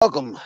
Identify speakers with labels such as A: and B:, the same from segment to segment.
A: Welcome.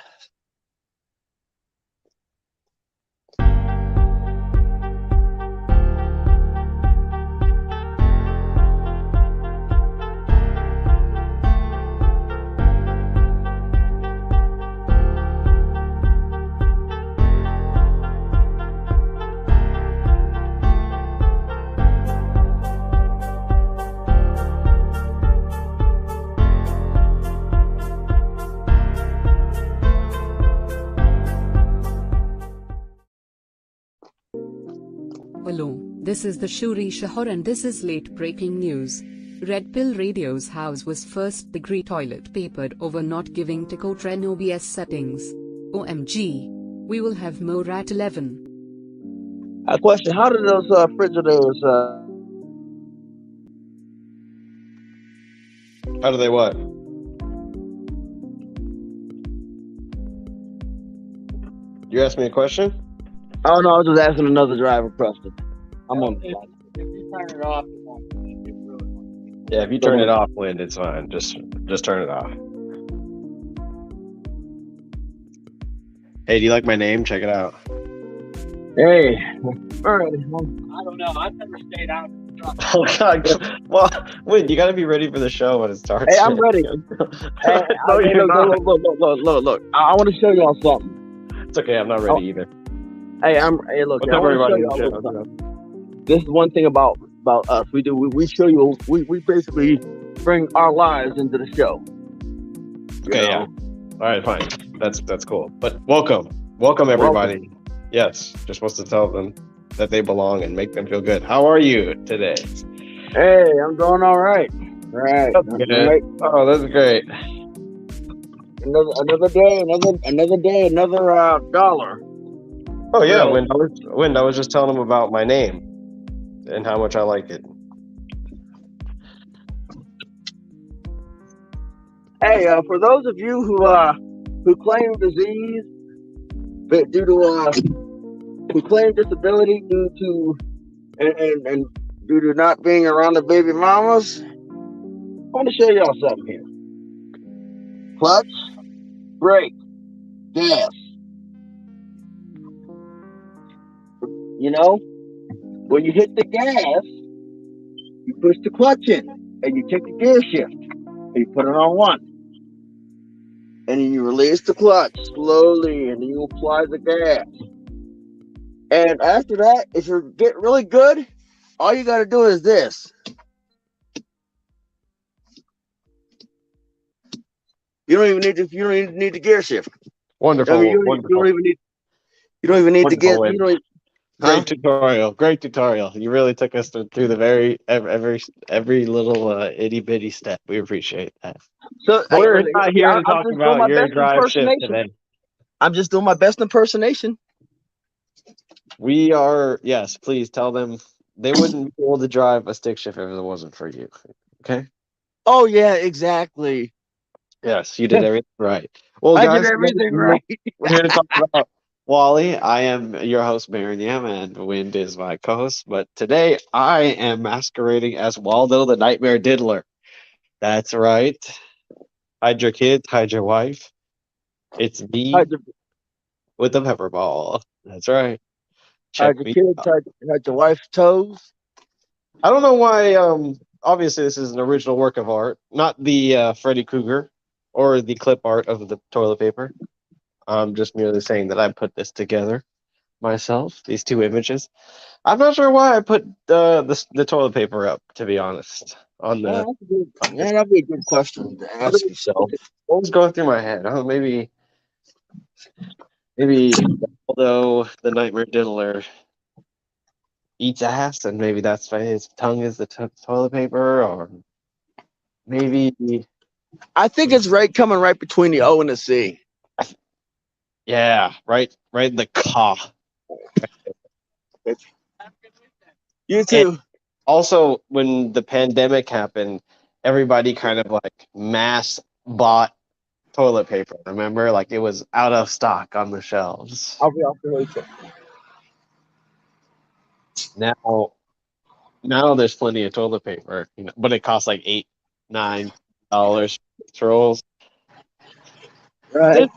B: Hello, this is the Shuri Shahar and this is late breaking news. Red Pill Radio's house was first degree toilet papered over not giving Ticotren OBS settings. OMG. We will have more at 11.
A: A question: how did those Frigidaires?
C: How do they what? You asked me a question?
A: Oh no, I was just asking another driver question. I'm on.
D: If you turn it off, it won't.
C: Yeah, if you turn it off, Wind, it's fine. Just turn it off. Hey, do you like my name? Check it out.
A: Hey, all right.
D: I don't know. I've never stayed out.
C: Oh God! Well, Wind, you got to be ready for the show when it starts.
A: Hey, I'm ready. Hey,
C: No, you're not.
A: Look. I want to show y'all something.
C: It's okay. I'm not ready either.
A: Hey, look.
C: What's
A: I
C: up,
A: wanna
C: everybody?
A: show y'all something. This is one thing about us. We show you. We basically bring our lives into the show.
C: Okay, yeah. All right, fine. That's cool. But welcome everybody. Yes, you're supposed to tell them that they belong and make them feel good. How are you today?
A: Hey, I'm doing all right. Right.
C: That's good. Right. Oh, that's great.
A: Another day, another dollar.
C: Oh yeah, Wind. I was just telling them about my name and how much I like it.
A: Hey, for those of you who claim disease, but who claim disability due to and due to not being around the baby mamas, I want to show y'all something here. Clutch, brake, gas. You know, when you hit the gas, you push the clutch in and you take the gear shift and you put it on one. And then you release the clutch slowly and then you apply the gas. And after that, if you get really good, all you got to do is this. You don't even need the gear shift.
C: Wonderful.
A: I mean, you don't even need to get.
C: Great tutorial. You really took us through the every little itty bitty step. We appreciate that.
A: So
C: we're not here to talk about your drive shift today.
A: I'm just doing my best impersonation.
C: We are, yes, please tell them they wouldn't be able to drive a stick shift if it wasn't for you. Okay?
A: Oh yeah, exactly.
C: Yes, you did everything right. Well,
A: I
C: guys,
A: did everything right.
C: We're here to talk about Wally. I am your host, Mariam, and Wind is my co-host. But today I am masquerading as Waldo the Nightmare Diddler. That's right. Hide your kids, hide your wife. It's me with the pepper ball. That's right.
A: Hide your kids, hide your wife's toes.
C: I don't know why. Obviously, this is an original work of art, not the Freddy Krueger or the clip art of the toilet paper. I'm just merely saying that I put this together myself. These two images. I'm not sure why I put the toilet paper up. To be honest, on the
A: that'd be a good question to ask yourself.
C: What was going through my head? Oh, maybe although the Nightmare Diddler eats ass, and maybe that's why his tongue is the toilet paper, or maybe
A: I think it's coming right between the O and the C.
C: Yeah, right in the caw.
A: You too.
C: And also, when the pandemic happened, everybody kind of like mass bought toilet paper. Remember, like it was out of stock on the shelves.
A: I'll be off the hook.
C: Now there's plenty of toilet paper, but it costs like $8-9 for rolls.
A: Right.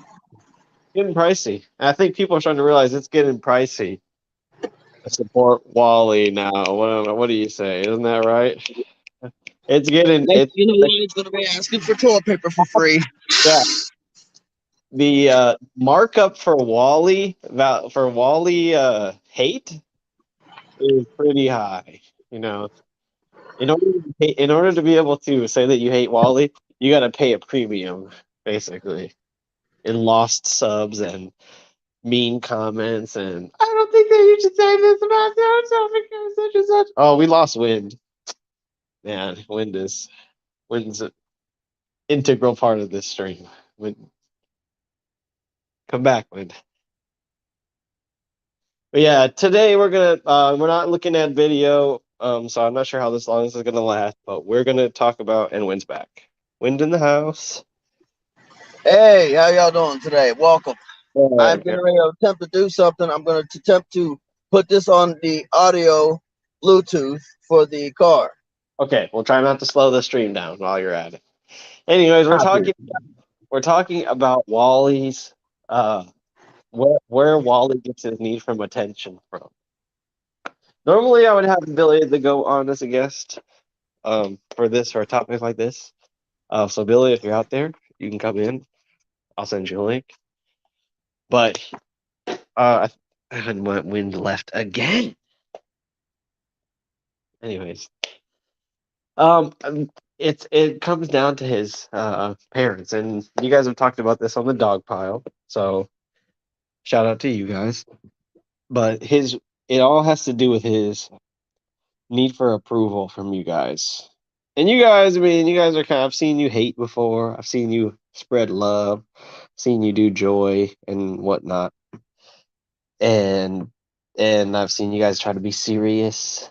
C: getting pricey. I think people are starting to realize it's getting pricey to support Wally now. What do you say? Isn't that right? It's getting
A: Next,
C: it's
A: you know what? It's going to be asking for toilet paper for free.
C: yeah. The markup for Wally hate is pretty high. You know, in order to be able to say that you hate Wally, you got to pay a premium, basically, in lost subs and mean comments, and I don't think that you should say this about so and so because such and such. Oh, we lost Wind. Man, Wind's an integral part of this stream. Wind, come back, Wind. But yeah, today we're not looking at video, so I'm not sure how long this is gonna last, but we're gonna talk about and Wind's back. Wind in the house.
A: Hey, how y'all doing today? Welcome. I'm
C: Okay.
A: getting ready to attempt to do something. I'm going to attempt to put this on the audio Bluetooth for the car.
C: Okay, we'll try not to slow the stream down while you're at it. Anyways, we're talking about Wally's where Wally gets his need from attention from. Normally, I would have Billy to go on as a guest for a topic like this. So Billy, if you're out there, you can come in. I'll send you a link. But and Wind left again. Anyways, um, it comes down to his parents, and you guys have talked about this on the dog pile. So shout out to you guys. But it all has to do with his need for approval from you guys. And you guys, I mean, you guys are I've seen you hate before. I've seen you spread love, seen you do joy and whatnot. And I've seen you guys try to be serious.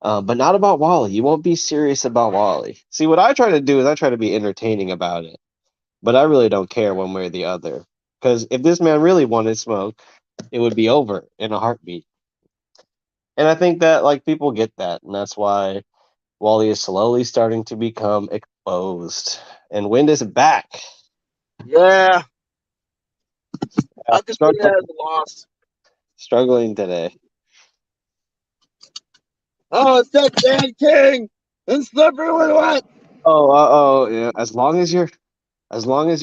C: But not about Wally. You won't be serious about Wally. See, what I try to do is I try to be entertaining about it. But I really don't care one way or the other. Because if this man really wanted smoke, it would be over in a heartbeat. And I think that like people get that, and that's why Wally is slowly starting to become exposed. And Wind is back.
A: Yeah, I can see
C: Struggling,
A: that as a loss.
C: struggling today.
A: Oh, it's that Dan King and slippery with what?
C: Yeah. As long as you're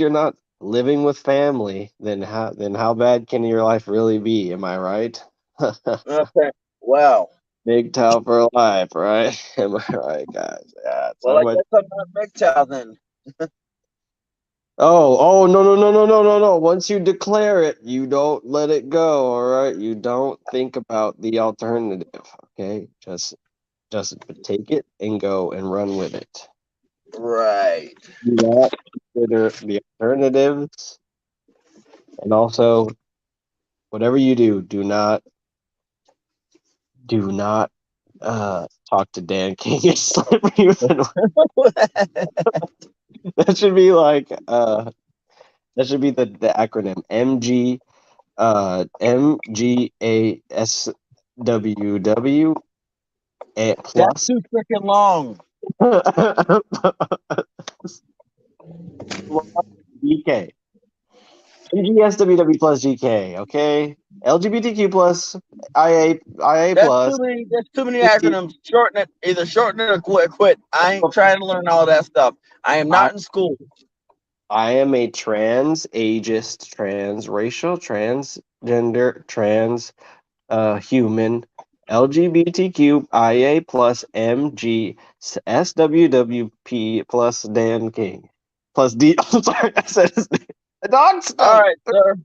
C: not living with family, then how bad can your life really be? Am I right?
A: Okay, wow.
C: Big towel for life, right? Am I right, guys? Yeah.
A: Well,
C: So
A: I
C: much.
A: guess I'm not Big Chow then.
C: No. Once you declare it, you don't let it go, all right? You don't think about the alternative, okay? Just take it and go and run with it.
A: Right.
C: Do not consider the alternatives, and also whatever you do not talk to Dan King and Slippery with an that should be like that should be the acronym MGASWW
A: That's
C: plus
A: too freaking long.
C: GK. MGSWW plus GK, okay? LGBTQ plus IA plus.
A: That's too many acronyms. Shorten it. Either shorten it or quit. I ain't trying to learn all that stuff. I am
C: I,
A: not in school.
C: I am a trans ageist, transracial, transgender, trans human, LGBTQIA plus MG SWWP plus Dan King plus D. I'm sorry, I said his name. The dog
A: All
C: stuff.
A: right, sir.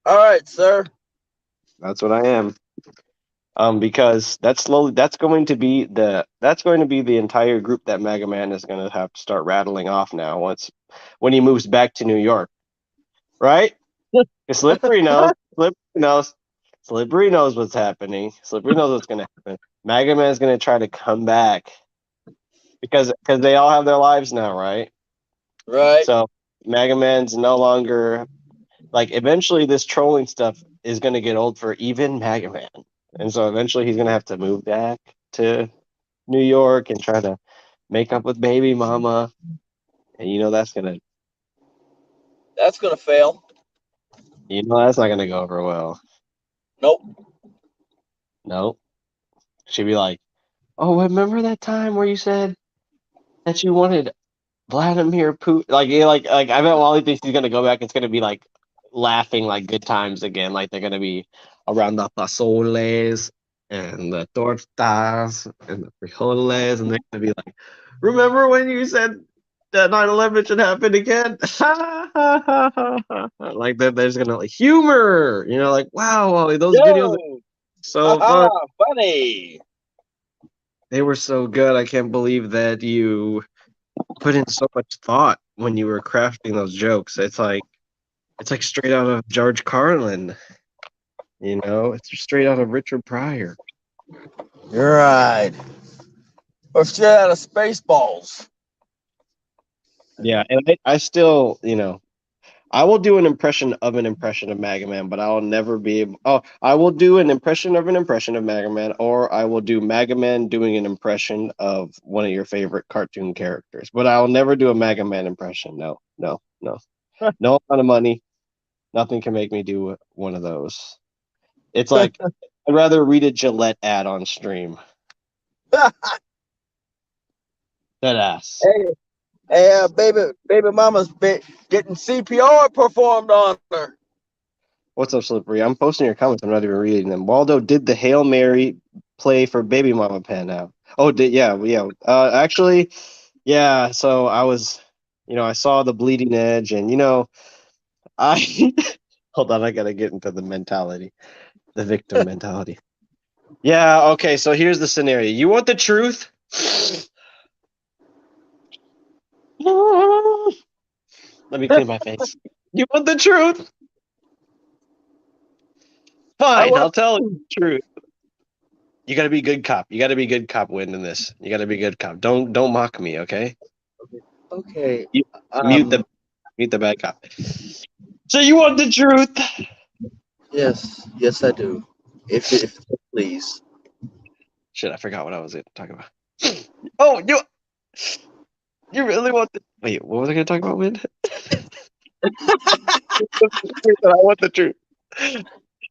A: All right, sir.
C: That's what I am. Because that's going to be the entire group that Mega Man is going to have to start rattling off now when he moves back to New York, right? 'Cause Slippery knows what's happening. Slippery knows what's going to happen. Mega Man's going to try to come back because they all have their lives now, right?
A: Right.
C: So Mega Man's no longer like. Eventually, this trolling stuff is going to get old for even Mega Man, and so eventually he's going to have to move back to New York and try to make up with baby mama, and that's gonna
A: That's gonna fail.
C: You know that's not gonna go over well.
A: Nope.
C: No. She'd be like, "Oh, remember that time where you said that you wanted Vladimir Putin?" Like I bet Wally thinks he's gonna go back. It's gonna be like laughing, like good times again. Like they're gonna be around the pasoles and the tortas and the frijoles, and they're gonna be like, "Remember when you said that 9/11 should happen again?" Like there's gonna like humor, like, wow, Wally, those videos are
A: Yo!
C: so
A: Haha!
C: fun.
A: Funny!
C: They were so good. I can't believe that you put in so much thought when you were crafting those jokes. It's like straight out of George Carlin. It's straight out of Richard Pryor.
A: You're right. Or straight out of Spaceballs.
C: Yeah, and I still, I will do an impression of Mega Man, but I will never be able. Oh, I will do an impression of Mega Man, or I will do Mega Man doing an impression of one of your favorite cartoon characters. But I will never do a Mega Man impression. No, no, no, no amount of money. Nothing can make me do one of those. It's like I'd rather read a Gillette ad on stream. That ass.
A: Hey, baby mama's getting CPR performed on her.
C: What's up, Slippery? I'm posting your comments. I'm not even reading them. Waldo, did the Hail Mary play for Baby Mama pan out? Oh, yeah. Actually, yeah. So I was, I saw the bleeding edge, and I hold on. I gotta get into the mentality, the victim mentality. Yeah. Okay. So here's the scenario. You want the truth? Let me clean my face. You want the truth? Fine, I'll tell you the truth. You gotta be good cop. You gotta be good cop winning this. You gotta be good cop. Don't mock me, okay?
A: Okay.
C: Mute the bad cop. So you want the truth?
A: Yes, I do. If please.
C: Shit, I forgot what I was talking about. Oh, you really want the wait? What was I gonna talk about, Win? I want the truth.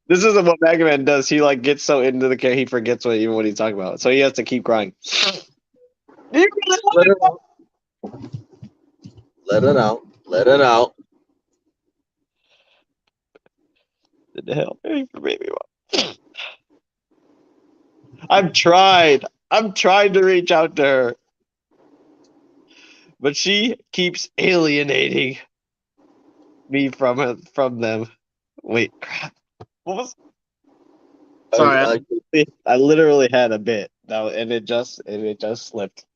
C: This isn't what Mega Man does. He like gets so into the character he forgets even what he's talking about. So he has to keep crying. Do you really
A: Let it
C: want
A: out. Let it out. Let it out.
C: What the hell? For baby. I've tried. I'm trying to reach out to her, but she keeps alienating me from them. Wait, crap. What was? Sorry, I literally had a bit now, and it just slipped.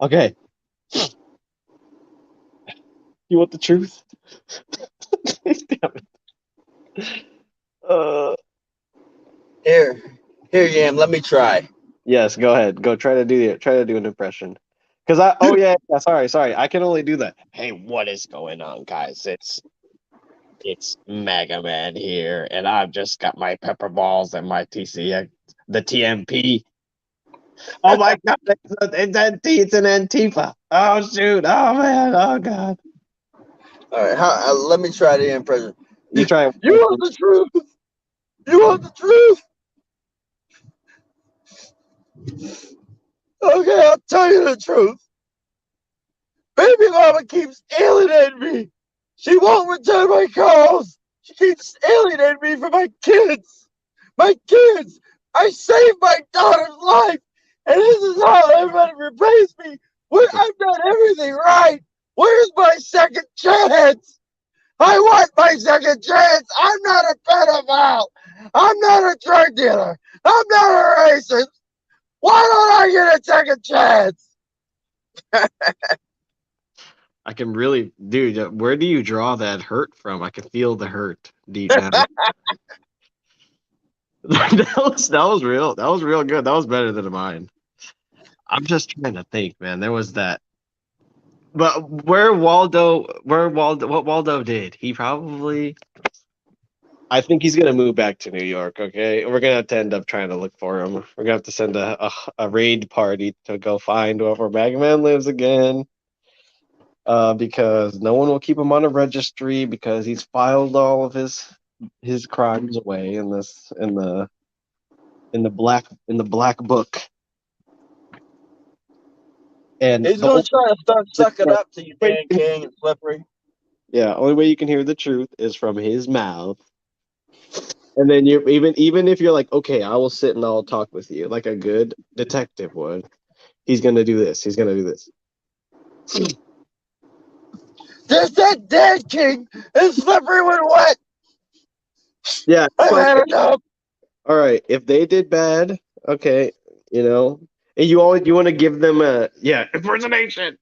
C: Okay. You want the truth? Damn it.
A: Here, Yam. Let me try.
C: Yes, go ahead. Go try to do an impression. Cause sorry. I can only do that. Hey, what is going on, guys? It's Mega Man here, and I've just got my pepper balls and my the TMP. Oh my god, it's an Antifa. Oh shoot, oh man, oh god.
A: All right, let me try the impression.
C: You try.
A: You want the truth? You want the truth? Okay, I'll tell you the truth. Baby mama keeps alienating me. She won't return my calls. She keeps alienating me from my kids. My kids. I saved my daughter's life, and this is how everybody repays me. I've done everything right. Where's my second chance? I want my second chance. I'm not a pedophile. I'm not a drug dealer. I'm not a racist. Why don't I get a second chance?
C: I can really, dude. Where do you draw that hurt from? I can feel the hurt deep down. that was real. That was real good. That was better than mine. I'm just trying to think, man. There was that. But what Waldo did, he probably. I think he's gonna move back to New York. Okay, we're gonna have to end up trying to look for him. We're gonna have to send a raid party to go find whoever Mega Man lives again. because no one will keep him on a registry because he's filed all of his crimes away in the black book. And
A: He's
C: the
A: gonna
C: only
A: try to start sucking
C: way,
A: up to you, Dan King and Slippery.
C: yeah, only way you can hear the truth is from his mouth. And then you even if you're like, okay, I will sit and I'll talk with you like a good detective would. He's gonna do this. He's gonna do this.
A: There's that Dan King and Slippery when what?
C: Yeah,
A: I've
C: fine.
A: had enough.
C: All right. If they did bad, okay, and you want to give them a impersonation.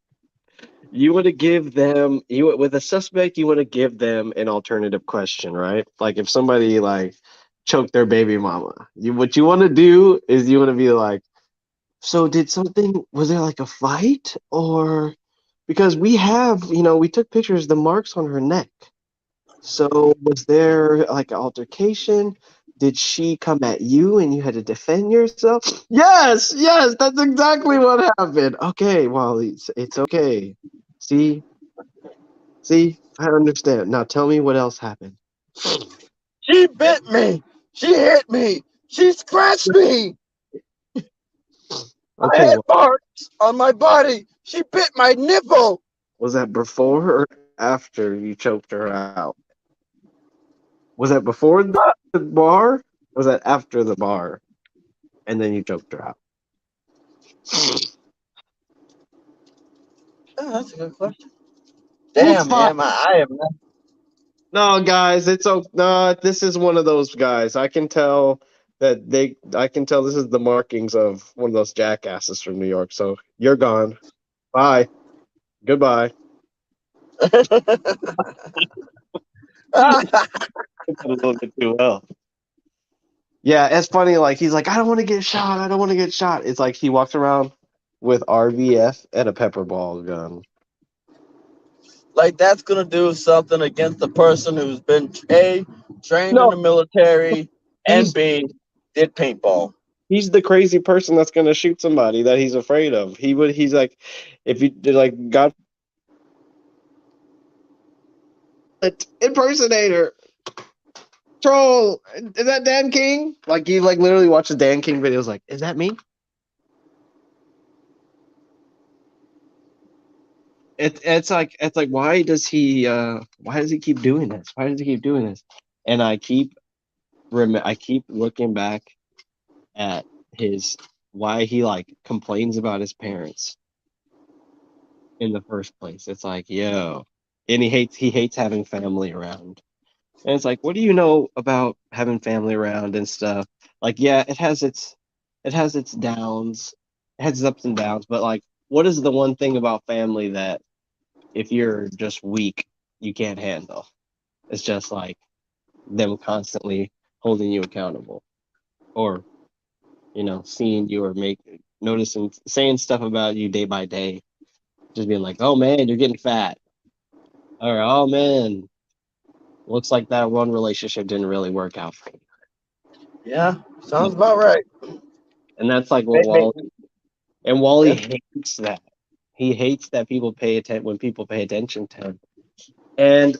C: You want to give them with a suspect. You want to give them an alternative question, right? Like if somebody like choked their baby mama, what you want to do is you want to be like, so did something? Was there like a fight or because we took pictures the marks on her neck. So was there like an altercation? Did she come at you and you had to defend yourself? Yes, yes, that's exactly what happened. Okay, well, it's okay. See, see, I understand. Now tell me what else happened.
A: She bit me. She hit me. She scratched me. I
C: Okay,
A: had
C: well,
A: marks on my body. She bit my nipple.
C: was that before or after you choked her out? Was that before the bar? Was that after the bar? And then you choked her out.
A: Oh, that's a good question.
C: It's
A: Damn,
C: fine.
A: man, I am not.
C: No, guys, no. This is one of those guys. I can tell this is the markings of one of those jackasses from New York. So you're gone. Bye. Goodbye. Did a little bit too well. Yeah, it's funny. Like he's like, I don't want to get shot. I don't want to get shot. It's like he walks around with RVF and a pepper ball gun.
A: Like that's gonna do something against the person who's been A, trained in
C: No,
A: the military, and
C: he's
A: B, did paintball.
C: he's the crazy person that's gonna shoot somebody that he's afraid of. He's like, if you did like God impersonator. Troll, is that Dan King? Like you like literally watch the Dan King videos. Like, is that me? It's like why does he keep doing this? Why does he keep doing this? And I keep looking back at his why he like complains about his parents in the first place. It's like yo, and he hates having family around. And it's like, what do you know about having family around and stuff? Like, yeah, it has its downs, it has its ups and downs, but like, what is the one thing about family that if you're just weak, you can't handle? It's just like them constantly holding you accountable, or seeing you or noticing, saying stuff about you day by day, just being like, oh man, you're getting fat, or oh man, looks like that one relationship didn't really work out for you.
A: Yeah, sounds about right.
C: And that's like what
A: Maybe,
C: Wally
A: yeah.
C: hates that. He hates that people pay attention when people pay attention to him. And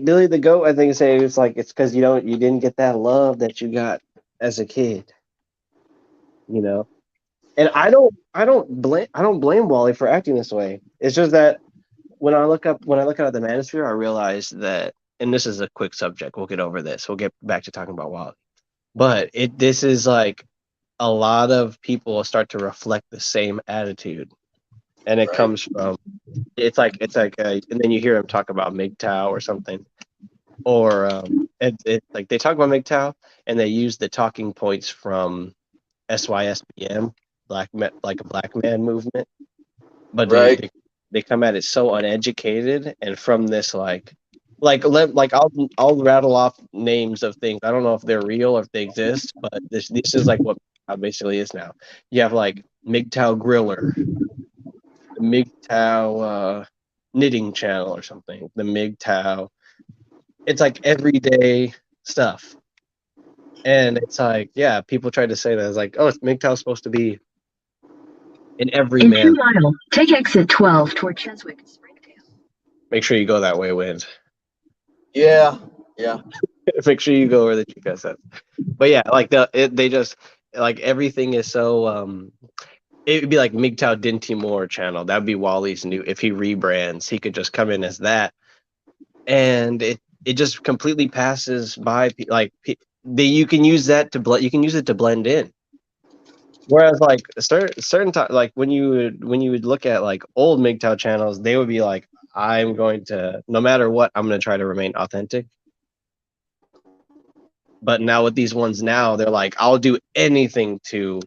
C: Billy the Goat, I think, say it's like it's because you didn't get that love that you got as a kid, you know. And I don't blame Wally for acting this way. It's just that when I look at the Manosphere, I realize that, and this is a quick subject. We'll get over this. We'll get back to talking about Wally. But this is like a lot of people start to reflect the same attitude, and it
A: Right.
C: comes from and then you hear him talk about MGTOW or something, or it's like they talk about MGTOW and they use the talking points from SYSBM, like a black man movement, but they
A: Right.
C: they, they come at it so uneducated and from this I'll rattle off names of things. I don't know if they're real or if they exist, but this is like what MGTOW basically is now. You have like MGTOW Griller, the MGTOW knitting channel or something, the MGTOW. It's like everyday stuff. And it's like, yeah, people try to say that. It's like, oh, it's MGTOW supposed to be in every
E: In
C: man.
E: 2 miles, take exit 12 toward Cheswick and Springdale.
C: Make sure you go that way, Wind.
A: Yeah.
C: Make sure you go where the Chica says. But yeah, like they just like everything is so. It would be like MGTOW Din Timur channel. That would be Wally's new. If he rebrands, he could just come in as that, and it just completely passes by. Like you can use that to you can use it to blend in. Whereas like certain time, like when you would look at like old MGTOW channels, they would be like, I'm going to, no matter what, I'm going to try to remain authentic. But now with these ones now, they're like, I'll do anything to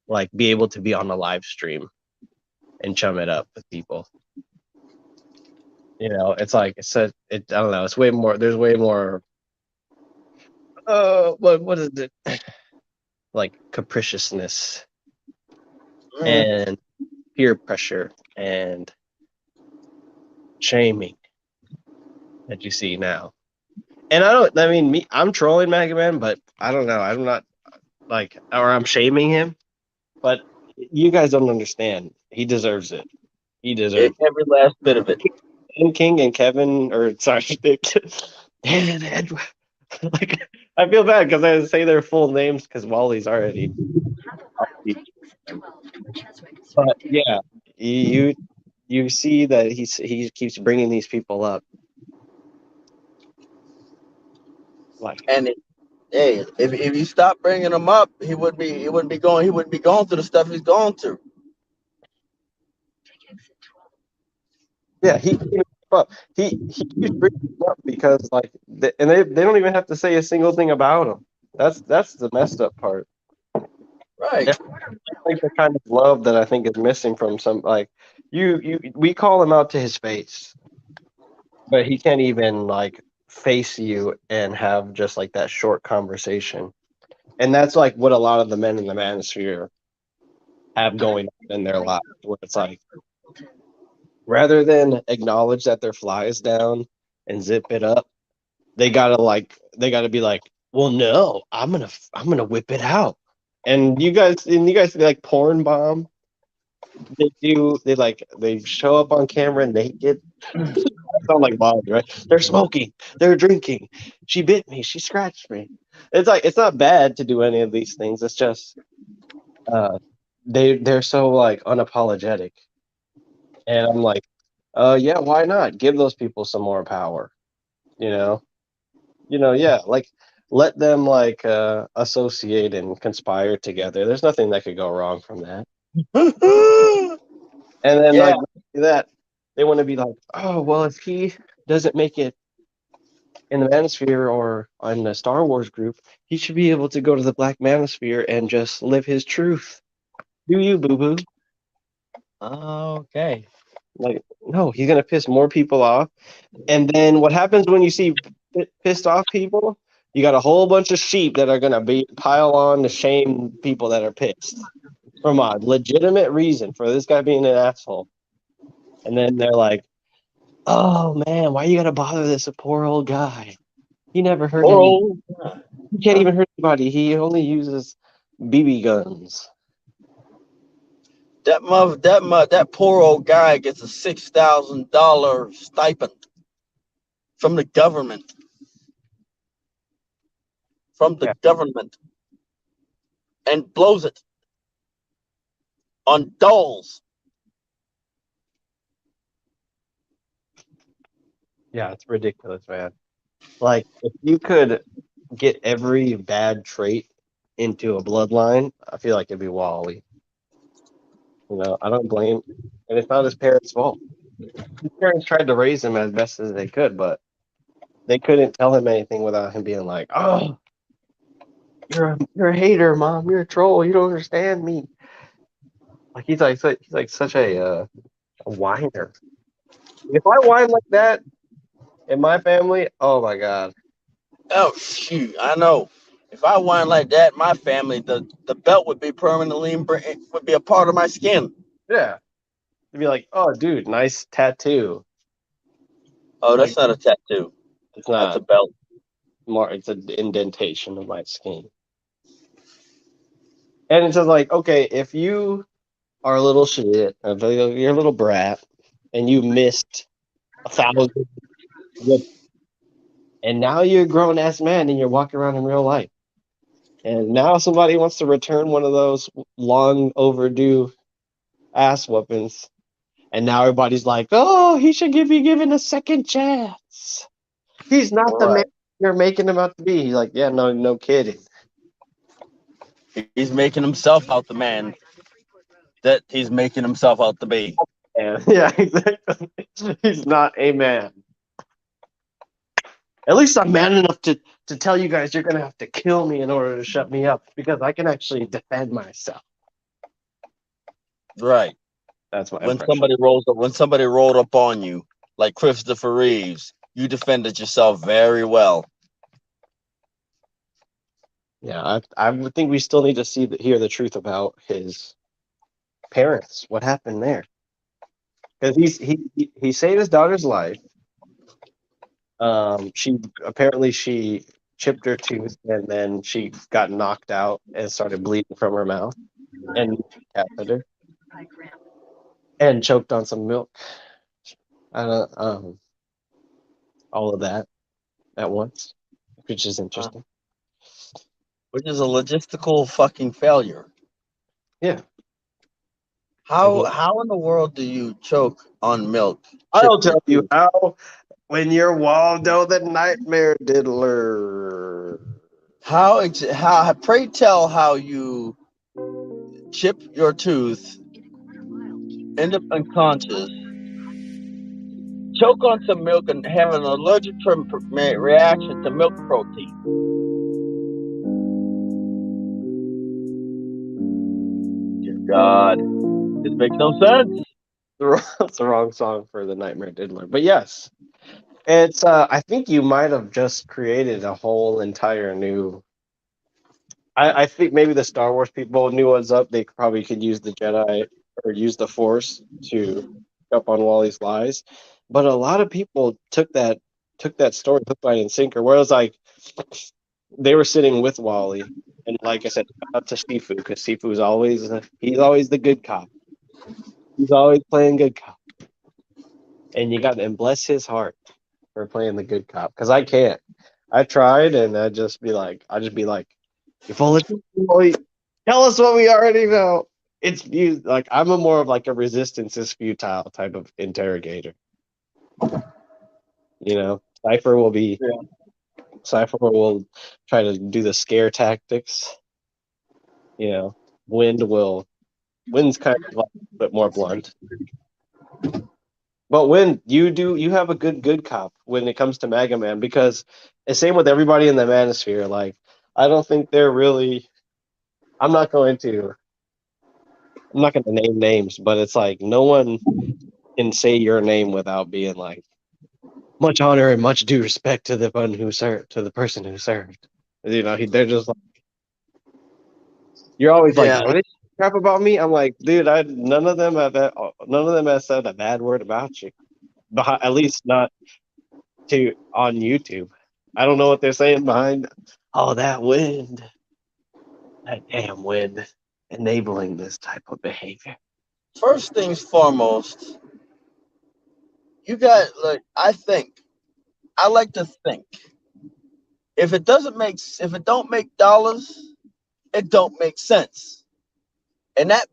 C: like be able to be on the live stream and chum it up with people. You know, it's like I don't know, it's way more, there's way more what is it? Like capriciousness and peer pressure and shaming that you see now. And I'm trolling Mega Man, but I don't know. I'm not like, or I'm shaming him, but you guys don't understand. He deserves it. He deserves
A: Every last bit of it.
C: And King and Kevin, or sorry, and Edward. Like, I feel bad because I say their full names because Wally's already. But yeah, you see that he keeps bringing these people up. Like,
A: And hey, if you stop bringing them up, he wouldn't be going through the stuff he's going through.
C: yeah, he keeps bringing them up because like, they don't even have to say a single thing about him. That's the messed up part.
A: Right.
C: That's like the kind of love that I think is missing from some, like, we call him out to his face, but he can't even like face you and have just like that short conversation. And that's like what a lot of the men in the manosphere have going on in their lives, where it's like, rather than acknowledge that their fly is down and zip it up, they gotta be like, well, no, I'm gonna whip it out. And you guys like porn bomb. They show up on camera naked. Sound like Molly, right? They're smoking, they're drinking. She bit me, she scratched me. It's like, it's not bad to do any of these things. It's just they're so like unapologetic. And I'm like, yeah, why not? Give those people some more power. You know? Yeah, like let them like associate and conspire together. There's nothing that could go wrong from that. And then like that, they want to be like, oh well, if he doesn't make it in the Manosphere or in the Star Wars group, he should be able to go to the Black Manosphere and just live his truth. Do you, boo boo?
A: Okay.
C: Like, no, he's gonna piss more people off. And then what happens when you see pissed off people? You got a whole bunch of sheep that are gonna pile on to shame people that are pissed from a legitimate reason for this guy being an asshole. And then they're like, "Oh man, why you gotta bother this poor old guy? He never hurt anyone. He can't even hurt anybody. He only uses BB guns."
A: That poor old guy gets a $6,000 stipend from the government. And blows it on dolls.
C: Yeah, it's ridiculous, man. Like, if you could get every bad trait into a bloodline, I feel like it'd be Wally. You know, I don't blame, and it's not his parents' fault. His parents tried to raise him as best as they could, but they couldn't tell him anything without him being like, "Oh, you're a hater, mom. You're a troll. You don't understand me." Like he's like such a whiner. If I whine like that in my family, oh my god.
A: Oh shoot! I know. If I whine like that, my family, the belt would be would be a part of my skin.
C: Yeah. You'd be like, "Oh, dude, nice tattoo."
A: Oh,
C: Like,
A: that's not a tattoo.
C: it's
A: That's a
C: not
A: belt.
C: more. It's an indentation of my skin. And it's just like, okay, if you are a little shit, you're a little brat, and you missed 1,000 whip, and now you're a grown ass man and you're walking around in real life. And now somebody wants to return one of those long overdue ass whoopings. And now everybody's like, oh, he should be given a second chance. He's not the man
A: Right.
C: you're making him out to be. He's like, yeah, no kidding.
A: He's making himself out the man that he's making himself out to be.
C: Yeah, exactly. He's not a man. At least I'm man enough to tell you guys you're going to have to kill me in order to shut me up because I can actually defend myself.
A: Right.
C: That's my
A: When
C: impression.
A: somebody rolled up on you, like Christopher Reeves, you defended yourself very well.
C: Yeah, I would think we still need to hear the truth about his parents. What happened there? Because he saved his daughter's life. She chipped her tooth and then she got knocked out and started bleeding from her mouth and catheter and choked on some milk. All of that at once, which is interesting.
A: Which is a logistical fucking failure.
C: Yeah.
A: How in the world do you choke on milk?
C: I'll tell you how. When you're Waldo the Nightmare Diddler.
A: How pray tell how you chip your tooth, end up unconscious, choke on some milk, and have an allergic reaction to milk protein. Dear God, this makes no sense.
C: That's the wrong song for the Nightmare Diddler. But yes, it's. I think you might have just created a whole entire new. I think maybe the Star Wars people knew what's up. They probably could use the Jedi or use the Force to up on Wally's lies. But a lot of people took that story hook, line, and sinker. Where it was like they were sitting with Wally, and like I said, out to Sifu because Sifu's he's always the good cop. He's always playing good cop, and you got to bless his heart for playing the good cop. Because I can't. I tried, and I'd just be like, you're full of shit, Wally. Tell us what we already know. It's like I'm a more of like a resistance is futile type of interrogator. You know, Cypher will try to do the scare tactics. You know, Wind's kind of like a bit more blunt. But when you have a good cop when it comes to Mega Man because the same with everybody in the Manosphere. Like I don't think they're really. I'm not going to name names, but it's like no one can say your name without being like much honor and much due respect to the the person who served. You know, they're just like you're always like,
A: Yeah,
C: are they crap about me? I'm like, dude, none of them have said a bad word about you, at least not on YouTube. I don't know what they're saying behind. Oh, that damn wind, enabling this type of behavior.
A: first things foremost, you got I like to think. If it don't make dollars, it don't make sense. And that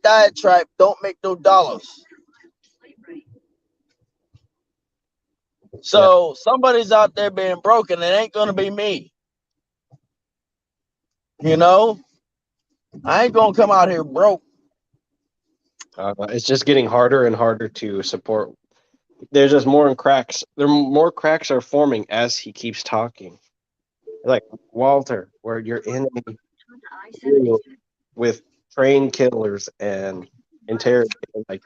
A: diatribe don't make no dollars. So somebody's out there being broken. It ain't gonna be me. You know, I ain't gonna come out here broke.
C: It's just getting harder and harder to support. There's just more cracks. More cracks are forming as he keeps talking. Like Walter, where you're in a field with trained killers and interrogating, like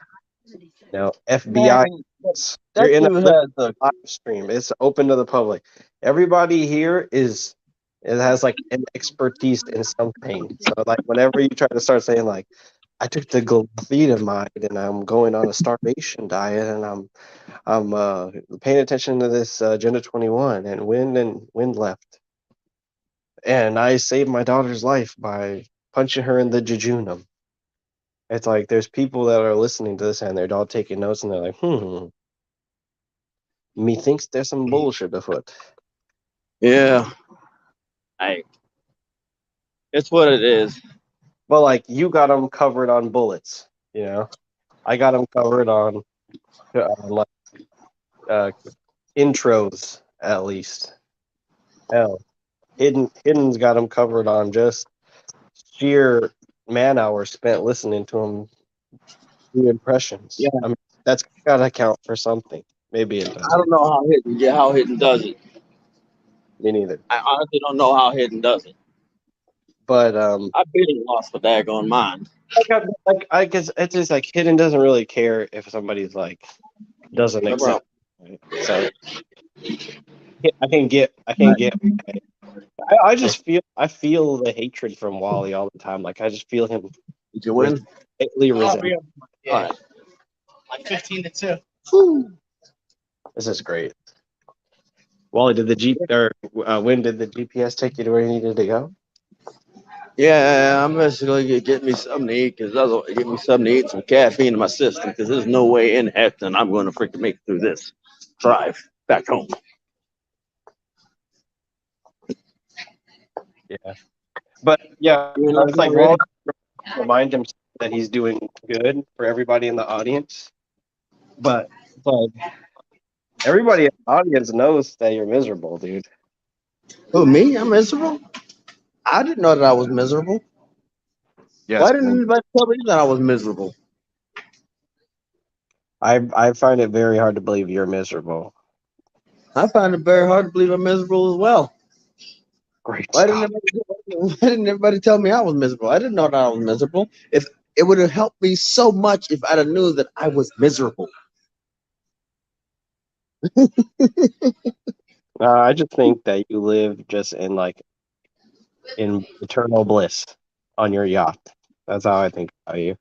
C: FBI.
A: Man,
C: You're
A: that
C: in a
A: dude has a
C: live stream. It's open to the public. Everybody here has like an expertise in something. So like whenever you try to start saying like I took the glutamide and I'm going on a starvation diet and I'm paying attention to this Agenda 21 and Wind left. And I saved my daughter's life by punching her in the jejunum. It's like there's people that are listening to this and they're all taking notes and they're like, methinks there's some bullshit afoot.
F: Yeah. It's what it is.
C: Well, like you got them covered on bullets, you know. I got them covered on like intros at least. Hell, Hidden's got them covered on just sheer man hours spent listening to him do impressions.
F: Yeah.
C: I mean, that's gotta count for something. Maybe it does.
F: I don't know how Hidden does it.
C: Me neither.
F: I honestly don't know how Hidden does it.
C: But
F: I barely lost the daggone mind.
C: I guess it's just like Hidden doesn't really care if somebody's like doesn't accept. Right? So I can get. I just feel the hatred from Wally all the time. Like I just feel him.
F: Did you win?
C: Resentful.
F: Yeah. All right.
G: Like 15-2.
C: This is great. Wally, did the when did the GPS take you to where you needed to go?
F: Yeah, I'm basically gonna get me something to eat get me something to eat, some caffeine in my system, because there's no way in heck that I'm going to freaking make it through this drive back home.
C: Yeah, but yeah, it's like Wally remind him that he's doing good for everybody in the audience, but it's like everybody in the audience knows that you're miserable, dude.
F: Who, me? I'm miserable? I didn't know that I was miserable.
C: Yes,
F: Why didn't anybody tell me that I was miserable?
C: I find it very hard to believe you're miserable.
F: I find it very hard to believe I'm miserable as well.
C: Great.
F: Why didn't everybody tell me I was miserable? I didn't know that I was miserable. If it would have helped me so much if I'd have knew that I was miserable.
C: I just think that you live just in eternal bliss on your yacht. That's how I think about you.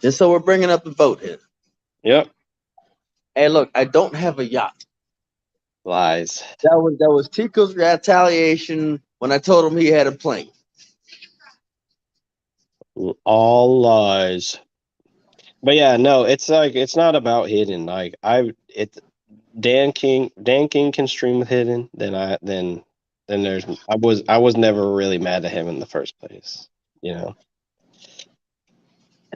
F: And so we're bringing up the boat here.
C: Yep.
F: Hey, look, I don't have a yacht.
C: Lies.
F: That was Tico's retaliation when I told him he had a plane.
C: All lies. But yeah, no, it's like it's not about Hidden. Like Dan King can stream with Hidden. Then I was never really mad at him in the first place. You know.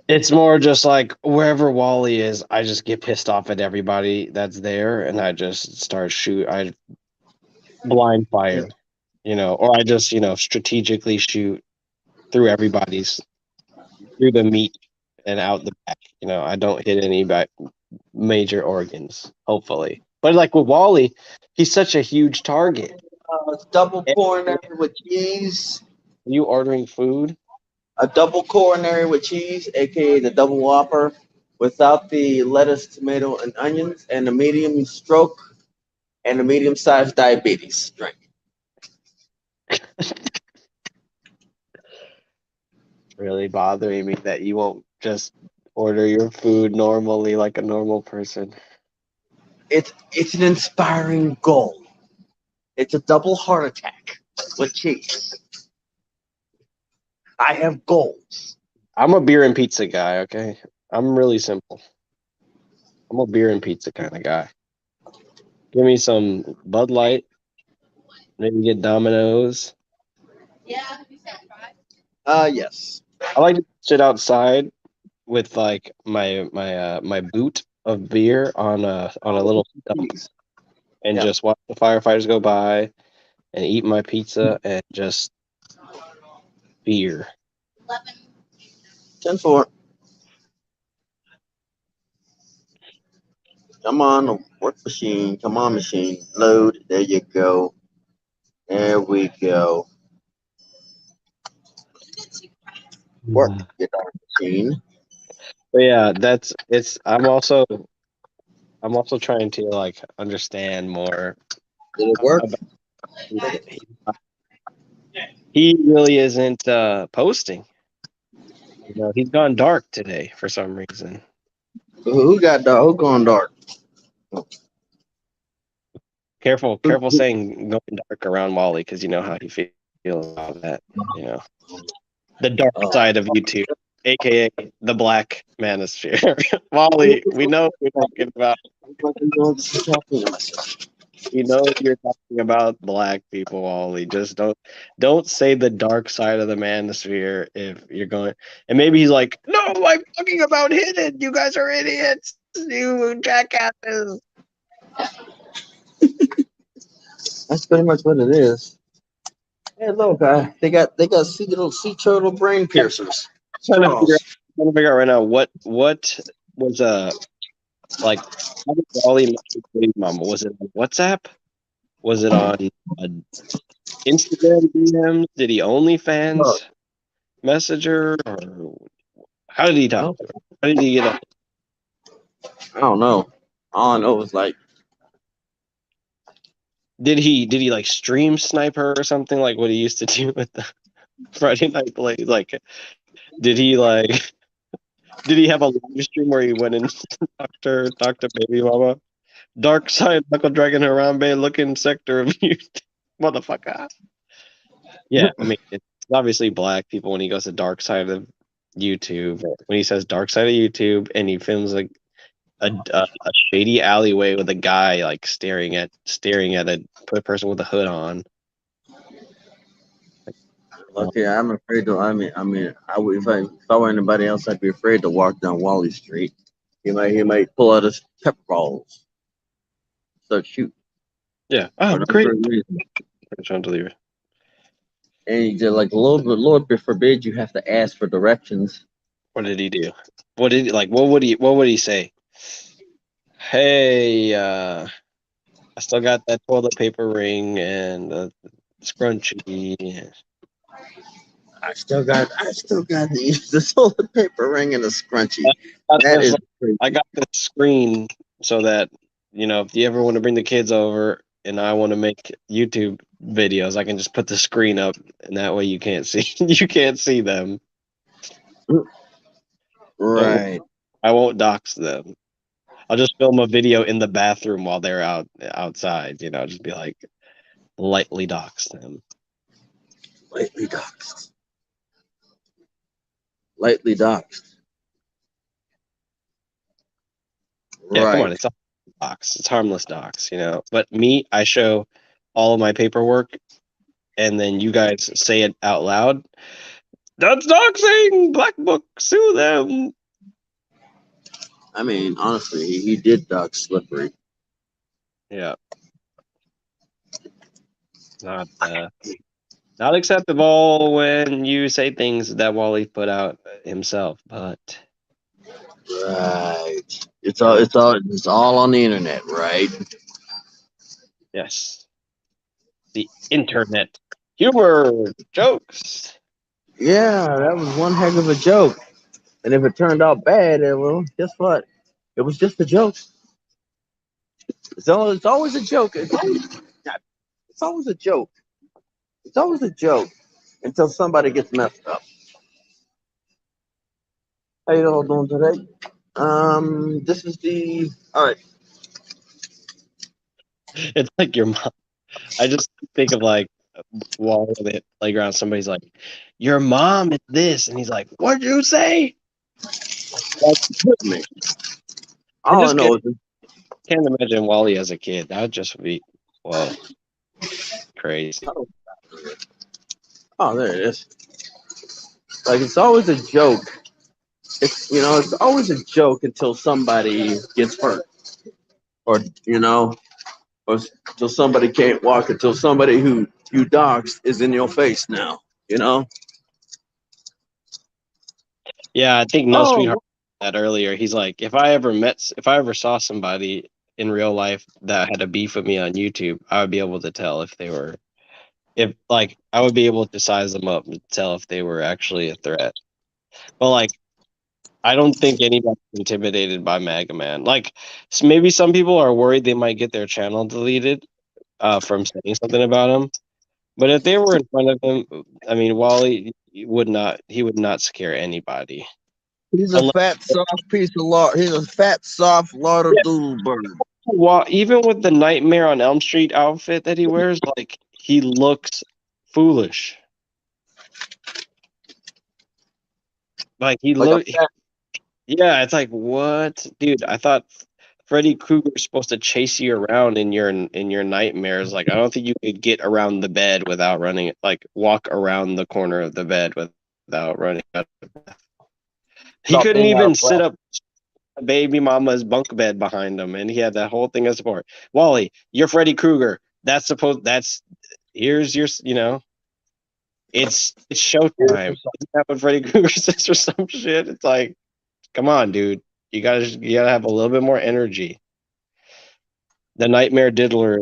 C: It's more just like wherever Wally is, I just get pissed off at everybody that's there, and I just start I blind fire, or I just strategically shoot through through the meat and out the back. I don't hit any major organs, hopefully. But like with Wally, he's such a huge target.
F: Double coronary with cheese.
C: Are you ordering food?
F: A double coronary with cheese, aka the double whopper, without the lettuce, tomato, and onions, and a medium stroke and a medium-sized diabetes drink.
C: Really bothering me that you won't just order your food normally like a normal person.
F: It's an inspiring goal. It's a double heart attack with cheese. I have goals.
C: I'm a beer and pizza guy, okay? I'm really simple. I'm a beer and pizza kind of guy. Give me some Bud Light. Maybe get Domino's.
F: Yes.
C: I like to sit outside with like my boot of beer on a little stump and just watch the firefighters go by and eat my pizza and just beer.
F: 10-4. Come on, work machine. Come on, machine. Load. There you go. There we go. Work, get our machine.
C: But yeah, I'm also trying to like understand more.
F: Did it work?
C: He really isn't posting. He's gone dark today for some reason.
F: Who got dark? Who gone dark?
C: Careful saying going dark around Wally, because you know how he feels about that. The dark side of YouTube. aka the Black Manosphere. Wally, we know we're talking about. We know you're talking about black people, Wally. Just don't say the dark side of the manosphere if you're going. And maybe he's like, no, I'm talking about hidden. You guys are idiots. You jackasses.
F: That's pretty much what it is. Hey, look, they got sea turtle brain piercers.
C: Trying to figure out right now what was like how did Wally message Baby Mama? Was it on WhatsApp? Was it on Instagram DMs? Did he OnlyFans Messenger? Or how did he talk to her? How did he get up?
F: I don't know. All I know is like,
C: Did he like stream snipe her or something like what he used to do with the Friday Night Blade? Like, did he have a live stream where he went and talked to Baby Mama? Dark side Knuckle Dragon Harambe looking sector of you, motherfucker. Yeah, I mean it's obviously black people when he goes to dark side of YouTube. When he says dark side of YouTube and he films like a shady alleyway with a guy like staring at a person with a hood on.
F: okay, I'm afraid to. I would if I were anybody else, I'd be afraid to walk down Wally Street. He might pull out his pepper balls, start shooting.
C: Yeah.
F: For
C: Oh,
F: no
C: great.
F: good reason.
C: Trying to leave.
F: And he did like Lord forbid you have to ask for directions.
C: What did he do? What would he say? Hey, I still got that toilet paper ring and scrunchie.
F: I still got the toilet paper ring and a scrunchie.
C: I got this screen so that if you ever want to bring the kids over and I want to make YouTube videos, I can just put the screen up and that way you can't see them.
F: Right.
C: I won't dox them. I'll just film a video in the bathroom while they're outside. Just be like lightly dox them.
F: Lightly doxed. Lightly doxed.
C: Yeah,
F: Right.
C: come on, it's dox. It's harmless dox, But me, I show all of my paperwork, and then you guys say it out loud. That's doxing! Black Book, sue them!
F: I mean, honestly, he did dox Slippery.
C: Yeah. Not acceptable when you say things that Wally put out himself, but
F: Right. It's all on the internet, right?
C: yes. The internet. Humor, jokes.
F: Yeah, that was one heck of a joke. And if it turned out bad, well, guess what? It was just a joke. It's always a joke. It's always a joke. It's always a joke until somebody gets messed up. How you all doing today? This is all right.
C: It's like your mom. I just think of like Wally at the playground. Somebody's like, "Your mom is this," and he's like, "What'd you say?"
F: Me. All I know is
C: can't imagine Wally as a kid. That would just be crazy.
F: oh, there it is. Like it's always a joke. It's always a joke until somebody gets hurt, or or until somebody can't walk, until somebody who you doxed is in your face now.
C: Yeah, I think No Sweetheart said that earlier. He's like, if I ever saw somebody in real life that had a beef with me on YouTube, I would be able to tell I would be able to size them up and tell if they were actually a threat. But I don't think anybody's intimidated by Mega Man. Maybe some people are worried they might get their channel deleted from saying something about him. But if they were in front of him, I mean, Wally would not scare anybody.
F: He's a fat, soft piece of lard. He's a fat, soft lard of Doodlebird.
C: Well, even with the Nightmare on Elm Street outfit that he wears, he looks foolish. Like he
F: Like a
C: looked. Yeah, it's like what, dude? I thought Freddy Krueger's supposed to chase you around in your nightmares. Like I don't think you could get around the bed without running. Like walk around the corner of the bed without running. He
F: without
C: couldn't
F: being out
C: even
F: of breath.
C: sit up baby mama's bunk bed behind him, and he had that whole thing of support. Wally, you're Freddy Krueger. Here's your it's showtime. Isn't that what Freddy Krueger says or some shit? It's like, come on, dude. You gotta have a little bit more energy. The Nightmare Diddler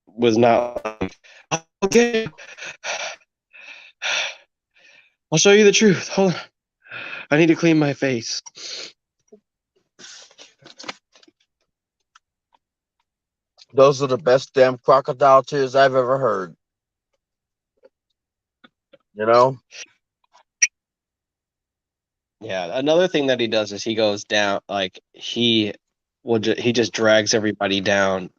C: was not like, okay. I'll show you the truth. Hold on. I need to clean my face.
F: Those are the best damn crocodile tears I've ever heard. You know?
C: Yeah, another thing that he does is he goes down, like he just drags everybody down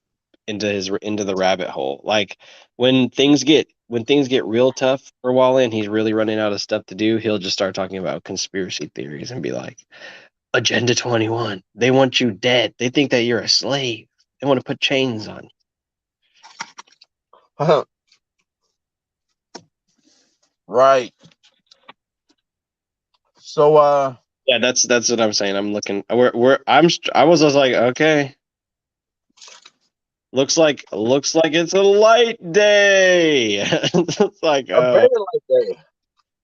C: into the rabbit hole. Like when things get real tough for Wally and he's really running out of stuff to do, he'll just start talking about conspiracy theories and be like, Agenda 21. They want you dead. They think that you're a slave. They want to put chains on you.
F: Right. So
C: Yeah, that's what I'm saying. I'm looking. I was just like, okay. Looks like it's a light day. It's like,
F: a very light day.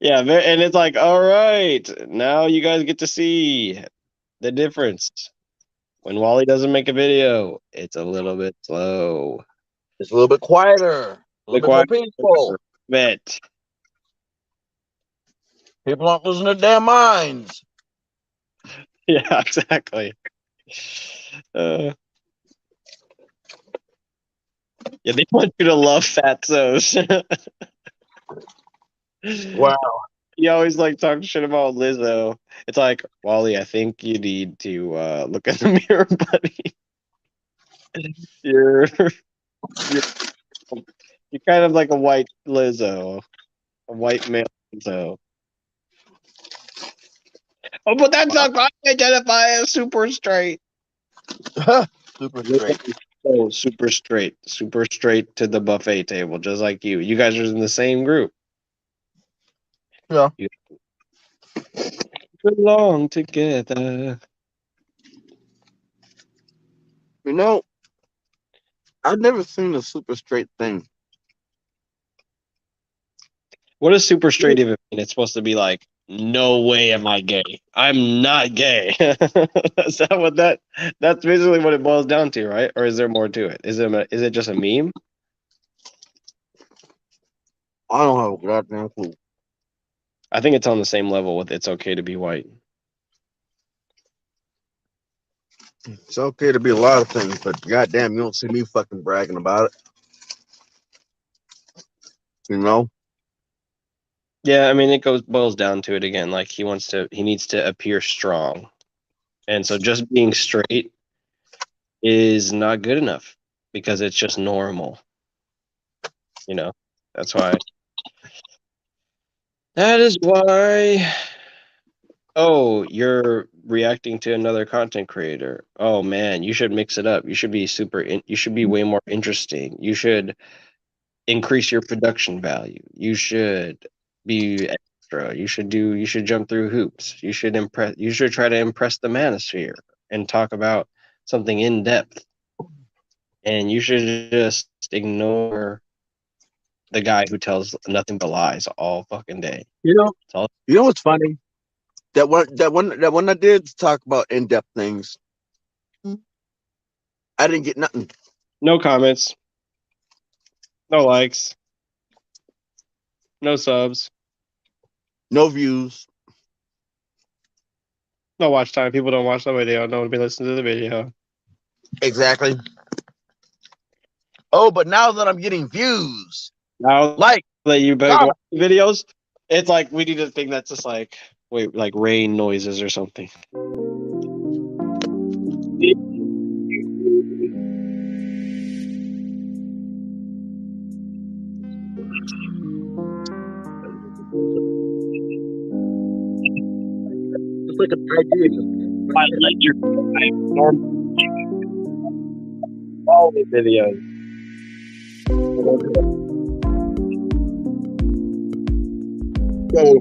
C: yeah, and it's like, all right, now you guys get to see the difference. When Wally doesn't make a video, it's a little bit slow.
F: It's a little bit quieter, a little bit more peaceful.
C: Bit.
F: People aren't losing their damn minds.
C: Yeah, exactly. Yeah, they want you to love Fatsos.
F: Wow.
C: You always like talking shit about Lizzo. It's like, Wally, I think you need to look in the mirror, buddy. You're kind of like a white Lizzo, a white male Lizzo. Oh, but that's not I identify as super straight.
F: Super straight.
C: Oh, super straight to the buffet table, just like you. You guys are in the same group.
F: Yeah.
C: You belong together.
F: You know, I've never seen a super straight thing.
C: What does super straight even mean? It's supposed to be like, no way am I gay. I'm not gay. Is that what that's basically what it boils down to, right? Or is there more to it? Is it just a meme?
F: I don't have a goddamn clue.
C: I think it's on the same level with it's okay to be white.
F: It's okay to be a lot of things, but goddamn, you don't see me fucking bragging about it. You know?
C: Yeah, I mean it boils down to it again. Like he needs to appear strong. And so just being straight is not good enough because it's just normal. You know? That is why. Oh, you're reacting to another content creator. Oh man, you should mix it up. You should be you should be way more interesting. You should increase your production value. You should be extra. You should jump through hoops. You should try to impress the manosphere and talk about something in depth. And you should just ignore the guy who tells nothing but lies all fucking day.
F: You know what's funny? That one I did talk about in-depth things. I didn't get nothing.
C: No comments. No likes. No subs.
F: No views.
C: No watch time. People don't watch the video. No one be listening to the video.
F: Exactly. Oh, but now that I'm getting views,
C: Now
F: like
C: that you
F: God,
C: watch videos, it's like we need a thing that's just like rain noises or something.
A: like an idea.
C: I like your all the videos.
A: So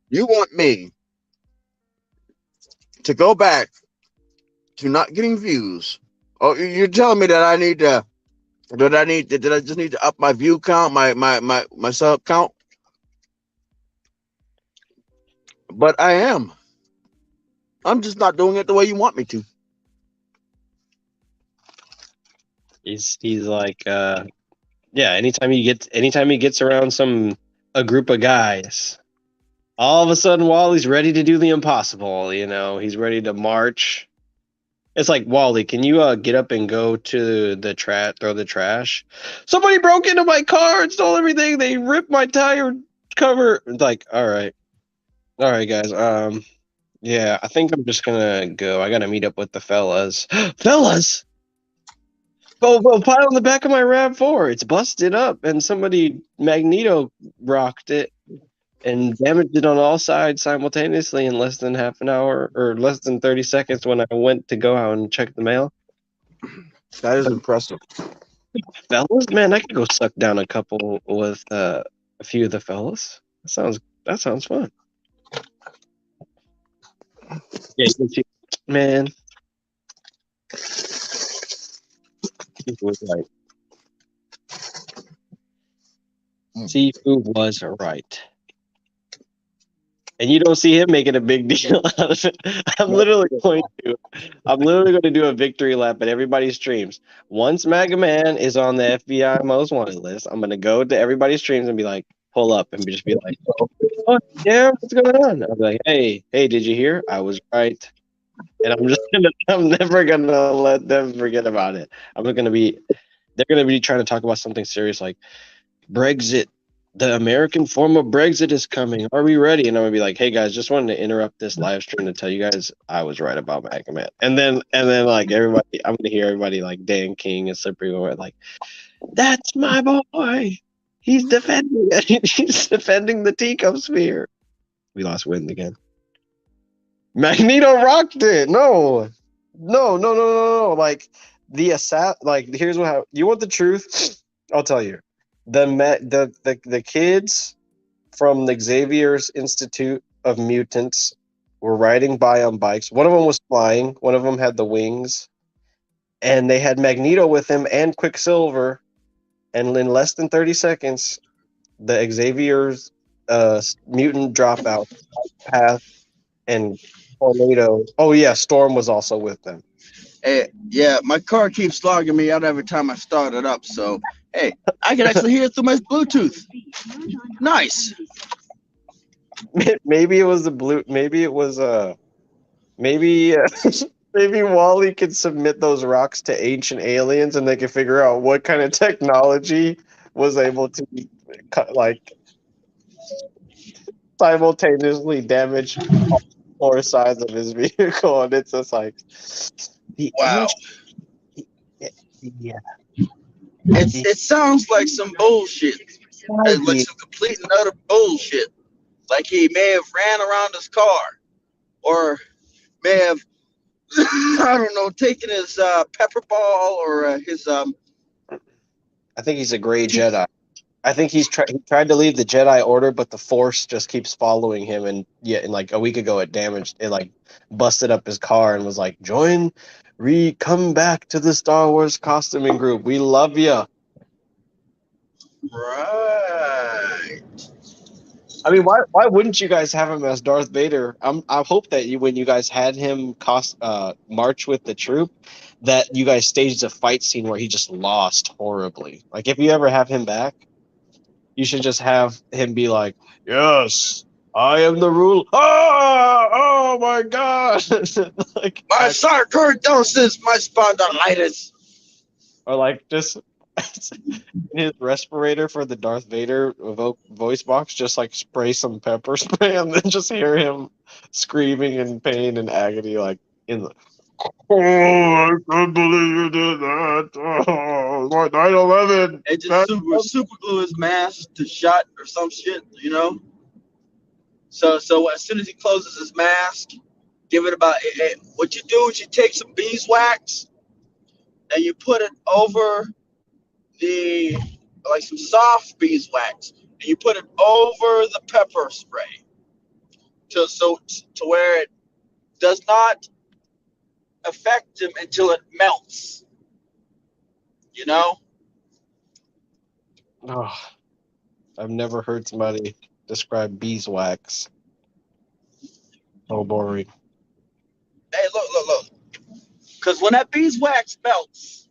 A: you want me to go back to not getting views? Oh, you're telling me that I need to that I just need to up my view count, my sub count? But I'm just not doing it the way you want me to.
C: He's like yeah, anytime he gets around a group of guys, all of a sudden Wally's ready to do the impossible, he's ready to march. It's like, Wally, can you get up and go to the throw the trash? Somebody broke into my car and stole everything. They ripped my tire cover. It's like, all right guys, yeah, I think I'm just gonna go. I gotta meet up with the fellas. Fellas, go pile on the back of my RAV4. It's busted up, and somebody Magneto rocked it and damaged it on all sides simultaneously in less than half an hour or less than 30 seconds when I went to go out and check the mail.
A: That is impressive.
C: Fellas, man, I could go suck down a couple with a few of the fellas. That sounds fun. Yeah, you can see, man. Seafood was right. Seafood was right. And you don't see him making a big deal out of it. I'm literally going to do a victory lap at everybody's streams. Once Mega Man is on the FBI most wanted list, I'm gonna go to everybody's streams and be like, pull up and just be like, oh yeah, what's going on? I'll be like, hey, did you hear? I was right. And I'm never gonna let them forget about it. They're gonna be trying to talk about something serious like Brexit. The American form of Brexit is coming. Are we ready? And I'm gonna be like, hey guys, just wanted to interrupt this live stream to tell you guys I was right about Mega Man. And then like everybody, I'm gonna hear everybody like Dan King and Slippery When like, that's my boy. He's defending it. He's defending the teacup sphere. We lost wind again. Magneto rocked it. No. Like here's what happened. You want the truth? I'll tell you. The kids from the Xavier's Institute of Mutants were riding by on bikes. One of them was flying. One of them had the wings, and they had Magneto with him and Quicksilver. And in less than 30 seconds, the Xavier's mutant dropout path and Tornado. Oh yeah, Storm was also with them.
A: Hey, yeah, my car keeps logging me out every time I start it up. So, hey, I can actually hear it through my Bluetooth. Nice.
C: Maybe it was maybe Wally could submit those rocks to ancient aliens, and they could figure out what kind of technology was able to like simultaneously damage all four sides of his vehicle, and it's just like.
A: Wow.
C: Yeah.
A: It sounds like some bullshit. Like some complete and utter bullshit. Like he may have ran around his car, or may have, I don't know, taken his pepper ball or his.
C: I think he's a gray Jedi. I think he tried to leave the Jedi Order, but the Force just keeps following him. And like a week ago, it like busted up his car and was like, come back to the Star Wars costuming group. We love you.
A: Right.
C: I mean, why wouldn't you guys have him as Darth Vader? I hope that when you guys had him march with the troop, that you guys staged a fight scene where he just lost horribly. Like if you ever have him back, you should just have him be like, yes, I am the ruler. Oh my God. Like
A: my sarcoidosis, my spondylitis.
C: Or like just in his respirator for the Darth Vader voice box, just like spray some pepper spray and then just hear him screaming in pain and agony, like in the. Oh, I can't believe you did that. Oh, 9/11.
A: And just super glue his mask to shut or some shit, you know?
F: So as soon as he closes his mask, give it about. What you do is you take some beeswax and you put it over the like some soft beeswax, and you put it over the pepper spray to where it does not affect him until it melts. You know.
C: Oh, I've never heard somebody describe beeswax. So boring.
F: Hey, look. Because when that beeswax melts,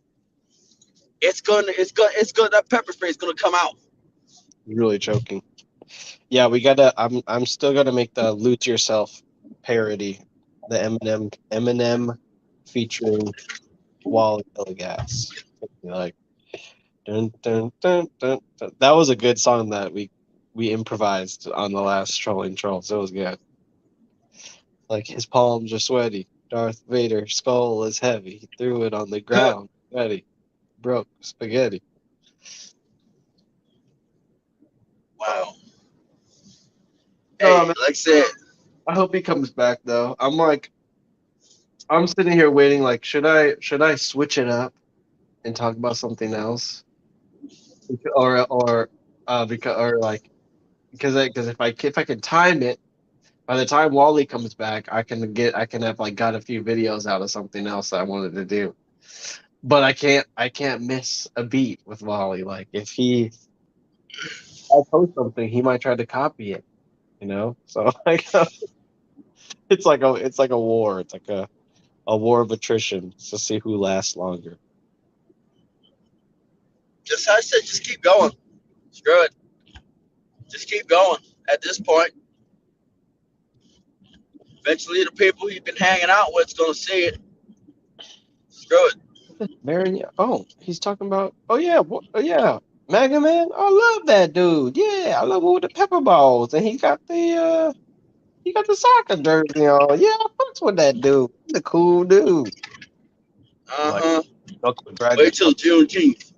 F: that pepper spray is gonna come out.
C: Really choking. Yeah, we gotta. I'm still gonna make the "Lose Yourself" parody, the Eminem featuring Wally Gas. Like, dun, dun, dun, dun, dun. That was a good song that we improvised on the last Trolling Trolls. It was good. Like, his palms are sweaty. Darth Vader's skull is heavy. He threw it on the ground. Sweaty. Broke spaghetti.
F: Wow.
C: No,
F: Hey,
C: man,
F: like I said,
C: I hope he comes back though. I'm sitting here waiting. Like, should I switch it up and talk about something else, because if I can time it, by the time Wally comes back, I can have like got a few videos out of something else that I wanted to do. But I can't miss a beat with Wally. Like, if I post something, he might try to copy it. So like it's like a war. It's like a war of attrition to see who lasts longer.
F: just I said, just keep going. Screw it. Just keep going. At this point, eventually the people you've been hanging out with is gonna see it. Screw it.
C: Baron, oh, he's talking about. Oh yeah, oh yeah, Mega Man. I love that dude. Yeah, I love him with the pepper balls, and he got the soccer jersey on. Yeah, I fucks with that dude. He's a cool dude. Like,
F: Uh-huh.
C: Knuckle Dragon.
F: Wait till Juneteenth.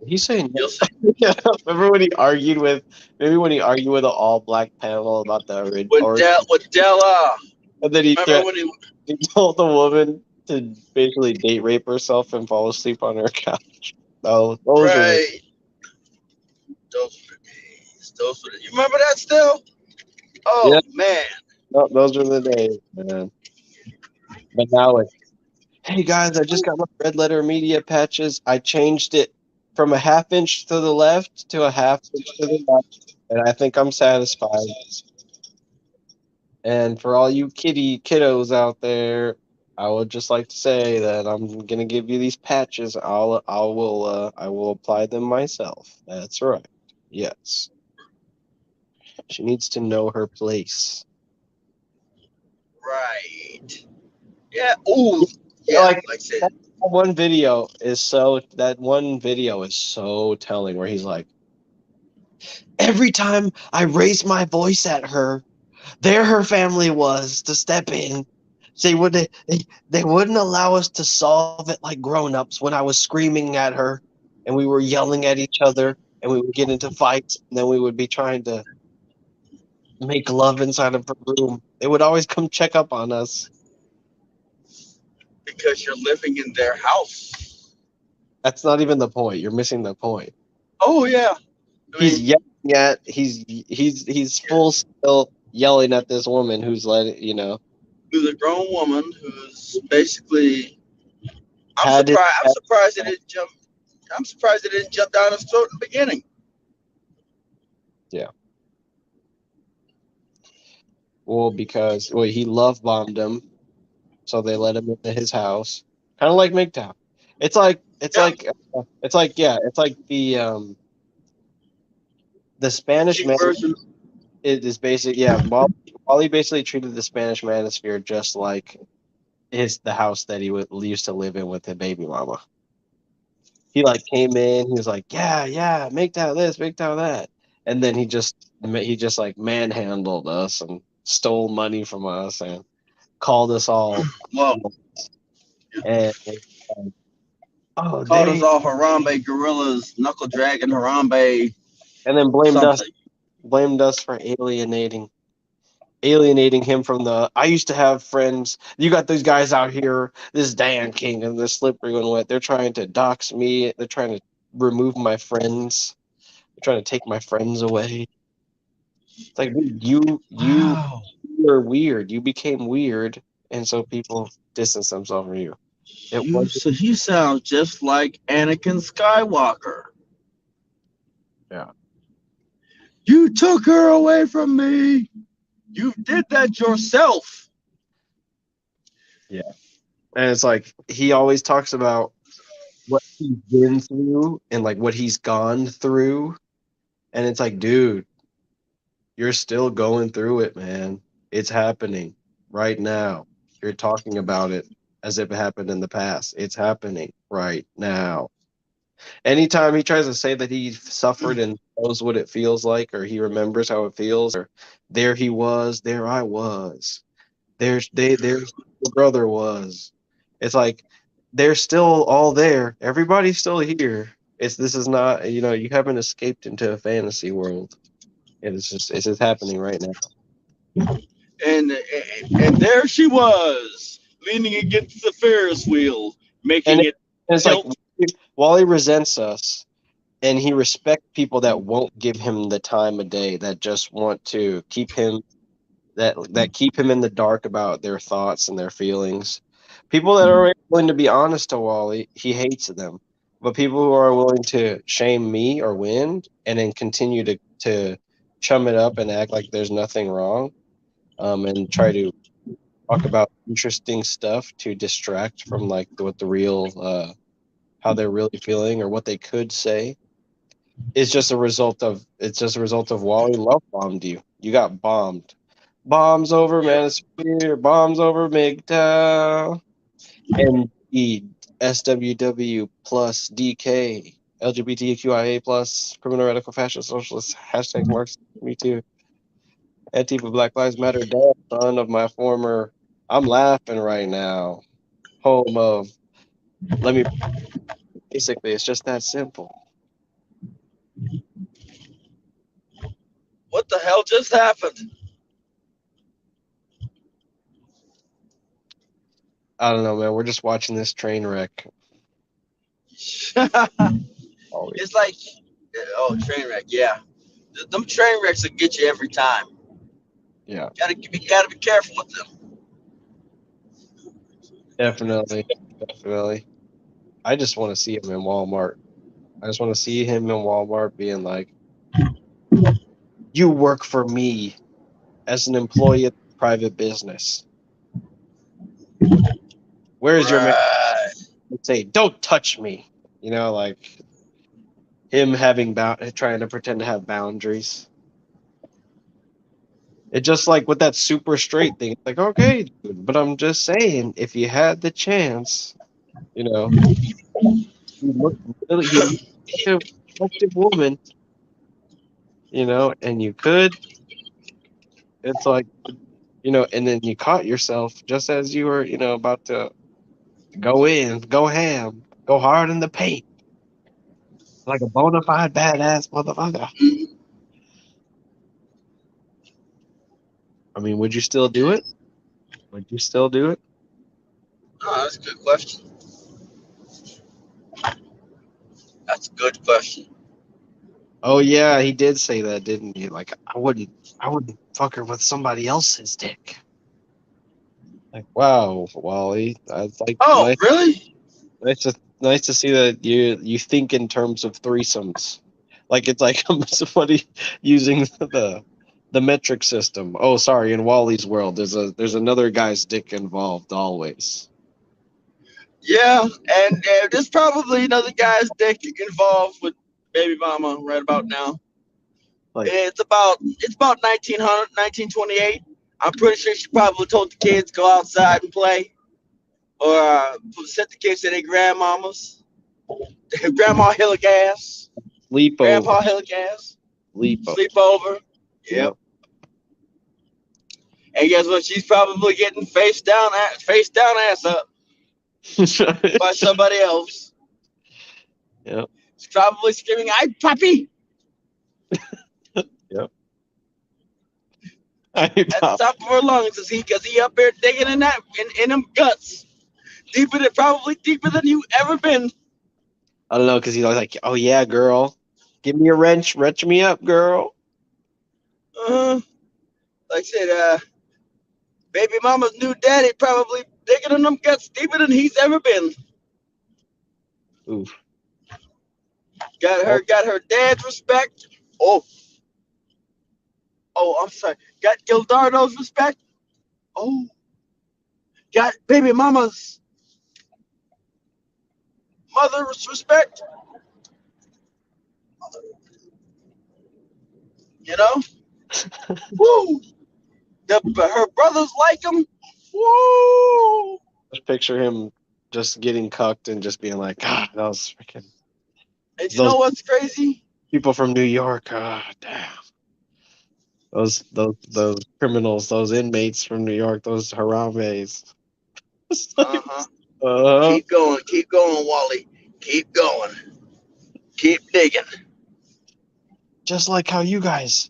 C: He's saying,
F: You'll see.
C: yeah. Remember when he argued with an all black panel about the
F: With Della.
C: and then he
F: Remember when
C: he told the woman to basically date rape herself and fall asleep on her couch. Those were the
F: right. Those were the days. You remember that still?
C: yeah,
F: Oh man.
C: those were the days, man. But now it's, hey guys, I just got my Red Letter Media patches. I changed it from a half inch to the left to a half inch to the right, and I think I'm satisfied. And for all you kiddos out there, I would just like to say that I'm gonna give you these patches. I will apply them myself. That's right. Yes. She needs to know her place.
F: Right. Yeah. Ooh. Yeah.
C: Like,
F: Like I said.
C: that one video is so telling, where he's like, every time I raised my voice at her, there her family was to step in. They wouldn't allow us to solve it like grown-ups when I was screaming at her and we were yelling at each other and we would get into fights, and then we would be trying to make love inside of her room. They would always come check up on us.
F: Because you're living in their house.
C: That's not even the point. You're missing the point.
F: Oh yeah.
C: He's full still yelling at this woman who's
F: Who's a grown woman who's basically. I'm
C: had it.
F: surprised. I'm surprised it didn't jump. I'm surprised it didn't jump down his throat in the beginning.
C: Yeah. Well, because he love bombed him, so they let him into his house, kind of like MGTOW. It's like the Spanish man
F: Version.
C: is basic. Yeah, Wally basically treated the Spanish manosphere just like the house that he used to live in with the baby mama. He came in, he was like, yeah, MGTOW this, MGTOW that, and then he just like manhandled us and stole money from us and called us all.
F: Well,
C: And
F: called us all Harambe gorillas, knuckle dragon Harambe,
C: and then
F: something.
C: blamed us for alienating alienating him from the. I used to have friends. You got these guys out here, this Dan King and this Slippery When Wet. They're trying to dox me. They're trying to remove my friends. They're trying to take my friends away. It's like, dude, you
F: Wow.
C: were weird. You became weird, and so people distance themselves from you. It was
F: So he sounds just like Anakin Skywalker.
C: yeah.
F: You took her away from me. You did that yourself.
C: Yeah. And it's like he always talks about what he's been through and like what he's gone through. And it's like, dude, you're still going through it, man. It's happening right now. You're talking about it as if it happened in the past. It's happening right now. Anytime he tries to say that he suffered and knows what it feels like, or he remembers how it feels, or there he was, there I was, there's your brother was. It's like they're still all there. Everybody's still here. This is not, you haven't escaped into a fantasy world. It's just happening right now.
F: And there she was, leaning against the Ferris wheel, making
C: And
F: it
C: it's like
F: tilt.
C: Wally resents us, and he respects people that won't give him the time of day, that just want to keep him that keep him in the dark about their thoughts and their feelings. People that are willing to be honest to Wally, he hates them. But people who are willing to shame me or win and then continue to chum it up and act like there's nothing wrong, and try to talk about interesting stuff to distract from like what the real how they're really feeling or what they could say. It's just a result of Wally love bombed you. You got bombed. Bombs over
F: Yeah.
C: Manosphere, bombs over MGTOW, and SWW plus DK, LGBTQIA plus, criminal radical fascist socialist, hashtag Marx, me too. Antifa Black Lives Matter, dad, son of my former, I'm laughing right now, home of, let me, basically, it's just that simple.
F: What the hell just happened?
C: I don't know, man. We're just watching this train wreck. Always.
F: It's like, oh, train wreck. Yeah, them train wrecks will get you every time.
C: Yeah,
F: Gotta be careful with them.
C: definitely. Definitely. I just want to see him in Walmart. I just want to see him in Walmart being like, you work for me as an employee of the private business. Where's your man?
F: Right.
C: Say, don't touch me. Like him trying to pretend to have boundaries. It's just like with that super straight thing. It's like, okay, dude, but I'm just saying, if you had the chance, he looked he looked like a attractive woman, and you could. It's like, and then you caught yourself just as you were, about to go in, go ham, go hard in the paint, like a bona fide badass motherfucker. I mean, would you still do it? Would you still do it?
F: Oh, that's a good question. That's a good question.
C: Oh yeah, he did say that, didn't he? Like, I wouldn't fuck her with somebody else's dick. Like, wow, Wally, that's like
F: Oh,
C: nice,
F: really?
C: nice to see that you think in terms of threesomes. Like it's like somebody using the metric system. Oh, sorry, in Wally's world, there's another guy's dick involved always.
F: Yeah, and there's probably another guy's dick involved with baby mama right about now.
C: Like,
F: It's about 1900, 1928. I'm pretty sure she probably told the kids go outside and play, or sent the kids to their grandmamas. Grandma Hilligas,
C: sleepover,
F: Grandpa Hilligas,
C: sleepover.
F: sleepover. Yep. And guess what? She's probably getting face down, ass up by somebody else.
C: Yep.
F: She's probably screaming, "I puppy!"
C: Yep. At the
F: top of her lungs, because he up there digging in them guts, probably deeper than you ever been.
C: I don't know, because he's always like, "Oh yeah, girl, give me a wrench me up, girl."
F: Like I said, baby mama's new daddy probably digging in them guts deeper than he's ever been.
C: Oof.
F: Got her dad's respect. Oh, I'm sorry. Got Gildardo's respect. Oh, got baby mama's mother's respect. You know, woo. Her brothers like him. Woo.
C: Just picture him just getting cucked and just being like, "God, that was freaking."
F: And you
C: Those
F: know what's crazy?
C: people from New York, damn. Those criminals, those inmates from New York, those Harambe's.
F: Keep going, Wally. Keep going. Keep digging.
C: Just like how you guys,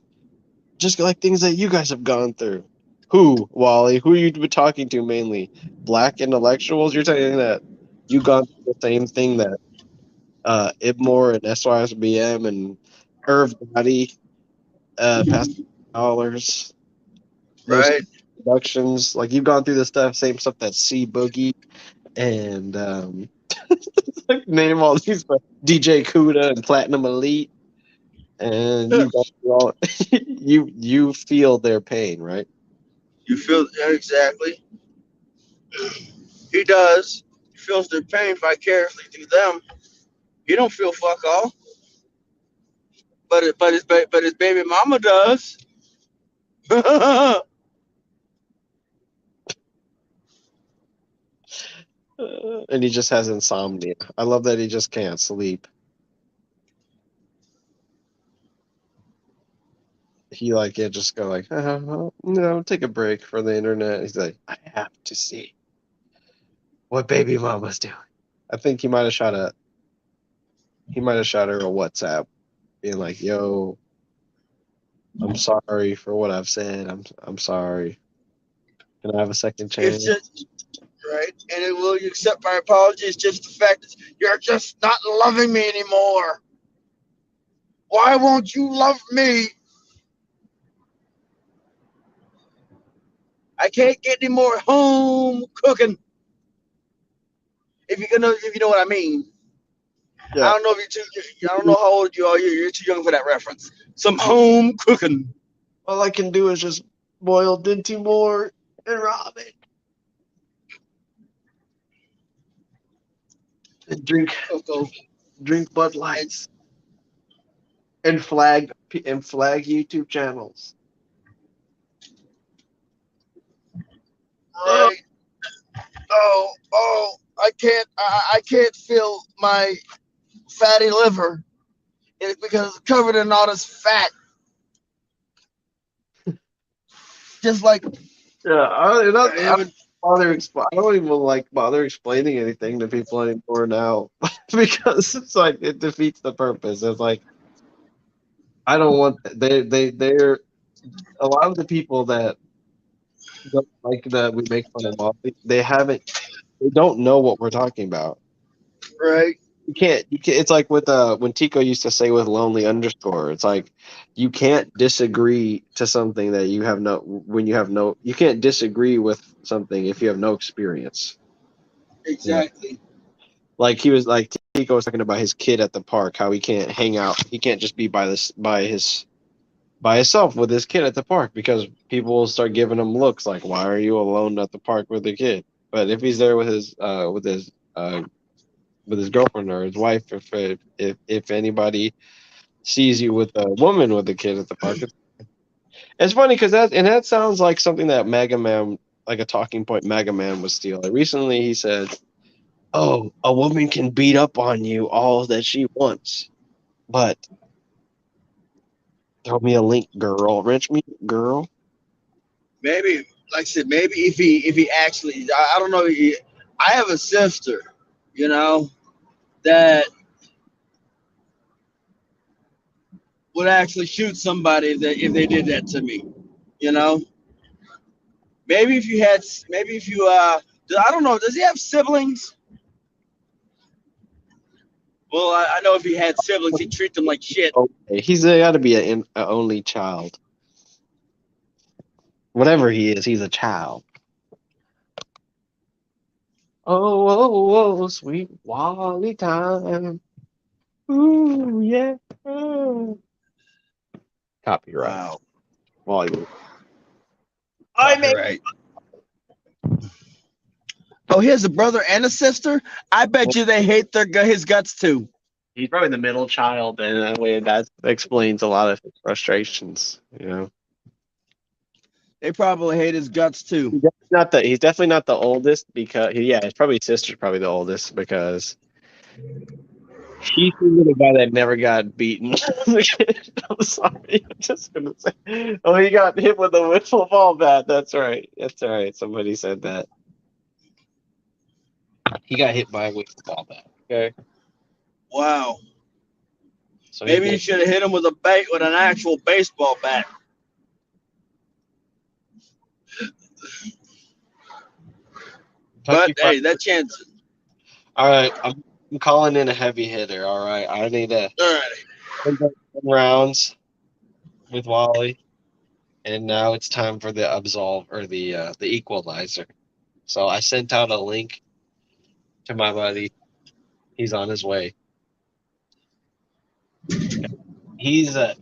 C: just like things that you guys have gone through. Who, Wally? Who you been talking to mainly? Black intellectuals? You're saying that you gone through the same thing that Ibmore and SYSBM and Irv Gotti, Pastor Dollars, those
F: Right.
C: productions. Like you've gone through the same stuff that C Boogie and like name all these DJ Kuda and Platinum Elite, and you go through all you feel their pain, right?
F: You feel exactly. He does. He feels their pain vicariously through them. He don't feel fuck all. But his baby mama does.
C: And he just has insomnia. I love that he just can't sleep. He like it just go like, no, take a break from the internet. He's like, I have to see what baby mama's doing. I think he might have shot her a WhatsApp, being like, "Yo, I'm sorry for what I've said. I'm sorry. Can I have a second
F: It's
C: chance?"
F: just right. And will you accept my apology? It's just the fact that you're just not loving me anymore. Why won't you love me? I can't get any more home cooking. If you know what I mean.
C: Yeah.
F: I don't know if you're too. I don't know how old you are. You're too young for that reference. Some home cooking.
C: All I can do is just boil Dinty Moore and Robin and drink Bud Lights and flag YouTube channels.
F: Right. Oh, I can't feel my fatty liver. It's because it's covered in all this fat. Just like
C: I don't even like bother explaining anything to people anymore now because it's like it defeats the purpose. It's like I don't want they're a lot of the people that don't like that we make fun of Molly, they don't know what we're talking about.
F: right.
C: You can't it's like with when Tico used to say with lonely underscore, it's like you can't disagree to something that you can't disagree with something if you have no experience.
F: Exactly.
C: Like he was like Tico was talking about his kid at the park, how he can't hang out, he can't just be by himself with his kid at the park because people will start giving him looks like, why are you alone at the park with the kid? But if he's there with his girlfriend or his wife, if anybody sees you with a woman with a kid at the park, it's funny because that sounds like something that Mega Man, like a talking point Mega Man would steal. Like recently he said, "Oh, a woman can beat up on you all that she wants, but throw me a link, girl, wrench me, girl."
F: Maybe, like I said, maybe if he actually, I don't know. I have a sister, you know, that would actually shoot somebody if they did that to me, you know. Maybe if you I don't know, does he have siblings? Well, I know if he had siblings, he'd treat them like shit.
C: Okay, he's got to be an only child. Whatever he is, he's a child. Oh, sweet Wally time. Ooh, yeah. Ooh. Copyright.
F: Wow.
C: Wally.
F: Copyright. Oh, he has a brother and a sister? I bet you they hate his guts too.
C: He's probably the middle child, and that way that explains a lot of his frustrations. You know,
F: They probably hate his guts too.
C: he's definitely not the oldest because his probably sister's probably the oldest because he's the guy that never got beaten. I'm sorry, I'm just gonna say. Oh, he got hit with a wiffle ball bat. That's right. That's all right. Somebody said that. He got hit by a wiffle ball bat. Okay.
F: Wow.
C: So
F: maybe you should have hit him with an actual baseball bat. But hey, that chance.
C: All right, I'm calling in a heavy hitter. All right, I need
F: All right.
C: rounds with Wally, and now it's time for the absolve or the equalizer. So I sent out a link to my buddy. He's on his way. He is a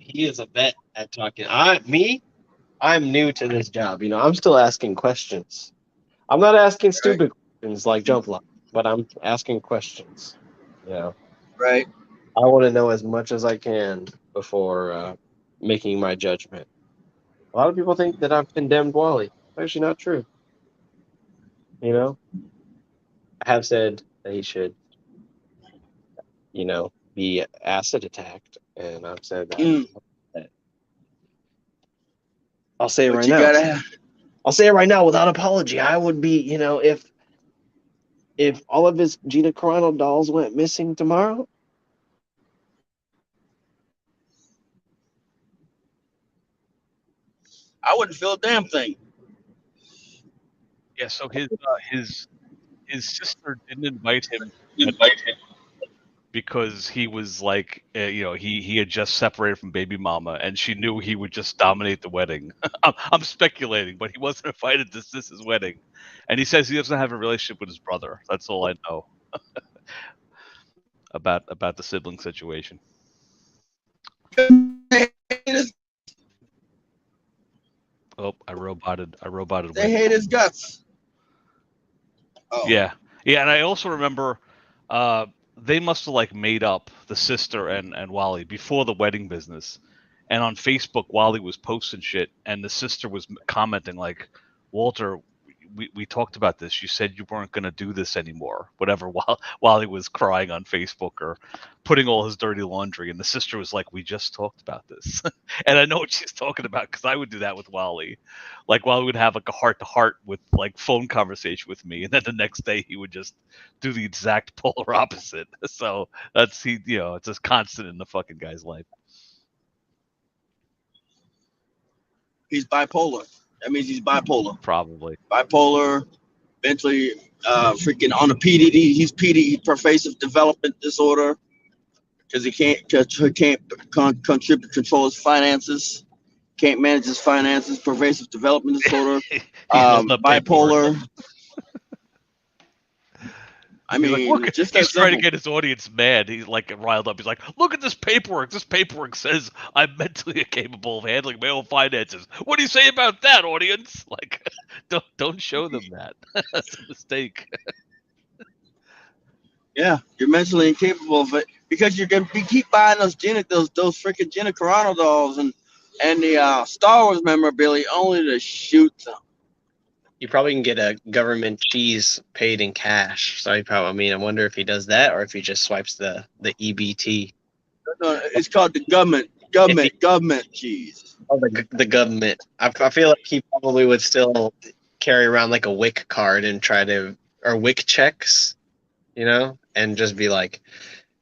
C: vet at talking. I'm new to this job. You know, I'm still asking questions. I'm not asking stupid questions like jump line, but I'm asking questions. You know.
F: Right.
C: I want to know as much as I can before making my judgment. A lot of people think that I've condemned Wally. It's actually not true. You know, I have said that he should, be acid attacked, and I've said that. I'll say it right now. I'll say it right now without apology. I would be, if all of his Gina Carano dolls went missing tomorrow.
F: I wouldn't feel a damn thing.
H: Yeah, so his sister didn't invite him because he was like, he had just separated from baby mama, and she knew he would just dominate the wedding. I'm speculating, but he wasn't invited to Sis's wedding, and he says he doesn't have a relationship with his brother. That's all I know about the sibling situation. Oh, I roboted.
F: They hate his guts.
H: Oh. Yeah, and I also remember they must have made up, the sister and Wally, before the wedding business. And on Facebook, Wally was posting shit, and the sister was commenting like, "Walter, we talked about this. You said you weren't going to do this anymore." Whatever, while Wally was crying on Facebook or putting all his dirty laundry, and the sister was like, "We just talked about this," and I know what she's talking about because I would do that with Wally. Like Wally would have a heart-to-heart with phone conversation with me, and then the next day he would just do the exact polar opposite. So that's it's just constant in the fucking guy's life.
F: He's bipolar. That means he's bipolar.
H: Probably.
F: Bipolar, eventually freaking on a PDD. He's PD, pervasive development disorder, because he can't control his finances, can't manage his finances, pervasive development disorder, bipolar. I mean,
H: he's trying to get his audience mad. He's riled up. He's like, "Look at this paperwork. This paperwork says I'm mentally incapable of handling my own finances. What do you say about that, audience?" Like, don't show them that. That's a mistake.
F: Yeah, you're mentally incapable of it because you're gonna keep buying those freaking Gina Carano dolls and the Star Wars memorabilia only to shoot them.
C: You probably can get a government cheese paid in cash. So I wonder if he does that or if he just swipes the EBT.
F: No, it's called the government cheese.
C: Oh, the government. I feel like he probably would still carry around like a WIC card and or WIC checks, and just be like,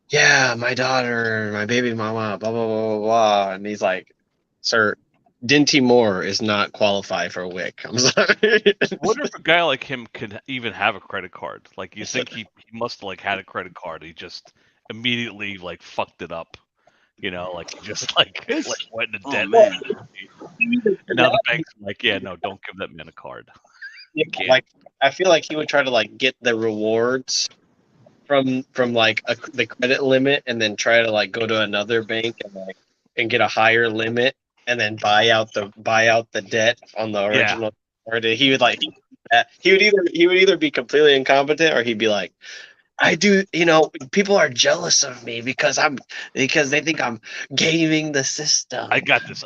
C: "Yeah, my daughter, my baby mama, blah blah blah blah blah," and he's like, "Sir, Dinty Moore is not qualified for WIC. I'm sorry.
H: I wonder if a guy like him could even have a credit card. Like, you think he must have like had a credit card? He just immediately like fucked it up. Like he just like went into debt.
D: man.
H: And now the bank's like, yeah, no, don't give that man a card. You can't.
C: Like, I feel like he would try to like get the rewards from like the credit limit, and then try to like go to another bank and get a higher limit, and then buy out the debt on the original. Or he would like he would either be completely incompetent, or he'd be like, I do, people are jealous of me because they think I'm gaming the system.
H: I got this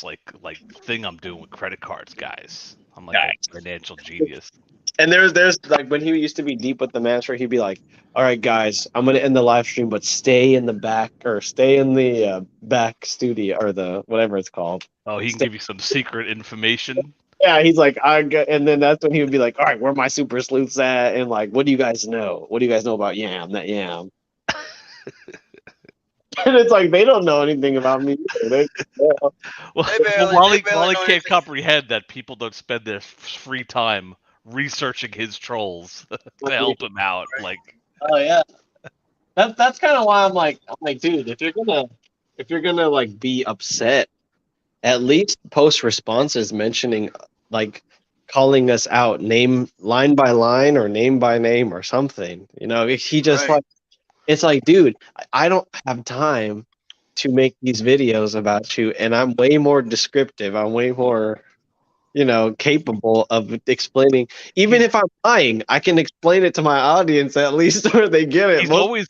H: like thing I'm doing with credit cards, guys. I'm like a financial genius.
C: And there's like, when he used to be deep with the master, he'd be like, all right, guys, I'm going to end the live stream, but stay in the back, or stay in the back studio, or the whatever it's called.
H: Oh, he can give you some secret information.
C: Yeah, he's like, and then that's when he would be like, all right, where are my super sleuths at? And like, what do you guys know? What do you guys know about that Yam? And it's like, they don't know anything about me.
H: Wally can't comprehend that people don't spend their free time researching his trolls to help him out. Like,
C: oh yeah, that's kind of why I'm like, dude, if you're gonna like be upset, at least post responses mentioning, like, calling us out name line by line or name by name or something. He just like, it's like, dude, I don't have time to make these videos about you, and I'm way more descriptive. I'm way more, capable of explaining. Even if I'm lying, I can explain it to my audience at least, where they get it.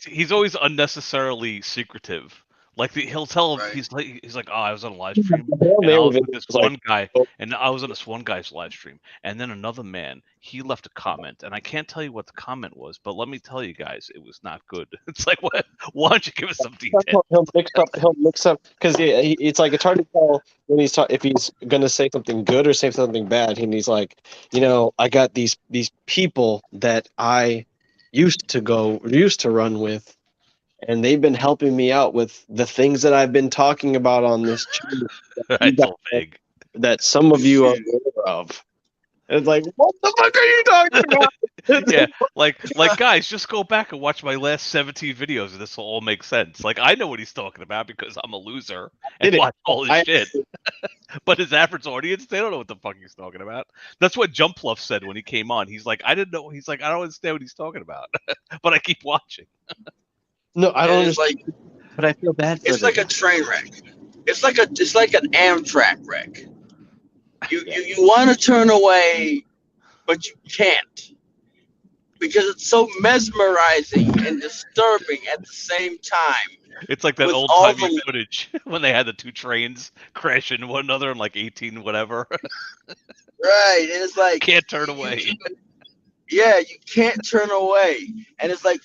H: He's always unnecessarily secretive. Like, he'll tell him, he's like, oh, I was on a live stream, and I was with this one guy, and I was on this one guy's live stream, and then another man, he left a comment, and I can't tell you what the comment was, but let me tell you guys, it was not good. It's like, what? Why don't you give us some details?
C: He'll mix up because it's like, it's hard to tell when if he's gonna say something good or say something bad, and he's like, I got these people that I used to run with, and they've been helping me out with the things that I've been talking about on this channel that some of you are aware of. It's like, what the fuck are you talking about?
H: Yeah, like guys, just go back and watch my last 17 videos, and this will all make sense. Like, I know what he's talking about because I'm a loser and watch all his shit. But his average audience, they don't know what the fuck he's talking about. That's what Jumpluff said when he came on. He's like, I didn't know. He's like, I don't understand what he's talking about, but I keep watching.
C: No, I don't understand.
I: Like,
C: but I feel bad for
I: it's like a train wreck. It's like an Amtrak wreck. You want to turn away, but you can't, because it's so mesmerizing and disturbing at the same time.
H: It's like that old timey footage when they had the two trains crash into one another in like 18 whatever.
I: Right, and it's like,
H: can't turn away.
I: Yeah, you can't turn away. And it's like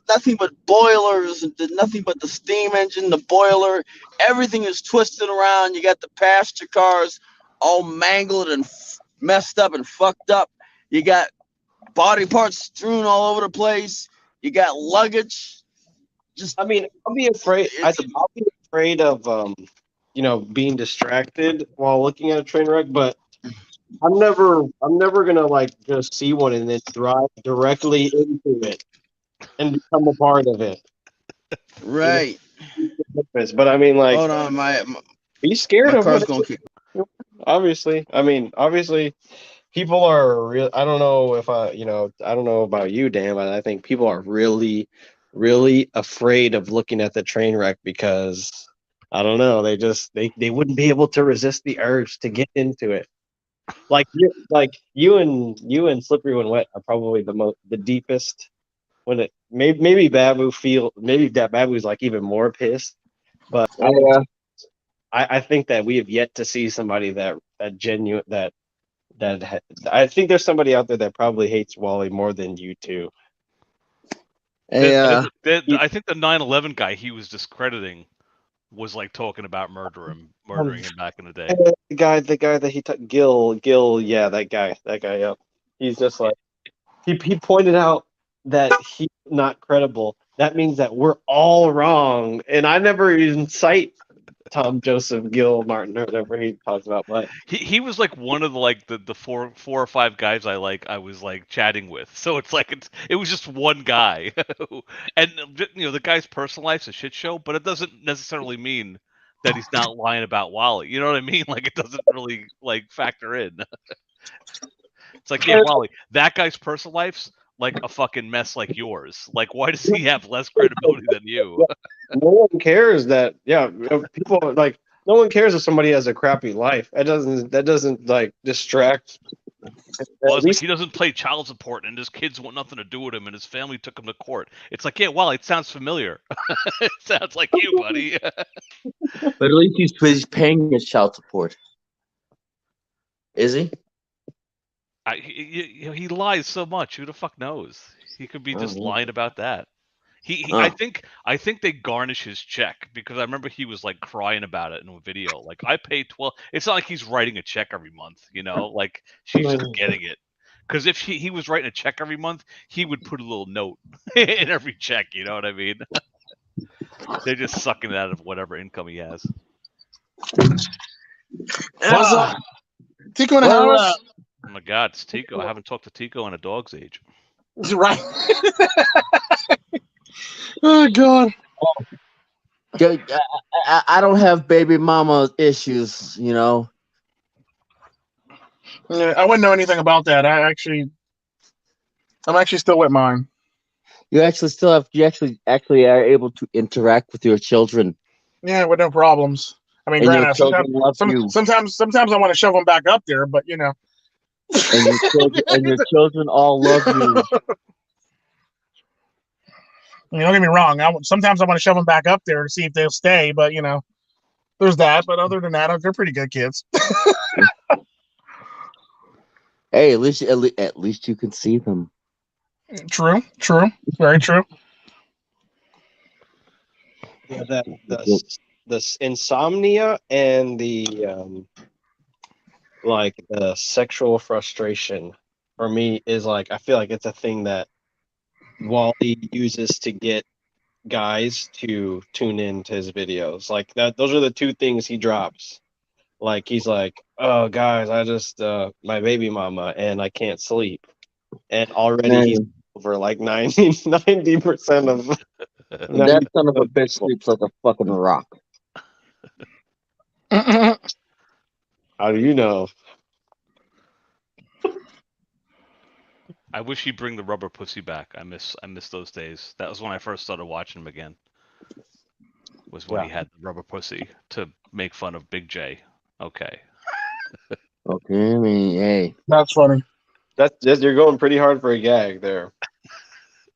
I: nothing but boilers, nothing but the steam engine, the boiler. Everything is twisted around. You got the passenger cars all mangled and messed up and fucked up. You got body parts strewn all over the place. You got luggage.
C: I'll be afraid. I'll be afraid of being distracted while looking at a train wreck, but I'm never gonna like just see one and then drive directly into it and become a part of it.
I: Right.
C: But I mean, like,
I: hold on,
C: be scared
I: my
C: of
I: car's
C: it.
I: gonna kick.
C: Obviously, people are real. I don't know I don't know about you, Dan, but I think people are really, really afraid of looking at the train wreck because I don't know. They wouldn't be able to resist the urge to get into it. Like you and Slippery When Wet are probably the deepest. When it maybe Babu's like even more pissed, but I think that we have yet to see somebody that genuine that I think there's somebody out there that probably hates Wally more than you two.
H: I think the 9/11 guy he was discrediting was like talking about murdering him back in the day.
C: The guy that he took, Gil, yeah, that guy, yep. He's just like, he pointed out that he's not credible. That means that we're all wrong, and I never even cite Tom Joseph Gill Martin or whatever he talks about. But
H: he was like one of the four or five guys I was like chatting with. So it's like it was just one guy, and the guy's personal life's a shit show, but it doesn't necessarily mean that he's not lying about Wally. You know what I mean? Like it doesn't really like factor in. It's like, yeah, Wally, that guy's personal life's like a fucking mess like yours. Like, why does he have less credibility than you?
C: No one cares that. Yeah, people like no one cares if somebody has a crappy life. That doesn't like distract.
H: Well, it's like he doesn't pay child support, and his kids want nothing to do with him, and his family took him to court. It's like, yeah, Wally, it sounds familiar. It sounds like you, buddy.
F: But at least he's paying his child support. Is he?
H: He lies so much. Who the fuck knows? He could be just lying about that. I think they garnish his check because I remember he was like crying about it in a video. Like I pay 12. It's not like he's writing a check every month, like she's just getting it. Because if he was writing a check every month, he would put a little note in every check. You know what I mean? They're just sucking it out of whatever income he has.
J: What's up? Tico in the house.
H: Oh my God, it's Tico. I haven't talked to Tico in a dog's age.
J: Right. Oh God.
F: I don't have baby mama issues,
J: Yeah, I wouldn't know anything about that. I'm actually still with mine.
F: You actually are able to interact with your children.
J: Yeah, with no problems. I mean, granted, sometimes I want to shove them back up there, but
F: And your children all love you.
J: Don't get me wrong. Sometimes I want to shove them back up there to see if they'll stay, but there's that. But other than that, they're pretty good kids.
F: Hey, at least you can see them.
J: True, very true.
C: Yeah, the insomnia and the the sexual frustration for me is like I feel like it's a thing that Wally uses to get guys to tune into his videos. Like that, those are the two things he drops. Like he's like, "Oh, guys, I just my baby mama and I can't sleep," and already he's over like 90% of.
F: That son of a bitch sleeps like a fucking rock.
C: How do you know?
H: I wish he'd bring the rubber pussy back. I miss those days. That was when I first started watching him again. Was when he had the rubber pussy to make fun of Big J. Okay.
F: Okay, I mean, hey.
J: That's funny.
C: That's you're going pretty hard for a gag there.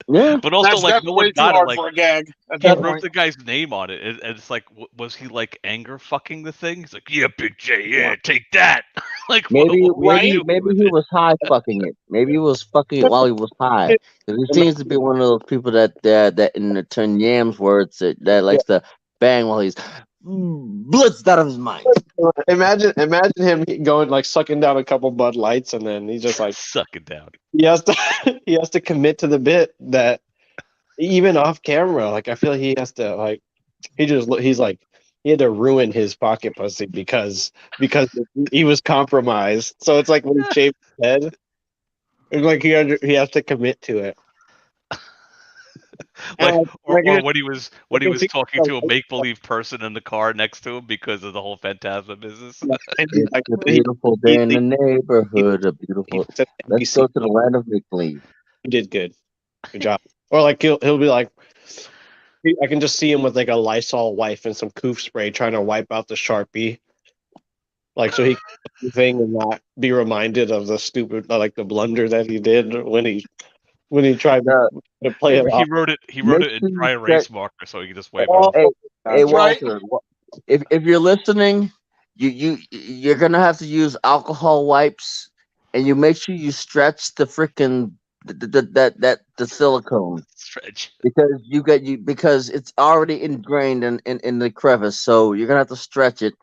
F: Yeah,
H: but also like no one got it. Like
J: for a gag.
H: He wrote the guy's name on it, and it's like, was he like anger fucking the thing? He's like, yeah, Big J, yeah, take that. Like
F: maybe he was high fucking it. Maybe he was fucking it while he was high. Because he seems to be one of those people that in the turn yams words that likes to bang while he's blitzed out of his mind.
C: Imagine him going like sucking down a couple Bud Lights, and then he's just like
H: sucking down.
C: He has to commit to the bit that even off camera, like I feel he has to like he's like he had to ruin his pocket pussy because he was compromised. So it's like when he shaved his head, it's like he has to commit to it.
H: or when he was talking to a make believe person in the car next to him because of the whole Phantasma business.
F: It's a beautiful day in the neighborhood. A beautiful. Let's go to the land of make believe.
C: You did good job. Or like he'll be like, I can just see him with like a Lysol wipe and some coof spray trying to wipe out the Sharpie, like so he can thing and not be reminded of the stupid like the blunder that he did when he tried to play it.
H: He wrote it in dry erase marker so he could just wipe it off.
F: Hey Walter, if you're listening, you're gonna have to use alcohol wipes, and you make sure you stretch the freaking the silicone
H: stretch
F: because it's already ingrained in the crevice, so you're gonna have to stretch it.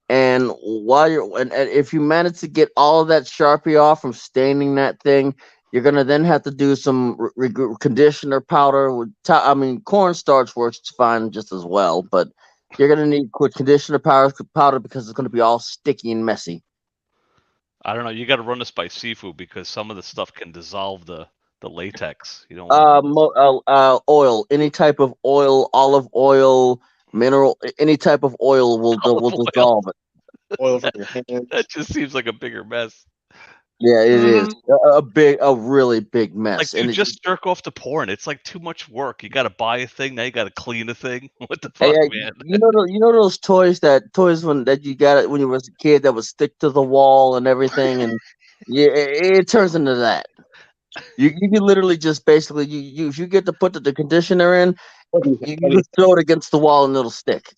F: And while and if you manage to get all of that Sharpie off from staining that thing, you're gonna then have to do some conditioner powder. Cornstarch works fine just as well, but You're gonna need conditioner powder because it's gonna be all sticky and messy.
H: I don't know. You got to run this by Sifu because some of the stuff can dissolve the latex. You don't want
F: Oil, any type of oil, olive oil, mineral, any type of oil will dissolve it.
C: Oil from your hands.
H: That just seems like a bigger mess.
F: Yeah, it is a really big mess.
H: Like, dude, just jerk off to porn. It's like too much work. You got to buy a thing, now you got to clean a thing. What the fuck, man?
F: You know those toys that you got it when you was a kid that would stick to the wall and everything, and yeah, it turns into that. You can literally just basically you if you get to put the conditioner in, you just throw it against the wall and it'll stick.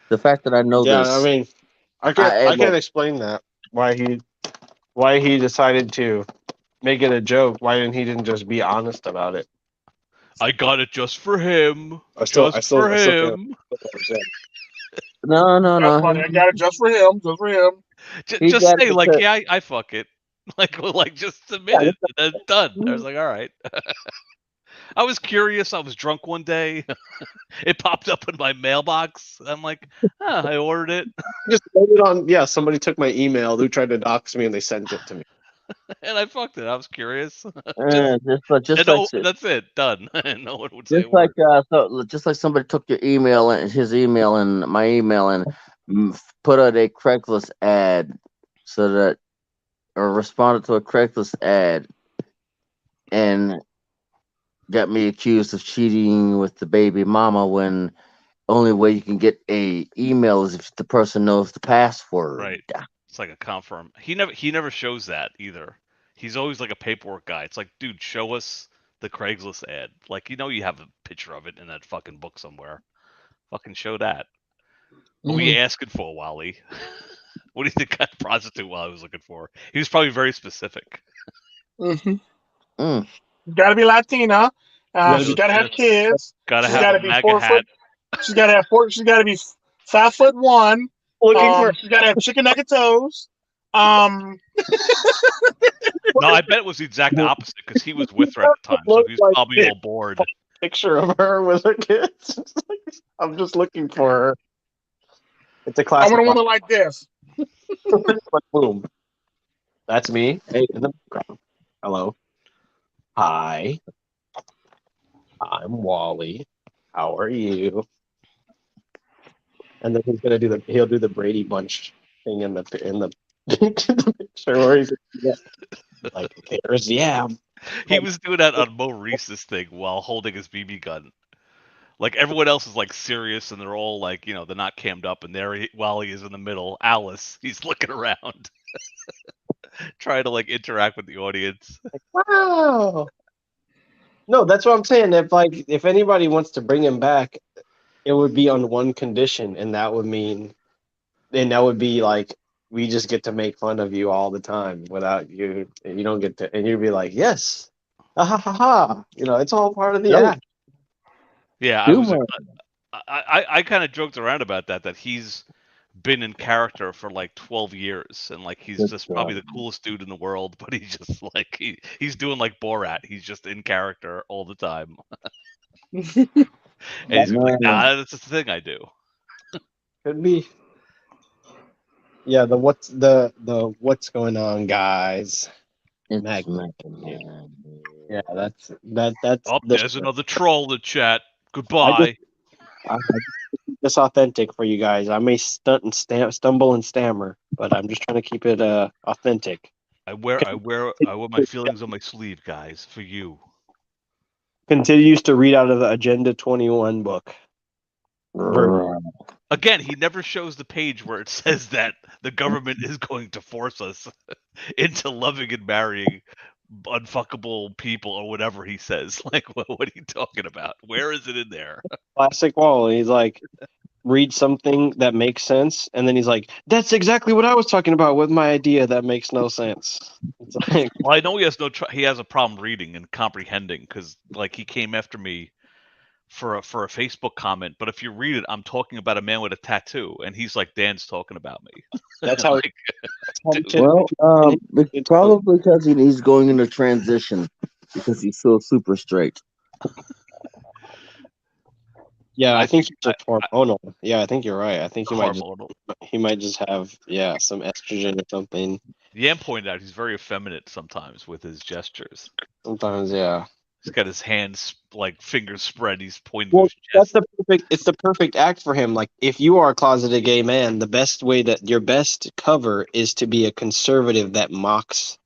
F: The fact that I know this.
C: Yeah, I mean, I can't explain that. Why he decided to make it a joke. Why didn't just be honest about it?
H: I got it just for him.
C: I still
H: him.
F: No.
J: I got it just for him. Just for him.
H: Just say like, yeah, I fuck it. Like just submit it. And then done. I was like, all right. I was curious. I was drunk one day. It popped up in my mailbox. I'm like, I ordered it.
C: Just wrote it on. Yeah, somebody took my email. Who tried to dox me, and they sent it to me.
H: And I fucked it. I was curious.
F: That's
H: it. Done. No one would
F: say just like somebody took your email and his email and my email and put out a Craigslist ad or responded to a Craigslist ad and got me accused of cheating with the baby mama when only way you can get a email is if the person knows the password.
H: Right. It's like a confirm. He never shows that either. He's always like a paperwork guy. It's like, dude, show us the Craigslist ad. Like, you have a picture of it in that fucking book somewhere. Fucking show that. What were you asking for, Wally? What do you think that prostitute Wally was looking for? He was probably very specific.
J: Got to be Latina. She's got to have kids.
H: Got to have a MAGA hat.
J: She's got to have She's got to be 5'1". She's got to have chicken nugget toes.
H: No, I bet it was the exact opposite because he was with her at the time, so he was probably all bored.
C: Picture of her with her kids. I'm just looking for her. It's a classic.
J: I want a woman like this.
C: Boom. That's me. Hey, in the background. Hello. Hi. I'm Wally. How are you? And then he'll do the Brady Bunch thing in the picture where he's like, there's Yam.
H: He was doing that on Mo Reese's thing while holding his BB gun. Like everyone else is like serious and they're all like, they're not cammed up, and Wally is in the middle. Alice, he's looking around, trying to like interact with the audience.
C: Like, wow. No, that's what I'm saying. If anybody wants to bring him back, it would be on one condition, and that would be like, we just get to make fun of you all the time without you, and you don't get to, and you'd be like, yes, ha ha ha. It's all part of the act.
H: Yeah, I kind of joked around about that he's been in character for like 12 years, and like he's just probably the coolest dude in the world, but he's just like he's doing like Borat. He's just in character all the time. And he's like, nah, that's just the thing I do.
C: Could be. Yeah, the what's going on, guys? Yeah, that's.
H: Oh, there's another troll in the chat. Goodbye.
C: I keep this authentic for you guys. I may stunt and stumble and stammer, but I'm just trying to keep it authentic.
H: I wear my feelings on my sleeve, guys, for you.
C: Continues to read out of the Agenda 21 book.
H: Again, he never shows the page where it says that the government is going to force us into loving and marrying unfuckable people or whatever he says. Like, what are you talking about? Where is it in there?
C: Classic Wall. He's like, read something that makes sense, and then he's like, that's exactly what I was talking about with my idea that makes no sense. It's like,
H: well, I know he has he has a problem reading and comprehending because like he came after me for a Facebook comment, but if you read it, I'm talking about a man with a tattoo, and he's like, Dan's talking about me.
C: That's how.
H: Like,
F: probably because he's going into transition because he's so super straight.
C: Yeah, I think he's just hormonal. Yeah, I think you're right. I think he
H: hormonal.
C: might just have some estrogen or something.
H: Yam pointed out he's very effeminate sometimes with his gestures.
C: Sometimes, yeah.
H: He's got his hands like fingers spread. He's pointing
C: Well,
H: to his chest.
C: it's the perfect act for him. Like, if you are a closeted gay man, the best way that your best cover is to be a conservative that mocks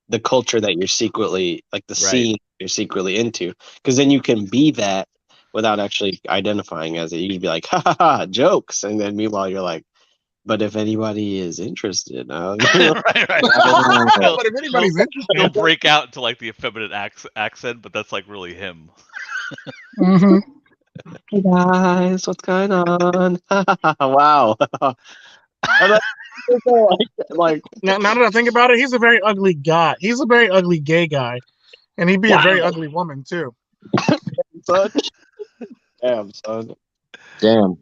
C: the culture that you're secretly, like the scene you're secretly into, because then you can be that without actually identifying as it. You can be like, ha ha ha, jokes, and then meanwhile you're like, but if anybody is interested,
H: right.
J: But if anybody's interested,
H: he'll break out into like the effeminate accent, but that's like really him.
J: Mm-hmm.
C: Hey guys, what's going on? Wow. like
J: now that I think about it, he's a very ugly guy. He's a very ugly gay guy, and he'd be a very ugly woman too.
C: Son. Damn, son.
F: Damn.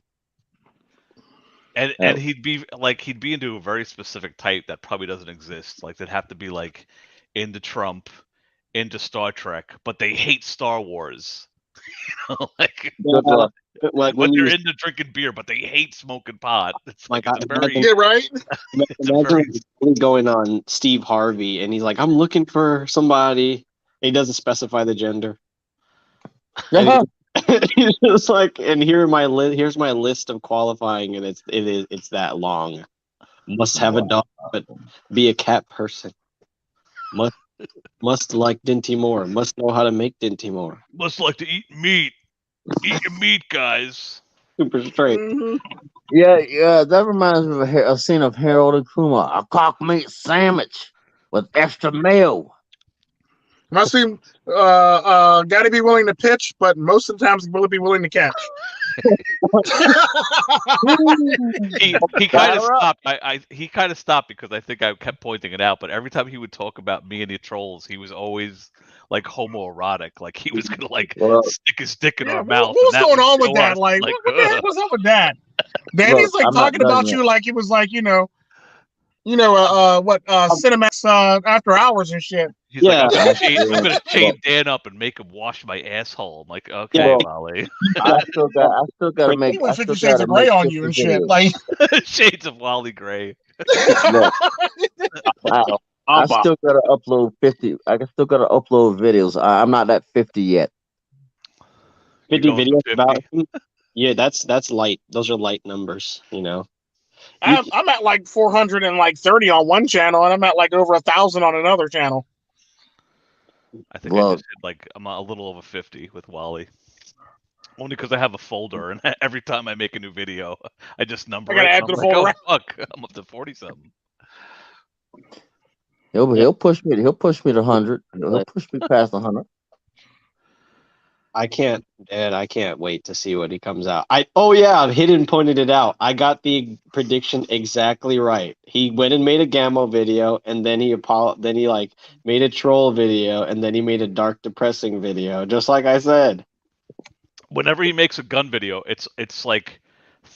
H: And he'd be into a very specific type that probably doesn't exist. Like they'd have to be like into Trump, into Star Trek, but they hate Star Wars. Like when they're into drinking beer, but they hate smoking pot. It's like it's very
J: right.
C: Imagine going on Steve Harvey, and he's like, "I'm looking for somebody." He doesn't specify the gender. He's just like, and here's my list of qualifying, and it's that long. Must have a dog, but be a cat person. Must like Dinty Moore. Must know how to make Dinty Moore.
H: Must like to eat meat. Eat your meat, guys.
C: Super straight.
F: Mm-hmm. Yeah. That reminds me of a scene of Harold and Kumar. A cock meat sandwich with extra mayo.
J: Must seem got to be willing to pitch, but most of the times will be willing to catch.
H: he kind of stopped. He kind of stopped because I think I kept pointing it out. But every time he would talk about me and the trolls, he was always like homoerotic. Like he was gonna stick his dick in our mouth.
J: What's going on with that? Like what the heck was up with that? Danny's like talking about you like it was like Cinemax After Hours and shit.
H: He's like, I'm gonna chain Dan up and make him wash my asshole. I'm like, okay, Wally.
F: I still got to make.
J: 50 Shades of Grey on you and shit. Like
H: Shades of Wally Gray.
F: I still got to upload 50. I still got to upload videos. I'm not at 50 yet.
C: 50 videos about him? Yeah, that's light. Those are light numbers,
J: I'm at like 430 on one channel, and I'm at like over 1,000 on another channel.
H: I think I just hit I'm a little over 50 with Wally. Only because I have a folder, and every time I make a new video, I just number it.
J: Add to the folder.
H: Oh, fuck, I'm up to 40-something.
F: He'll push me. He'll push me to 100. He'll push me past 100.
C: I can't wait to see what he comes out. Hidden pointed it out. I got the prediction exactly right. He went and made a Gammo video, and then he made a troll video, and then he made a dark, depressing video, just like I said.
H: Whenever he makes a gun video, it's like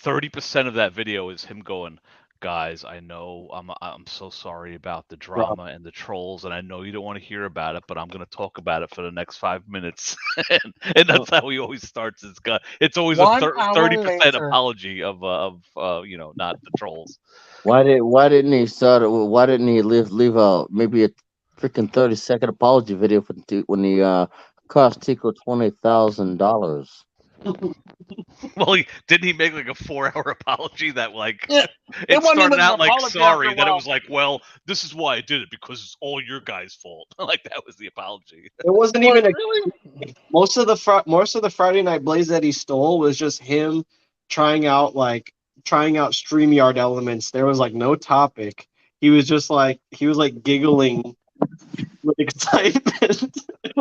H: 30% of that video is him going, guys, I know I'm so sorry about the drama and the trolls, and I know you don't want to hear about it, but I'm going to talk about it for the next 5 minutes. and that's how he always starts his gun. It's always a 30% apology of not the trolls.
F: Why didn't he start? Why didn't he leave maybe a freaking 30-second apology video when he cost Tico $20,000?
H: Well, didn't he make like a 4-hour apology that it started out like sorry, then it was like, well, this is why I did it because it's all your guys' fault. Like that was the apology.
C: It wasn't even most of the Friday Night Blaze that he stole was just him trying out StreamYard elements. There was no topic. He was just giggling with excitement. It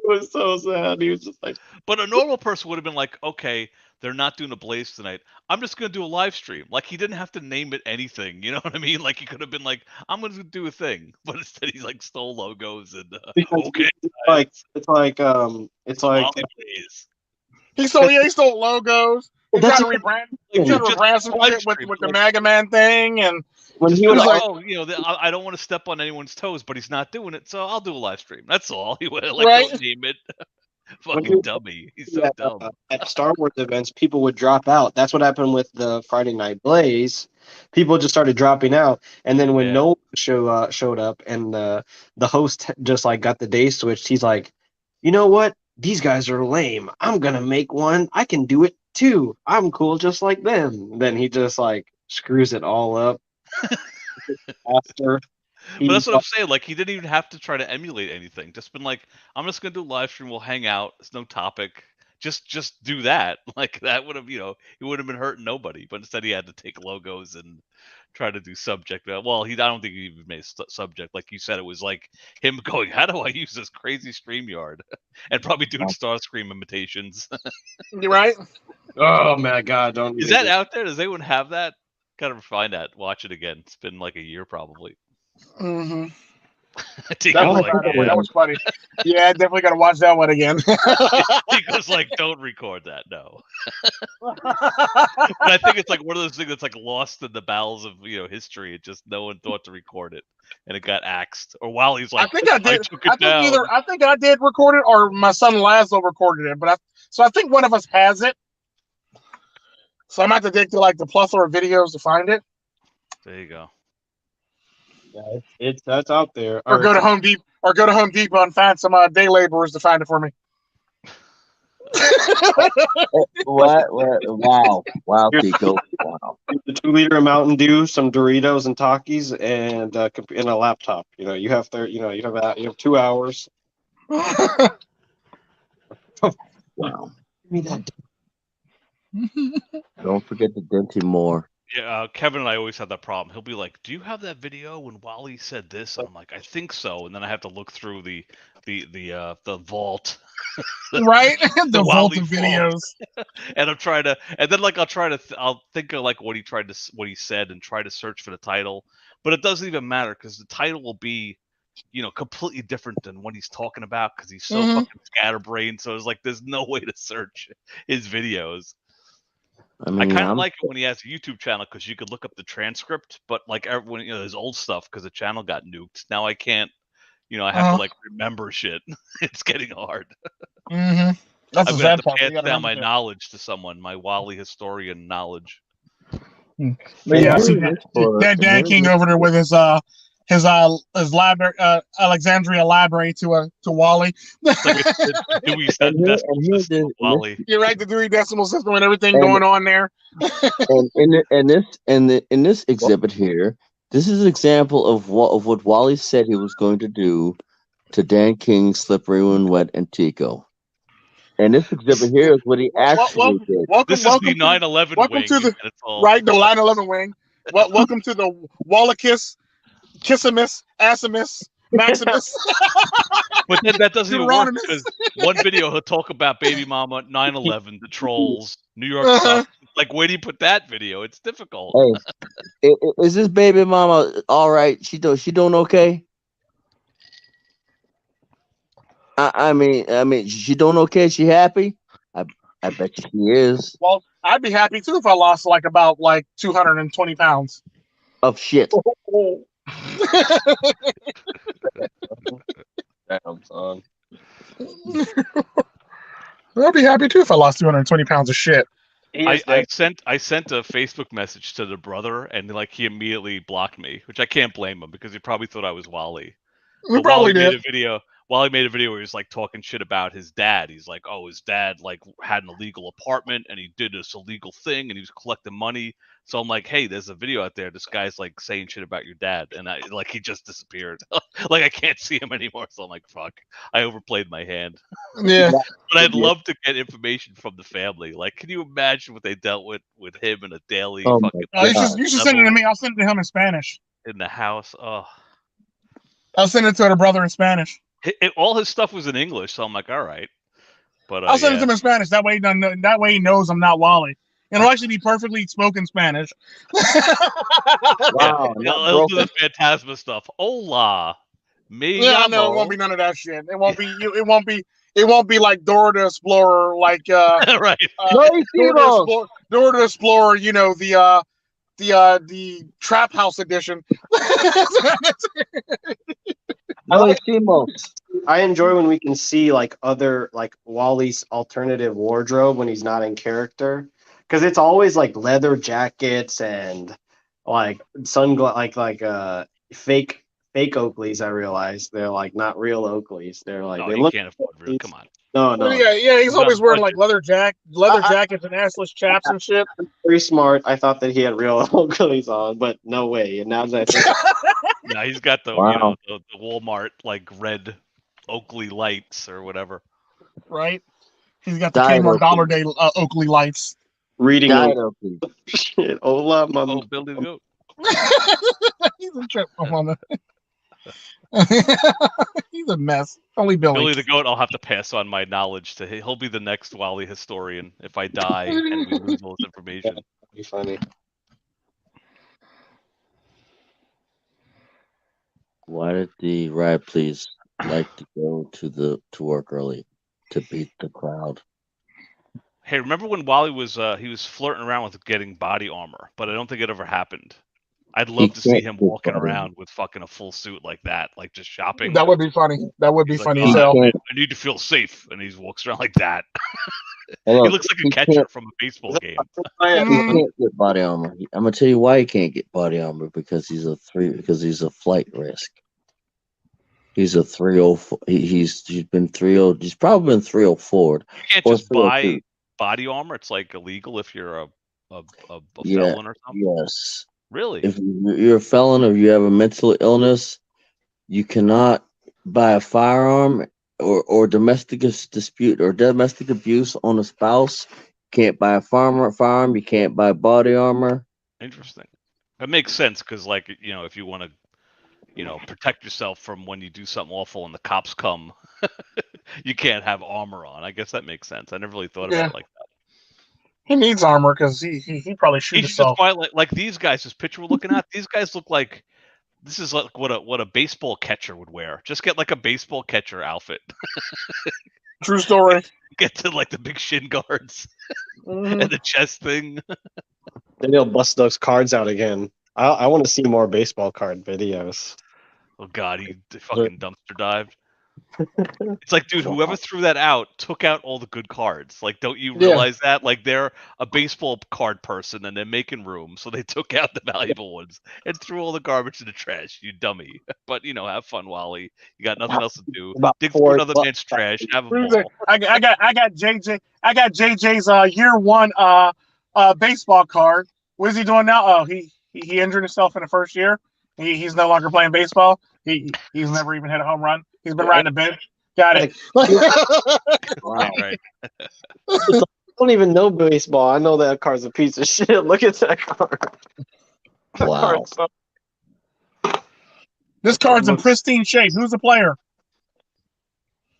C: was so sad. He was just like...
H: But a normal person would have been like, okay, they're not doing a Blaze tonight. I'm just going to do a live stream. Like, he didn't have to name it anything. You know what I mean? Like, he could have been like, I'm going to do a thing. But instead, he, stole logos and, okay.
C: It's like...
J: He stole logos. He tried to rebrand some shit with the Mega Man thing, and
H: when he was I don't want to step on anyone's toes, but he's not doing it, so I'll do a live stream. That's all. He would don't name it. Fucking dummy. He's so dumb.
C: At Star Wars events, people would drop out. That's what happened with the Friday Night Blaze. People just started dropping out, and then when Nolan showed up, and the host just like got the day switched, he's like, you know what? These guys are lame. I'm gonna make one. I can do it too. I'm cool just like them. Then he just like screws it all up. After.
H: But that's what I'm saying. Like, he didn't even have to try to emulate anything. Just been like, I'm just gonna do a live stream. We'll hang out. It's no topic. Just do that. Like, that would have, he would have been hurting nobody. But instead, he had to take logos and try to do subject. Well, I don't think he even made subject. Like you said, it was like him going, "How do I use this crazy StreamYard?" and probably doing Starscream imitations.
J: You're right.
C: Oh my God! Don't.
H: Is that out there? Does anyone have that? Gotta find that. Watch it again. It's been like a year probably.
J: Mm-hmm.
H: That
J: was funny. Yeah, definitely got to watch that one again.
H: Tico's like, don't record that. No. But I think it's like one of those things that's like lost in the bowels of history. It just no one thought to record it, and it got axed. Or Wally's like,
J: I think I did.
H: took it down.
J: I think I did record it, or my son Laszlo recorded it. But I think one of us has it. So I'm gonna have to dig to like the plethora of videos to find it.
H: There you go.
C: Yeah, that's out there.
J: Or go to Home Depot and find some day laborers to find it for me.
A: Wow, Tico. Wow.
C: The 2-liter of Mountain Dew, some Doritos and Takis, and a laptop. You have 2 hours.
A: Wow.
C: Give me that.
A: Don't forget the Denty Moore.
H: Yeah, Kevin and I always have that problem. He'll be like, "Do you have that video when Wally said this?" And I'm like, "I think so." And then I have to look through the vault,
J: right? The vault of
H: vault.
J: videos.
H: And I'm trying to, and then like I'll think of like what he said and try to search for the title, but it doesn't even matter because the title will be, completely different than what he's talking about because he's so fucking scatterbrained. So it's like there's no way to search his videos. I kind of like it when he has a YouTube channel because you could look up the transcript, but like everyone, his old stuff because the channel got nuked. Now I can't, I have to like remember shit. It's getting hard.
J: Mm-hmm. That's
H: I'm
J: the
H: gonna have
J: sad
H: to
J: part.
H: pass down my knowledge to someone, my Wally historian knowledge.
J: But yeah, I see Dan King over there with his library, Alexandria library to Wally.
H: Dewey Decimal System, Wally.
J: You're right, the Dewey Decimal System and everything going on there.
A: and in this exhibit here, this is an example of what Wally said he was going to do to Dan King, Slippery When Wet, and Tico. And this exhibit here is what he actually did.
H: This is the 9/11 wing.
J: To the right, the 9/11 wing. Welcome to the Wallachus, Kissimus, Assimus, Maximus.
H: But then that doesn't even work because one video he'll talk about baby mama, 9/11, the trolls, New York stuff. Like, where do you put that video? It's difficult.
A: Hey, is this baby mama all right? She doing okay? I mean, she doing okay? She happy? I bet she is.
J: Well, I'd be happy too if I lost about 220 pounds
A: of shit.
C: Damn, son.
J: I'd be happy too if I lost 220 pounds of shit.
H: I sent a Facebook message to the brother, and he immediately blocked me, which I can't blame him because he probably thought I was Wally.
J: He probably did.
H: Wally made a video where he was talking shit about his dad. He's like, "Oh, his dad had an illegal apartment and he did this illegal thing and he was collecting money." So I'm like, "Hey, there's a video out there. This guy's saying shit about your dad," and he just disappeared. I can't see him anymore. So I'm like, "Fuck, I overplayed my hand."
J: Yeah.
H: But I'd love to get information from the family. Can you imagine what they dealt with him in a daily fucking?
J: You should send it to me. I'll send it to him in Spanish.
H: In the house. Oh.
J: I'll send it to the brother in Spanish.
H: All his stuff was in English, so I'm like, all right. But
J: I'll send it to him in Spanish. That way he knows I'm not Wally. And it'll actually be perfectly spoken Spanish.
A: Wow.
H: It'll do the Phantasma stuff. Hola.
J: Yeah, no, it won't be none of that shit. It won't be. It won't be like Dora the Explorer,
H: right.
J: Dora the Explorer. The Trap House edition.
A: No hicimos.
C: I enjoy when we can see like other like Wally's alternative wardrobe when he's not in character, because it's always like leather jackets and like fake Oakleys. I realize they're like not real Oakleys. They're like
H: No,
C: they
H: he
C: look.
H: can't afford real. Come on.
C: No,
J: Well,
C: no.
J: yeah. He's
H: He's on
J: always
H: a
J: wearing like
H: budget.
J: leather jackets and assless chaps and shit.
C: Very smart. I thought that he had real Oakleys on, but no way. And now that I think
H: No, he's got the
F: Wow.
H: the Walmart like red Oakley lights or whatever.
J: Right? He's got the
F: Diet
J: Kmart Dollar
F: Oakley.
J: Day Oakley lights.
C: reading
F: Diet
C: them.
F: Oakley.
C: Shit. Hola,
H: Oh, Billy the Goat.
J: He's a trip. He's a mess. Only Billy.
H: Billy the Goat, I'll have to pass on my knowledge to. He'll be the next Wally historian if I die and we lose all this information.
C: That'd be funny.
F: Why did the riot police like to go to work early to beat the crowd?
H: Hey, remember when Wally was he was flirting around with getting body armor, but I don't think it ever happened. I'd love to see
F: can't
H: him
F: get
H: walking
F: body
H: around with fucking a full suit like that, like just shopping.
J: That would be funny. That would be
H: He's like,
J: funny
H: "Oh,
J: as hell.
H: man, I need to feel safe, and he walks around like that.
F: Hey,
H: He
F: look,
H: looks like
F: he
H: a catcher
F: can't-
H: from a baseball game.
F: He can't get body armor. I'm gonna tell you why he can't get body armor, because he's a flight risk. He's a 304. He's been 30. He's probably been 304.
H: You can't
F: Or
H: just buy
F: 302.
H: body armor. It's like illegal if you're a
F: Yeah,
H: felon or something.
F: yes.
H: Really?
F: If you're a felon or you have a mental illness, you cannot buy a firearm or domestic dispute or domestic abuse on a spouse. Can't buy a firearm. You can't buy body armor.
H: Interesting. That makes sense because, like, if you want to, protect yourself from when you do something awful and the cops come, you can't have armor on. I guess that makes sense. I never really thought about it like that.
J: He needs armor because he probably shoot
H: He should just
J: himself.
H: buy like these guys. This picture we're looking at. These guys look like this is like what a baseball catcher would wear. Just get like a baseball catcher outfit.
J: True story.
H: Get to like the big shin guards and the chest thing.
C: Then they'll bust those cards out again. I want to see more baseball card videos.
H: Oh God, he fucking dumpster dived. It's like, dude, whoever threw that out took out all the good cards. Like, don't you realize that? Like, they're a baseball card person and they're making room, so they took out the valuable ones and threw all the garbage in the trash. You dummy. But have fun, Wally. You got nothing else to do. Dig through another man's trash. Have a ball.
J: I got JJ. I got JJ's year one baseball card. What is he doing now? Oh, he injured himself in the first year. He's no longer playing baseball. He's never even hit a home run. He's been riding a bench. Got it.
F: Wow.
H: Right.
C: I don't even know baseball. I know that card's a piece of shit. Look at that card. That
F: Wow.
C: card's
J: This card's in pristine shape. Who's the player?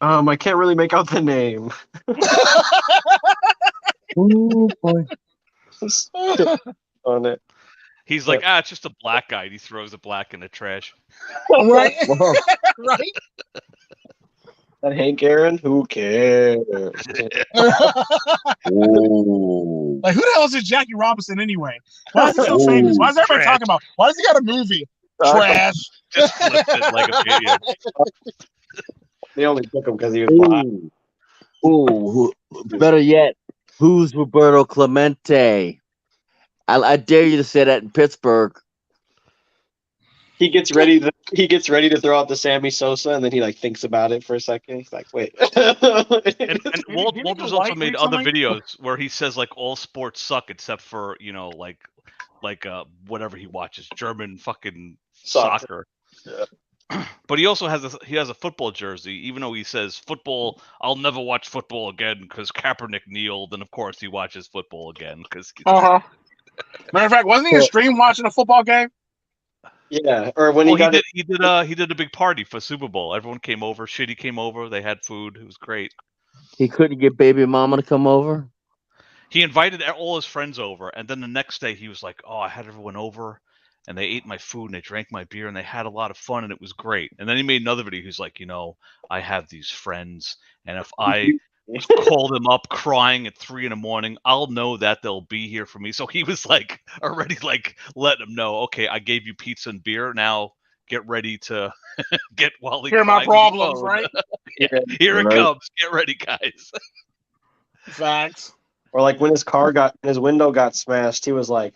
C: I can't really make out the name.
F: Ooh, boy.
C: On it.
H: He's like, it's just a black guy. And he throws the black in the trash.
J: Right. Right.
C: That Hank Aaron? Who cares?
F: Ooh.
J: Like, who the hell is this Jackie Robinson anyway? Why is he so famous? Why is everybody talking about? Why does he got a movie? Trash.
H: Just flipped it like a video.
C: They only took him because he was black.
F: Ooh. Better yet, who's Roberto Clemente? I dare you to say that in Pittsburgh.
C: He gets ready to throw out the Sammy Sosa, and then he thinks about it for a second. He's like, wait.
H: And Walter's also made other
J: recently?
H: videos where he says like all sports suck except for whatever he watches, German fucking soccer.
C: Yeah.
H: But he also has a football jersey, even though he says football. I'll never watch football again because Kaepernick kneeled, and of course he watches football again because.
J: Matter of fact, wasn't he in stream watching a football game?
C: Yeah, or when
H: he did a big party for Super Bowl. Everyone came over. Shitty came over. They had food. It was great.
F: He couldn't get baby mama to come over.
H: He invited all his friends over, and then the next day he was like, "Oh, I had everyone over, and they ate my food and they drank my beer and they had a lot of fun and it was great." And then he made another video. He's like, I have these friends, and if I call them up crying at 3 a.m, I'll know that they'll be here for me. So he was already letting them know, okay, I gave you pizza and beer. Now get ready to get Wally.
J: Hear my
H: crying on the
J: problems,
H: phone.
J: right?
H: Yeah, here it
A: Right.
H: comes. Get ready, guys.
J: Facts.
C: Or like when his window got smashed, he was like,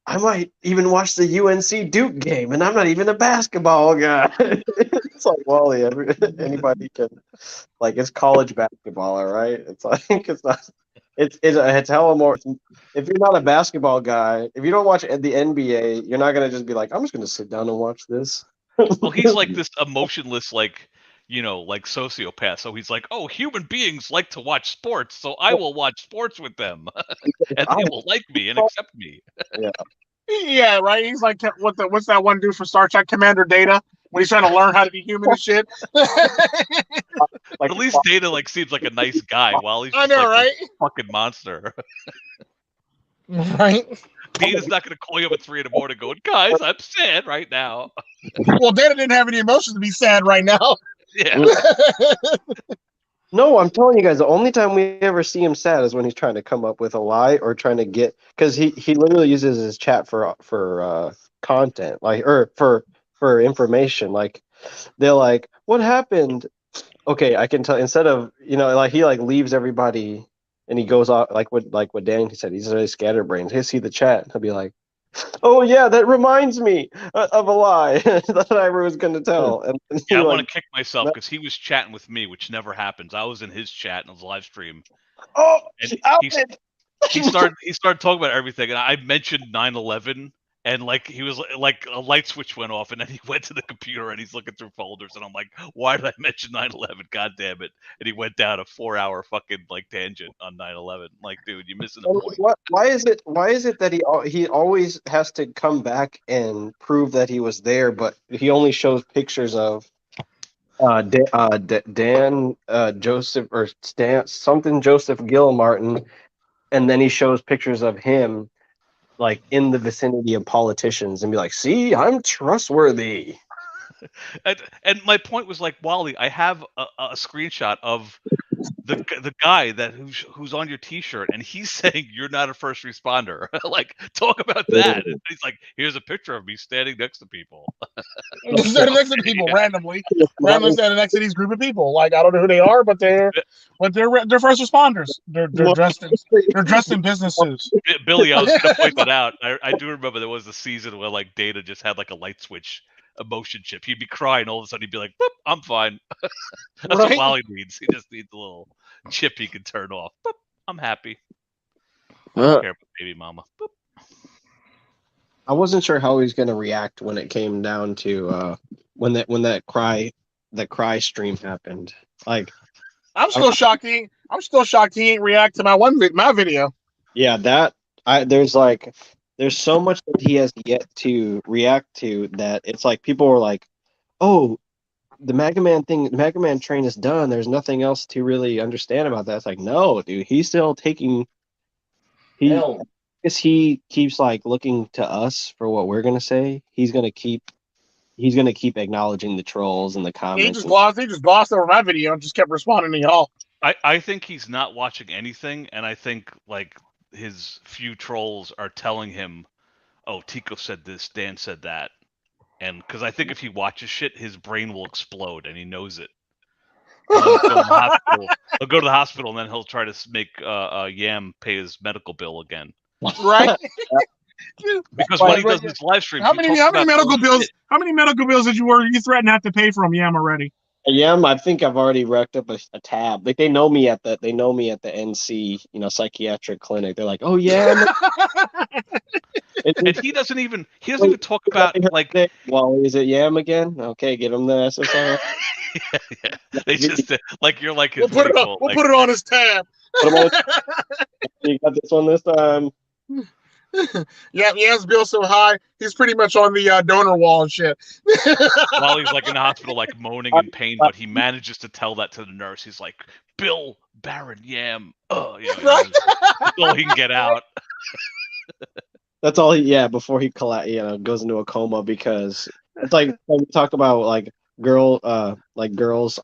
C: I might even watch the UNC Duke game, and I'm not even a basketball guy. It's like, Wally, anybody can, like, it's college basketball, all right? It's like, it's not, it's hella more. If you're not a basketball guy, if you don't watch the NBA, you're not gonna just be like, I'm just gonna sit down and watch this.
H: Well, he's like this emotionless, like, like sociopath. So he's like, oh, human beings like to watch sports, so I will watch sports with them, and they will like me and accept me.
C: Yeah.
J: Yeah, right. He's like, what's that one dude from Star Trek, Commander Data, when he's trying to learn how to be human and shit.
H: Like, at least Data like seems like a nice guy, while he's
J: I
H: just
J: know,
H: like
J: right?
H: this fucking monster.
J: Right.
H: Data's not going to call you up at 3 a.m. going, guys, I'm sad right now.
J: Well, Data didn't have any emotions to be sad right now.
H: Yeah.
C: No, I'm telling you guys, the only time we ever see him sad is when he's trying to come up with a lie or trying to get, because he literally uses his chat for content, like, or for information. Like, they're like, what happened? Okay, I can tell. Instead of, like, he like leaves everybody and he goes off, like what Danny said, he's really scatterbrained. He'll see the chat, he'll be like, oh yeah, that reminds me of a lie that I was going to tell. And
H: Yeah, I want to kick myself because he was chatting with me, which never happens. I was in his chat in his live stream.
C: Oh,
H: and he started talking about everything, and I mentioned 9/11, and like he was like a light switch went off, and then he went to the computer and he's looking through folders, and I'm like, why did I mention 9/11? God damn it! And he went down a 4-hour fucking like tangent on 9/11. Like, dude, you're missing the point.
C: Why is it that he always has to come back and prove that he was there, but he only shows pictures of Dan Joseph or Stan something Joseph Gilmartin, and then he shows pictures of him like in the vicinity of politicians and be like, see, I'm trustworthy.
H: And my point was like, Wally, I have a screenshot of the guy who's on your T-shirt, and he's saying you're not a first responder. Like, talk about that. And he's like, here's a picture of me standing next to people.
J: Standing next to people randomly standing next to these group of people. Like, I don't know who they are, but they're first responders. They're dressed in business suits.
H: Billy, I was going to point that out. I do remember there was a season where like Data just had like a light switch emotion chip. He'd be crying, all of a sudden he'd be like, boop, I'm fine. That's what Wally needs. He just needs a little chip he can turn off. Boop, I'm happy. I don't care about baby mama. Boop.
C: I wasn't sure how he was going to react when it came down to when that cry stream happened. Like,
J: I'm still shocked he ain't react to my video.
C: Yeah, there's so much that he has yet to react to that it's like people were like, oh, the Mega Man train is done. There's nothing else to really understand about that. It's like, no, dude, he's still taking. I guess he keeps like looking to us for what we're gonna say. He's gonna keep acknowledging the trolls and the comments.
J: He just glossed over my video and just kept responding to y'all.
H: I think he's not watching anything, and I think like his few trolls are telling him, oh, Tico said this, Dan said that. And because I think if he watches shit, his brain will explode, and he knows it. He'll go to the hospital, and then he'll try to make Yam pay his medical bill again.
J: Right?
H: Because when he does his live stream,
J: how many medical bills did you threatened to have to pay from Yam already?
C: Yam, I think I've already racked up a tab. Like, they know me at the NC, psychiatric clinic. They're like, oh yeah.
H: And he doesn't even talk about like.
C: Well, is it Yam again? Okay, give him the SSR.
H: Yeah. They just like you're like his.
J: We'll put it on his tab.
C: You got this one this time.
J: Yeah, his bill's so high, he's pretty much on the donor wall and shit.
H: While he's like in the hospital, like moaning in pain, but he manages to tell that to the nurse. He's like, Bill Baron Yam. Oh,
J: Right?
H: That's all he can get out.
C: That's all before he goes into a coma, because it's like when we talk about like girls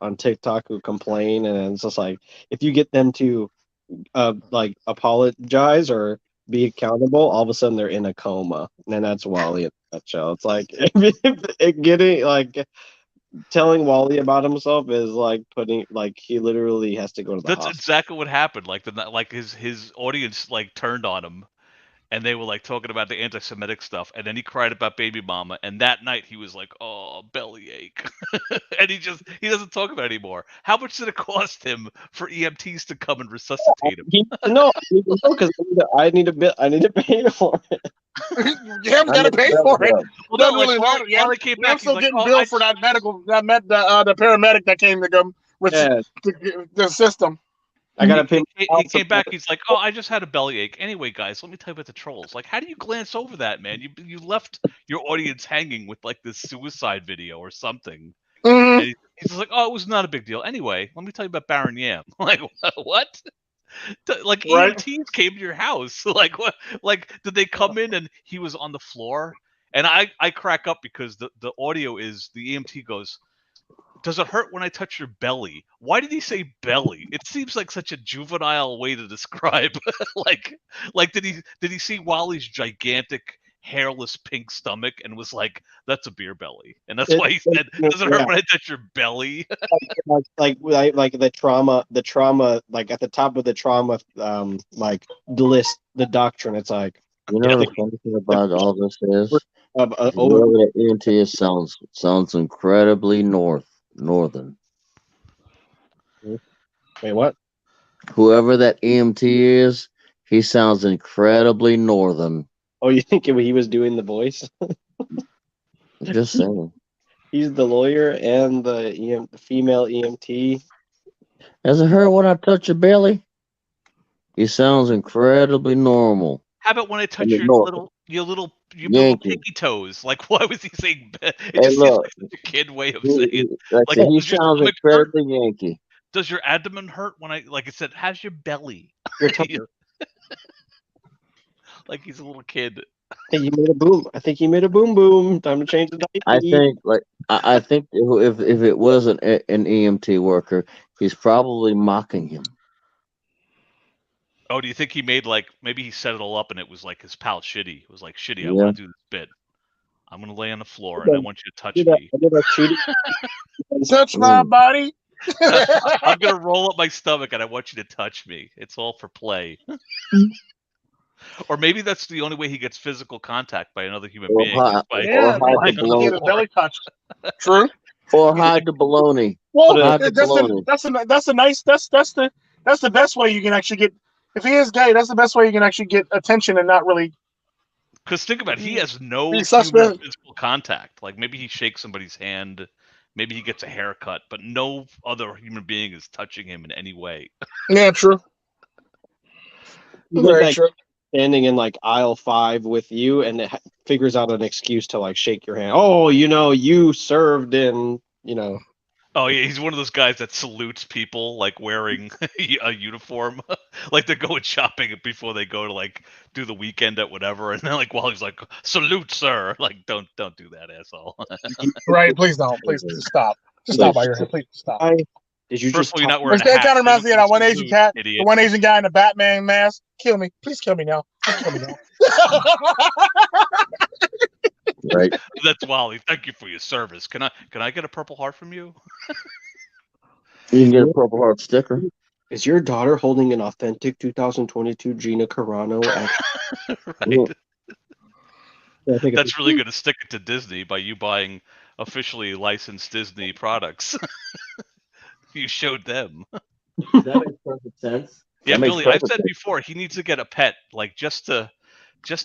C: on TikTok who complain, and it's just like if you get them to like apologize or be accountable, all of a sudden they're in a coma, and that's Wally in a nutshell. It's like getting like telling Wally about himself is like putting like he literally has to go to the
H: That's
C: hospital.
H: exactly what happened. Like his audience like turned on him, and they were like talking about the anti-Semitic stuff, and then he cried about baby mama, and that night he was like, "Oh, bellyache," and he doesn't talk about it anymore. How much did it cost him for EMTs to come and resuscitate him?
C: No, because I need to pay for it.
J: You haven't got to pay for it.
H: Well,
J: Doesn't
H: no, like
J: really matter.
H: while he came back,
J: I'm
H: he's
J: still
H: like,
J: getting
H: "Oh,
J: billed for that medical, the paramedic that came to come with the system.
C: I gotta pay.
H: He came back. He's like, "Oh, I just had a bellyache." Anyway, guys, let me tell you about the trolls. Like, how do you glance over that, man? You left your audience hanging with like this suicide video or something.
J: Mm-hmm.
H: And he's just like, "Oh, it was not a big deal." Anyway, let me tell you about Baron Yam. Like, what? Like
J: Right.
H: EMTs came to your house. Like what? Like did they come in and he was on the floor? And I crack up because the audio is the EMT goes, "Does it hurt when I touch your belly?" Why did he say belly? It seems like such a juvenile way to describe. like did he see Wally's gigantic hairless pink stomach and was like, "That's a beer belly," and that's why he said, "Does it hurt when I touch your belly?"
C: like the trauma, like at the top of the trauma, like the list, the doctrine. It's like
A: You know the funny thing about all this is, whoever that EMT is sounds incredibly northern.
C: Wait, what?
A: Whoever that EMT is, he sounds incredibly northern.
C: Oh, you think he was doing the voice?
A: Just saying.
C: He's the lawyer and the female EMT.
A: Does it hurt when I touch your belly? He sounds incredibly normal.
H: How about when I touch your little pinky toes? Like, why was he saying? It just seems like such a kid way of saying it. Like,
A: he sounds incredibly Yankee.
H: Does your abdomen hurt when I like? It said, "How's your belly?" Like he's a little kid.
C: I think he made a boom. Boom. Time to change the diaper.
A: I think if it wasn't an EMT worker, he's probably mocking him.
H: Oh, do you think he made like maybe he set it all up and it was like his pal Shitty? It was like, "Shitty, I want to do this bit. I'm gonna lay on the floor and I want you to touch me.
J: Touch my body.
H: I'm gonna roll up my stomach and I want you to touch me. It's all for play." Or maybe that's the only way he gets physical contact by another human being.
A: Or hide
J: the belly touch. True.
A: Or hide the baloney.
J: Well, that's the best way you can actually get. If he is gay, that's the best way you can actually get attention and not really.
H: Because think about it, he has no human physical contact. Like maybe he shakes somebody's hand, maybe he gets a haircut, but no other human being is touching him in any way.
J: Yeah, true.
C: Very true. Standing in like aisle 5 with you, and it figures out an excuse to like shake your hand. Oh, you served in,
H: Oh yeah, he's one of those guys that salutes people like wearing a uniform, like they're going shopping before they go to like do the weekend at whatever, and then like while he's like, "Salute, sir!" Like don't do that, asshole.
J: Right? Please don't. Please stop. Just stop by your head. Please stop.
C: Did you
H: First of all, you're not wearing a
J: hat. That kind of reminds me of that one
H: salute,
J: Asian cat,
H: idiot.
J: the one Asian guy in the Batman mask. Kill me. Please kill me now. Please kill me now.
A: Right.
H: That's Wally. Thank you for your service. Can I get a Purple Heart from you?
A: You can get a Purple Heart sticker.
C: Is your daughter holding an authentic 2022 Gina Carano?
H: Right. That's really going to stick it to Disney by you buying officially licensed Disney products. You showed them.
A: That makes perfect sense.
H: Yeah, Billy, I've said before he needs to get a pet, like just to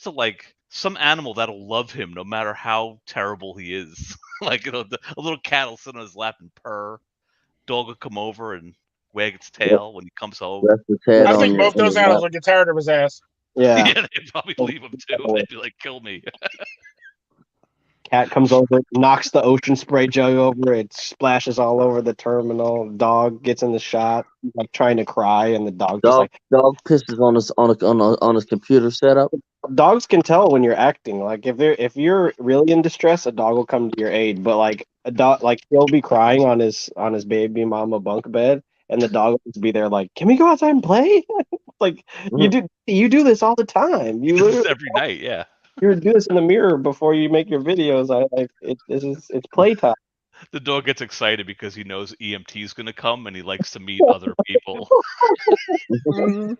H: like some animal that'll love him no matter how terrible he is. Like a little cat will sit on his lap and purr. Dog will come over and wag its tail when he comes home.
J: I think both those animals would get tired of his ass.
C: Yeah.
H: Yeah, they'd probably leave him too. They'd be like, "Kill me."
C: Cat comes over, knocks the ocean spray jug over, it splashes all over the terminal. Dog gets in the shot, like trying to cry, and the dog
A: pisses on his computer setup.
C: Dogs can tell when you're acting. Like if you're really in distress, a dog will come to your aid. But like a dog, like he'll be crying on his baby mama bunk bed, and the dog will be there like, "Can we go outside and play?" Like you do this all the time. You
H: This is
C: literally
H: every night, yeah.
C: you do this in the mirror before you make your videos. It's playtime.
H: The dog gets excited because he knows EMT is going to come and he likes to meet other people.
J: Mhm.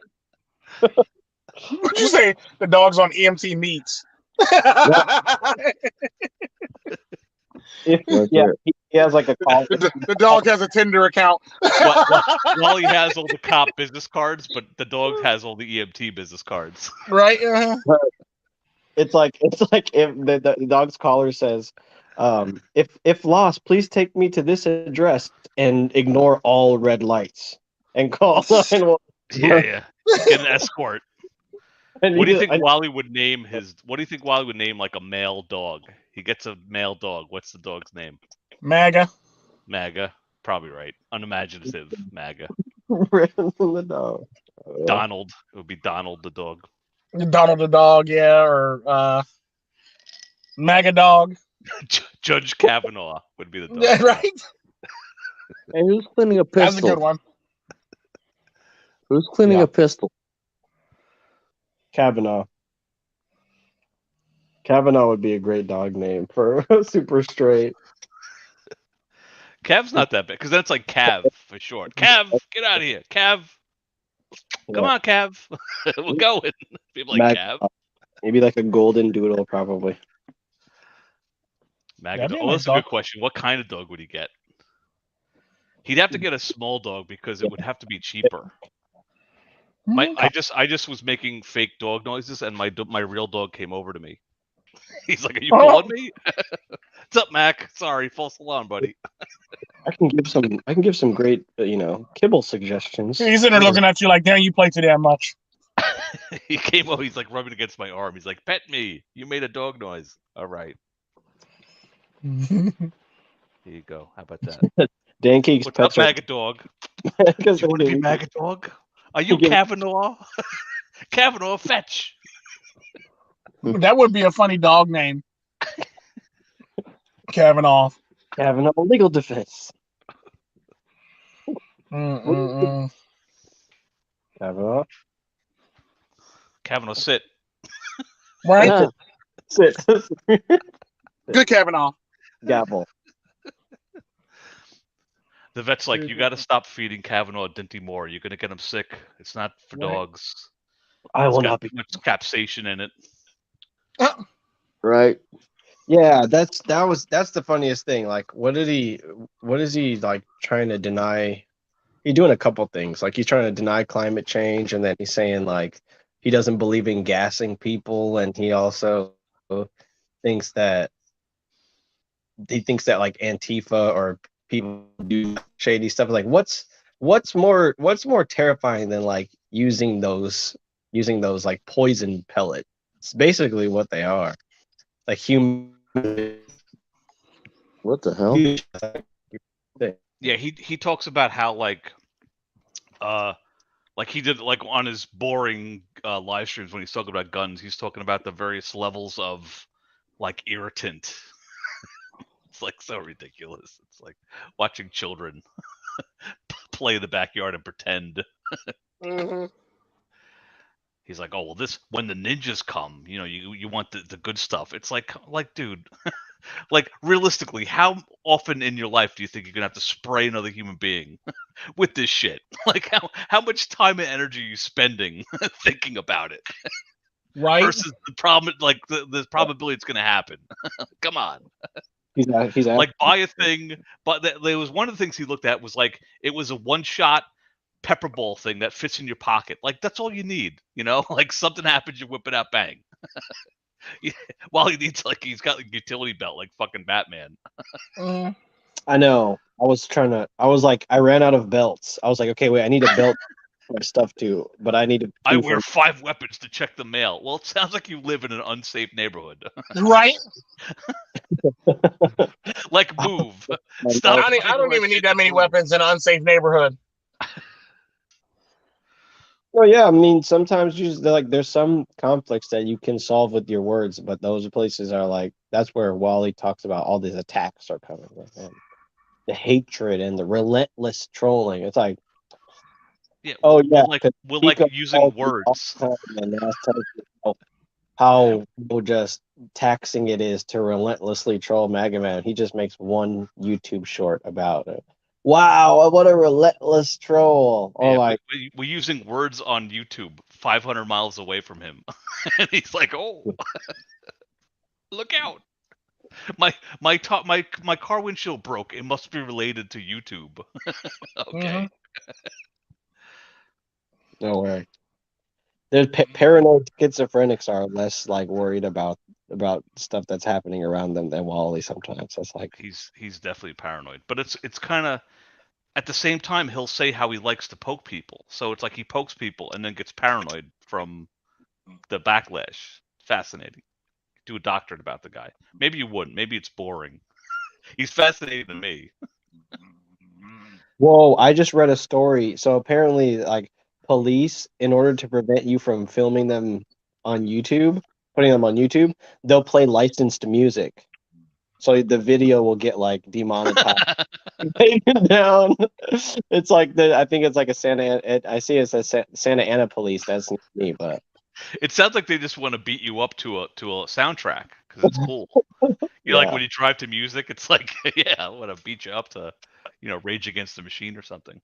J: What'd you say? The dog's on EMT meets.
C: Yeah, he has like a call.
J: The dog has a Tinder account.
H: While he has all the cop business cards, but the dog has all the EMT business cards.
J: Right?
C: It's like if the dog's caller says, if lost, please take me to this address and ignore all red lights and call 911.
H: Yeah. Get an escort.
C: And
H: What do you think Wally would name like a male dog? He gets a male dog. What's the dog's name?
J: MAGA.
H: MAGA. Probably right. Unimaginative. MAGA.
C: the dog.
H: Donald. It would be Donald the dog.
J: Donald the dog, yeah, or MAGA dog.
H: Judge Kavanaugh would be the dog.
J: Yeah, right?
F: And who's cleaning a pistol?
J: That's a good one.
F: Who's cleaning a pistol?
C: Kavanaugh. Kavanaugh would be a great dog name for Super Straight.
H: Cav's not that bad because that's like Cav for short. Cav, get out of here. Cav, come on, Cav. We're going. People like Cav.
C: Maybe like a golden doodle, probably.
H: That's a good question. What kind of dog would he get? He'd have to get a small dog because it would have to be cheaper. I just was making fake dog noises, and my real dog came over to me. He's like, "Are you calling me?" What's up, Mac? Sorry, false alarm, buddy.
C: I can give some great kibble suggestions.
J: He's in there looking at you like, "Damn, you play too damn much."
H: He came over. He's like rubbing against my arm. He's like, "Pet me. You made a dog noise." All right. Here you go. How about that?
C: Dan Keek's
H: What's up, Maggot Dog? You want to be Maggot Dog? Are you Kavanaugh? Kavanaugh, fetch.
J: That would be a funny dog name. Kavanaugh.
C: Kavanaugh legal defense.
J: Kavanaugh.
H: Kavanaugh, sit.
J: Right?
C: Sit.
J: Good Kavanaugh.
C: Gavel.
H: The vet's like, you got to stop feeding Kavanaugh Dinty more. You're gonna get him sick. It's not for dogs.
C: I will not be.
H: Much capsaicin in it.
F: Right.
C: Yeah, that's the funniest thing. Like, what is he like trying to deny? He's doing a couple things. Like, he's trying to deny climate change, and then he's saying like he doesn't believe in gassing people, and he also thinks that like Antifa or people do shady stuff. Like, what's more terrifying than like using those like poison pellets? It's basically what they are. Like human.
F: What the hell?
H: Yeah, he talks about how like he did like on his boring live streams when he's talking about guns, he's talking about the various levels of like irritant. It's like so ridiculous. It's like watching children play in the backyard and pretend.
J: Mm-hmm.
H: He's like, oh, well, when the ninjas come, you want the good stuff. It's like, dude, like realistically, how often in your life do you think you're gonna have to spray another human being with this shit? Like, how much time and energy are you spending thinking about it?
J: Right.
H: Versus the problem, like the probability it's gonna happen. Come on.
C: He's
H: like buy a thing, but there was one of the things he looked at was like it was a one-shot pepper ball thing that fits in your pocket. Like that's all you need, like something happens, you whip it out, bang. While he needs he's got like utility belt like fucking Batman.
C: I know. I ran out of belts. I was like, okay, wait, I need a belt for my stuff too, but I need
H: I wear 5 weapons to check the mail. Well, it sounds like you live in an unsafe neighborhood.
J: Right?
H: Like move. Stop.
J: I don't even need that many weapons in an unsafe neighborhood.
C: Well, yeah, I mean, sometimes there's some conflicts that you can solve with your words, but those places are like, that's where Wally talks about all these attacks are coming from. The hatred and the relentless trolling. It's like,
H: Yeah.
C: Oh yeah,
H: We're like using words.
C: And that's how just taxing it is to relentlessly troll Mega Man. He just makes one YouTube short about it. Wow, what a relentless troll! Or
H: Yeah,
C: like
H: we're using words on YouTube 500 miles away from him, and he's like, "Oh, look out! My car windshield broke. It must be related to YouTube." Okay.
C: no way. There's paranoid schizophrenics are less like worried about stuff that's happening around them than Wally sometimes. That's like
H: He's definitely paranoid, but it's kind of at the same time he'll say how he likes to poke people. So it's like he pokes people and then gets paranoid from the backlash. Fascinating. Do a doctorate about the guy. Maybe you wouldn't. Maybe it's boring. He's fascinating to me.
C: whoa, I just read a story. So apparently like police, in order to prevent you from filming them on YouTube, putting them on YouTube, they'll play licensed music. So the video will get like demonetized. Taken down. It's like I think it's like a I see it says Santa Ana police. That's not me, but
H: It sounds like they just want to beat you up to a soundtrack because it's cool. You know, like
C: yeah.
H: when you drive to music, it's like, yeah, I want to beat you up to, Rage Against the Machine or something.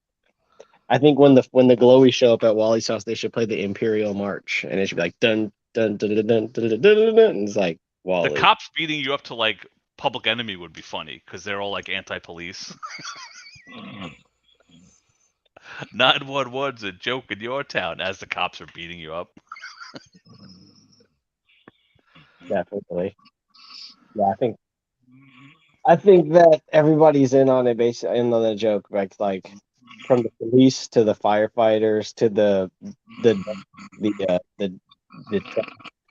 C: I think when the glowies show up at Wally's house, they should play the Imperial March, and it should be like dun dun dun dun dun dun dun, dun, dun, and it's like Wally.
H: The cops beating you up to like Public Enemy would be funny because they're all like anti-police. 911's a joke in your town as the cops are beating you up.
C: Definitely. Yeah, I think that everybody's in on it, basically in on the joke, like from the police to the firefighters to the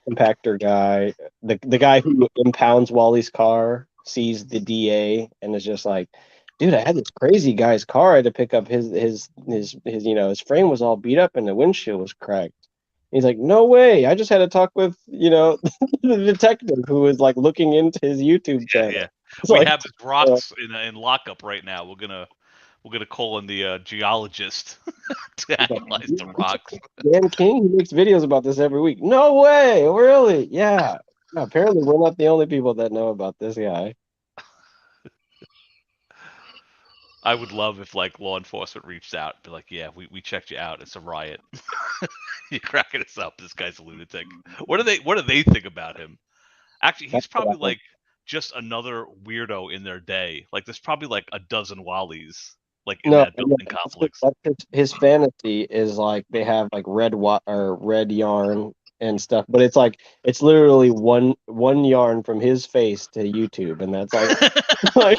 C: compactor guy, the guy who impounds Wally's car sees the DA and is just like, dude, I had this crazy guy's car. I had to pick up his his frame was all beat up and the windshield was cracked. He's like, no way. I just had to talk with the detective who was like looking into his YouTube channel.
H: Yeah.
C: It's
H: We
C: like,
H: have his rocks in lockup right now. We're gonna call in the geologist to analyze the rocks.
C: Dan King, he makes videos about this every week. No way, really? Yeah. Yeah, apparently we're not the only people that know about this guy.
H: I would love if like law enforcement reached out and be like, yeah, we checked you out. It's a riot. You're cracking us up. This guy's a lunatic. What do they think about him? Actually, he's probably like just another weirdo in their day. Like there's probably like a dozen Wallies like in that building complex.
C: His fantasy is like they have like red yarn and stuff, but it's like it's literally one yarn from his face to YouTube, and that's like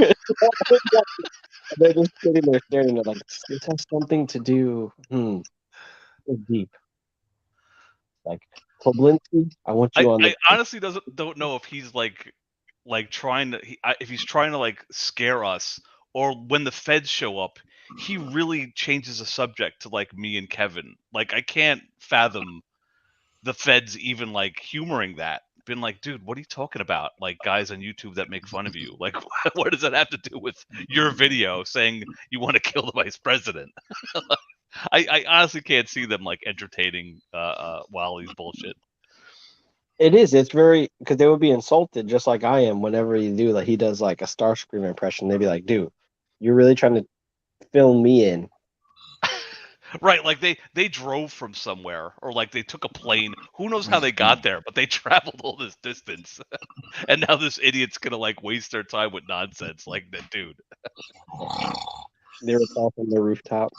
C: they're just sitting there staring at like this has something to do. It's deep. Like Koblinski, I want you on.
H: I honestly don't know if he's like trying to if he's trying to like scare us, or when the feds show up, he really changes the subject to like me and Kevin. Like I can't fathom the feds even like humoring that. Been like, dude, what are you talking about? Like guys on YouTube that make fun of you. Like, what does that have to do with your video saying you want to kill the vice president? I honestly can't see them like entertaining Wally's bullshit.
C: It is. It's very because they would be insulted just like I am whenever you do like he does like a Starscream impression. They'd be like, dude, you're really trying to film me in.
H: Right, like they drove from somewhere, or like they took a plane. Who knows how they got there, but they traveled all this distance, and now this idiot's gonna like waste their time with nonsense like that, dude.
C: They were all from the rooftop.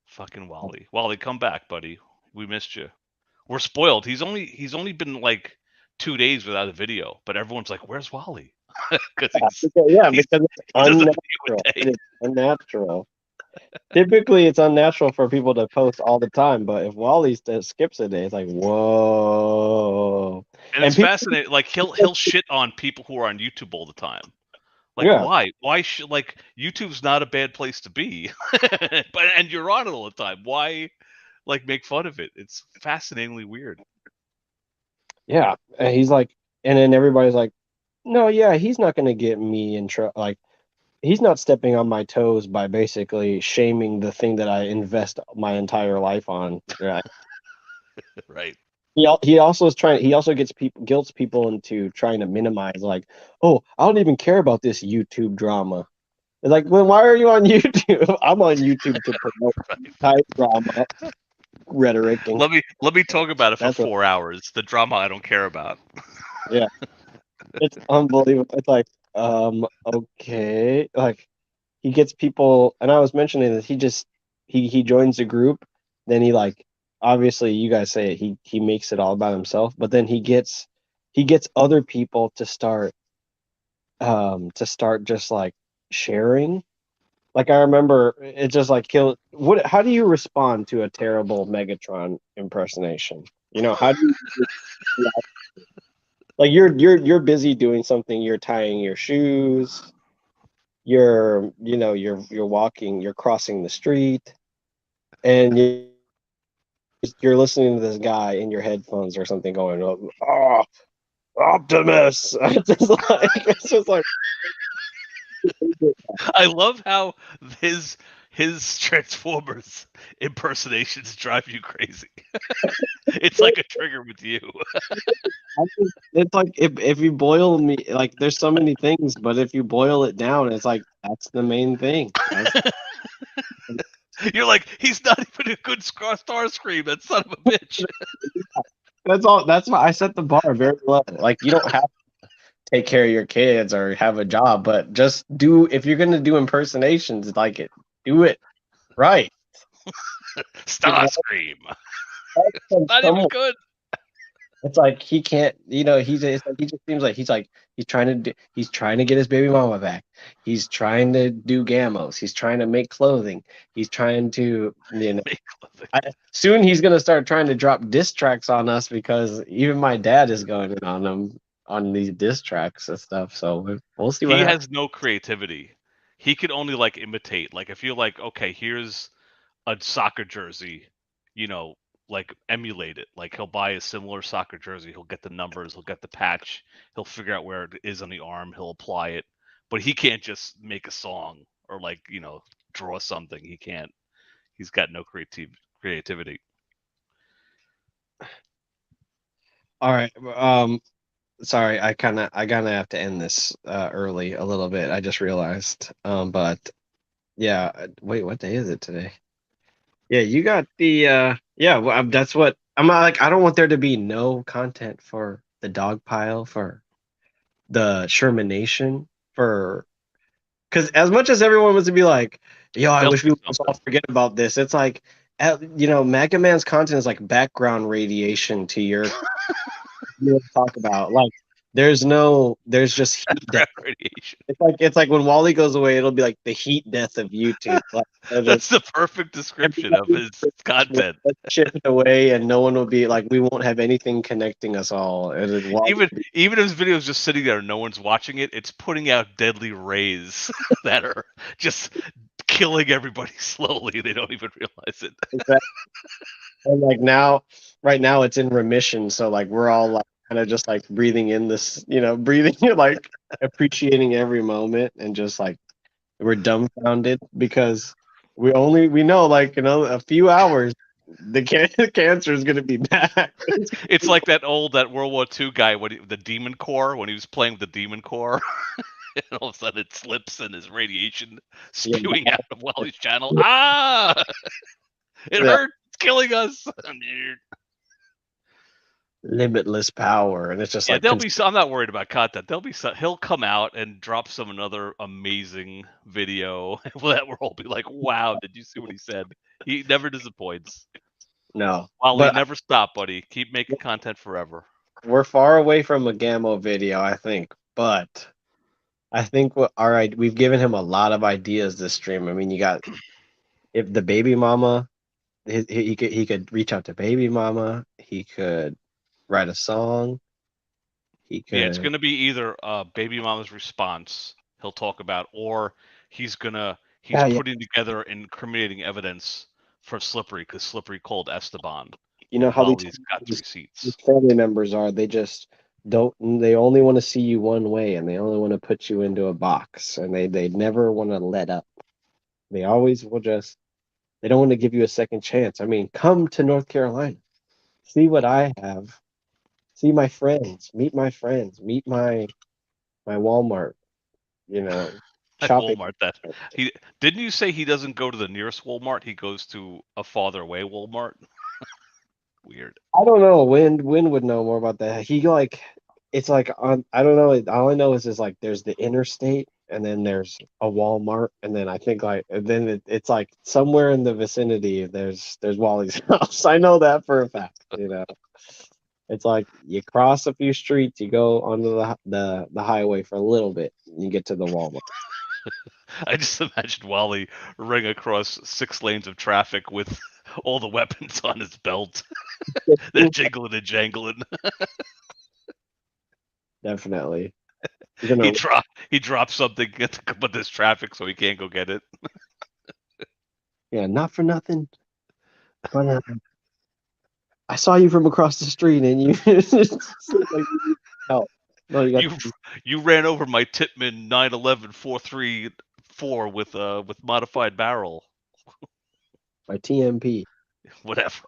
H: Fucking Wally, come back, buddy. We missed you. We're spoiled. He's only been like 2 days without a video, but everyone's like, "Where's Wally?" because
C: it's unnatural. It's unnatural. Typically, it's unnatural for people to post all the time, but if Wally skips a day, it's like, whoa.
H: And it's fascinating. Like he'll shit on people who are on YouTube all the time. Like why? Why should like YouTube's not a bad place to be, and you're on it all the time. Why, like, make fun of it? It's fascinatingly weird.
C: Yeah, and he's like, and then everybody's like, no, yeah, he's not gonna get me in trouble. Like, he's not stepping on my toes by basically shaming the thing that I invest my entire life on. Right.
H: Right.
C: He also is trying. He also guilts people into trying to minimize. Like, oh, I don't even care about this YouTube drama. It's like, well, why are you on YouTube? I'm on YouTube to promote type drama rhetoric, and
H: Let me talk about it for
C: that's what.
H: 4 hours. The drama I don't care about.
C: Yeah, it's unbelievable. It's like, okay, like he gets people, and I was mentioning that he joins a group, then he like obviously you guys say it, he makes it all about himself, but then he gets other people to start just like sharing. Like I remember it just like how do you respond to a terrible Megatron impersonation? How do you like you're busy doing something, you're tying your shoes, you're walking, you're crossing the street, and you're listening to this guy in your headphones or something going, oh, Optimus. It's just like
H: I love how his Transformers impersonations drive you crazy. It's like a trigger with you.
C: it's like if you boil me, like there's so many things, but if you boil it down, it's like that's the main thing.
H: You're like, he's not even a good Starscream, that son of a bitch.
C: That's all. That's why I set the bar very low. Like you don't have to take care of your kids or have a job, but just do if you're gonna do impersonations, like do it right.
H: Starscream.
C: From
H: Not even
C: someone.
H: good.
C: It's like he can't, it's like he just seems like he's trying to get his baby mama back. He's trying to do gamos. He's trying to make clothing. He's trying to, soon he's gonna start trying to drop diss tracks on us because even my dad is going in on them on these diss tracks and stuff. So we'll see what
H: He
C: happens.
H: has no creativity. He can only like imitate. Like if you're like, okay, here's a soccer jersey, like emulate it. Like he'll buy a similar soccer jersey, he'll get the numbers, he'll get the patch, he'll figure out where it is on the arm, he'll apply it. But he can't just make a song or like, draw something. He can't. He's got no creativity.
C: All right. Sorry, I kinda have to end this early a little bit. I just realized. But yeah, wait, what day is it today? Yeah, you got the yeah, well, that's what I'm not like I don't want there to be no content for the dog pile, for the Shermanation, for because as much as everyone wants to be like, yo, I
H: They'll
C: wish we
H: do
C: would just all
H: something.
C: forget about this. It's like Mega Man's content is like background radiation to your talk about. Like there's just heat death.
H: Radiation.
C: It's like when Wally goes away, it'll be like the heat death of YouTube. Like,
H: That's the perfect description of his content.
C: shift away, and no one will be like, we won't have anything connecting us all. And then
H: Even if his video is just sitting there and no one's watching it, it's putting out deadly rays that are just killing everybody slowly. They don't even realize it.
C: and like right now it's in remission. So like we're all like kind of just like breathing in this, breathing like appreciating every moment, and just like we're dumbfounded because we know like a few hours the cancer is going to be back.
H: It's like that World War II guy the Demon Core when he was playing with the Demon Core. And all of a sudden it slips and his radiation spewing out of Wally's channel. Ah! It hurts. It's killing us.
C: Limitless power, and it's just like
H: there'll be some. I'm not worried about content. There'll be some. He'll come out and drop another amazing video that we'll all be like, "Wow, did you see what he said?" He never disappoints.
C: No,
H: Wally, never stop, buddy. Keep making content forever.
C: We're far away from a Gammo video, I think, but I think we've given him a lot of ideas this stream. I mean, you got if the baby mama, he could reach out to baby mama. He could write a song. He could.
H: Yeah, it's going to be either baby mama's response he'll talk about, or he's putting together incriminating evidence for Slippery because Slippery called Esteban.
C: You know how
H: he's got the receipts.
C: These family members are. They just they only want to see you one way, and they only want to put you into a box, and they never want to let up. They always will just they don't want to give you a second chance. I mean, come to North Carolina, see what I have, see my friends, meet my friends, meet my Walmart, you know,
H: At
C: shopping.
H: Walmart, that he didn't you say he doesn't go to the nearest Walmart? He goes to a farther away Walmart. Weird.
C: I don't know. Win would know more about that. He like it's like on I don't know. All I know is like there's the interstate and then there's a Walmart and then I think like and then it's like somewhere in the vicinity there's Wally's house. I know that for a fact. You know, it's like you cross a few streets, you go onto the highway for a little bit, and you get to the Walmart.
H: I just imagine Wally running across 6 lanes of traffic with all the weapons on his belt. They're jingling and jangling.
C: Definitely.
H: He drops something, but there's traffic, so he can't go get it.
C: Yeah, not for nothing. But I saw you from across the street, and you like, help. No,
H: you ran over my Tippmann 911 434 with modified barrel.
C: My TMP.
H: Whatever.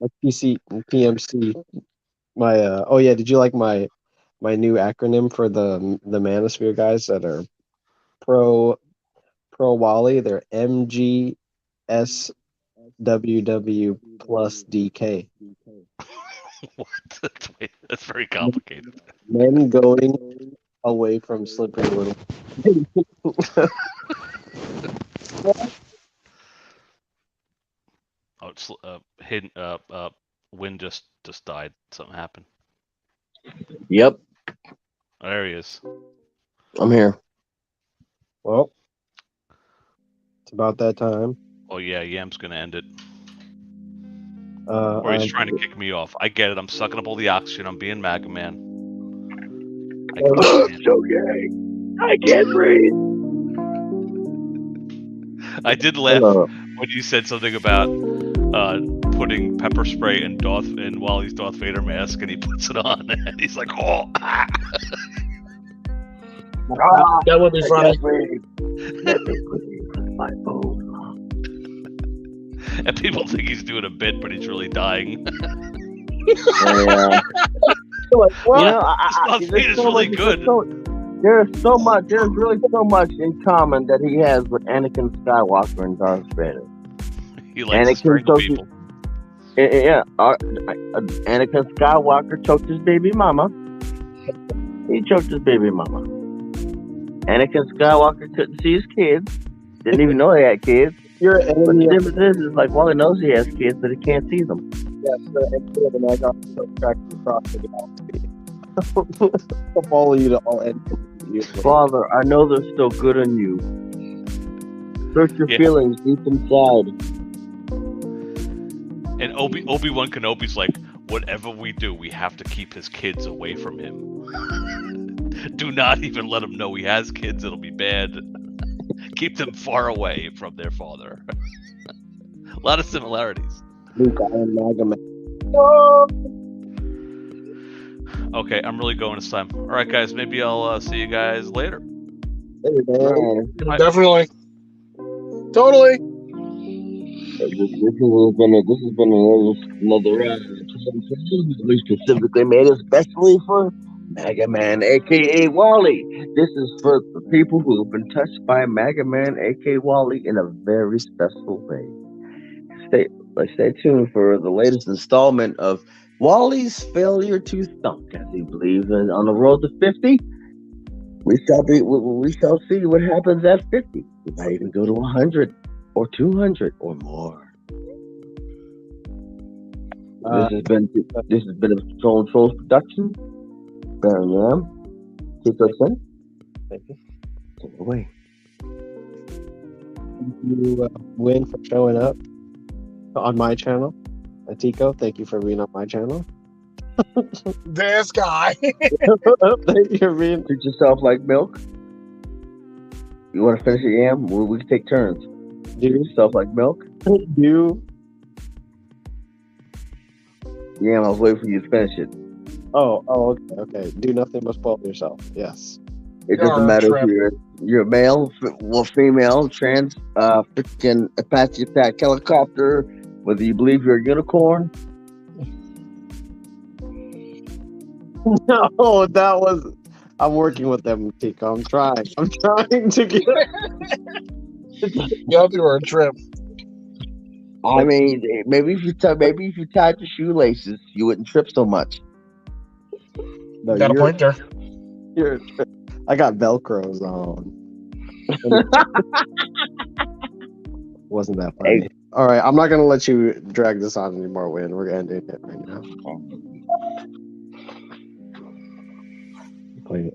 C: My PMC. My oh yeah, did you like my new acronym for the Manosphere guys that are pro Wally? They're MGSWW plus DK.
H: What? That's very complicated.
C: Men going away from slippery little.
H: Oh, it's Win just died. Something happened.
F: Yep.
H: Oh, there he is.
F: I'm here.
C: Well, it's about that time.
H: Oh yeah, Yam's gonna end it.
C: Or
H: he's trying to kick me off. I get it. I'm sucking up all the oxygen. I'm being MAGA man.
F: So gay. I can't breathe.
H: I did laugh when you said something about putting pepper spray in Wally's Darth Vader mask, and he puts it on, and he's like, "Oh!"
F: That would be funny. My phone.
H: And people think he's doing a bit, but he's really dying.
F: Yeah.
H: Darth Vader's really good.
F: There's really so much in common that he has with Anakin Skywalker and Darth Vader.
H: He likes to strangle people.
F: Yeah, Anakin Skywalker choked his baby mama. He choked his baby mama. Anakin Skywalker couldn't see his kids. Didn't even know he had kids. But the difference is like Wally knows he has kids, but he can't see them.
C: Yeah, so and I got tracked across the galaxy. Follow you to all ends.
F: Father, I know they're still good on you. Search your feelings deep inside.
H: And Obi-Wan Kenobi's like, whatever we do, we have to keep his kids away from him. Do not even let him know he has kids. It'll be bad. Keep them far away from their father. A lot of similarities.
C: Luke, I am MAGA man.
H: Okay, I'm really going this time. All right, guys. Maybe I'll see you guys later.
J: Definitely. Totally.
F: This has been another we specifically made especially for MAGA Man, aka Wally. This is for the people who have been touched by MAGA Man, aka Wally, in a very special way. Stay tuned for the latest installment of Wally's failure to thunk, as he believes on the road to 50. We shall see what happens at 50. We might even go to 100 or 200 or more. This has been a Control and Trolls production. Baron Yam, keep us in.
C: Thank you.
F: Take it away.
C: Thank you, Win, for showing up on my channel. Tico, thank you for being on my channel.
J: This guy.
C: Thank you for being.
F: Treat yourself like milk. You want to finish it, Yam? We can take turns. Treat yourself like milk.
C: You.
F: Yam, I was waiting for you to finish it.
C: Okay. Do nothing but spoil yourself. Yes.
A: It
J: You're
A: doesn't
J: a
A: matter
J: trip.
A: if you're male, female, trans, freaking Apache attack helicopter, whether you believe you're a unicorn.
C: No, that was. I'm working with them, Tico. I'm trying. I'm trying to get.
J: Y'all two are a trip.
A: I mean, maybe if you tied your shoelaces, you wouldn't trip so much.
C: No,
J: Got a point there.
C: I got Velcros on. Wasn't that funny?
A: Hey.
C: All right, I'm not gonna let you drag this on anymore, Win. We're ending it right now. Play it.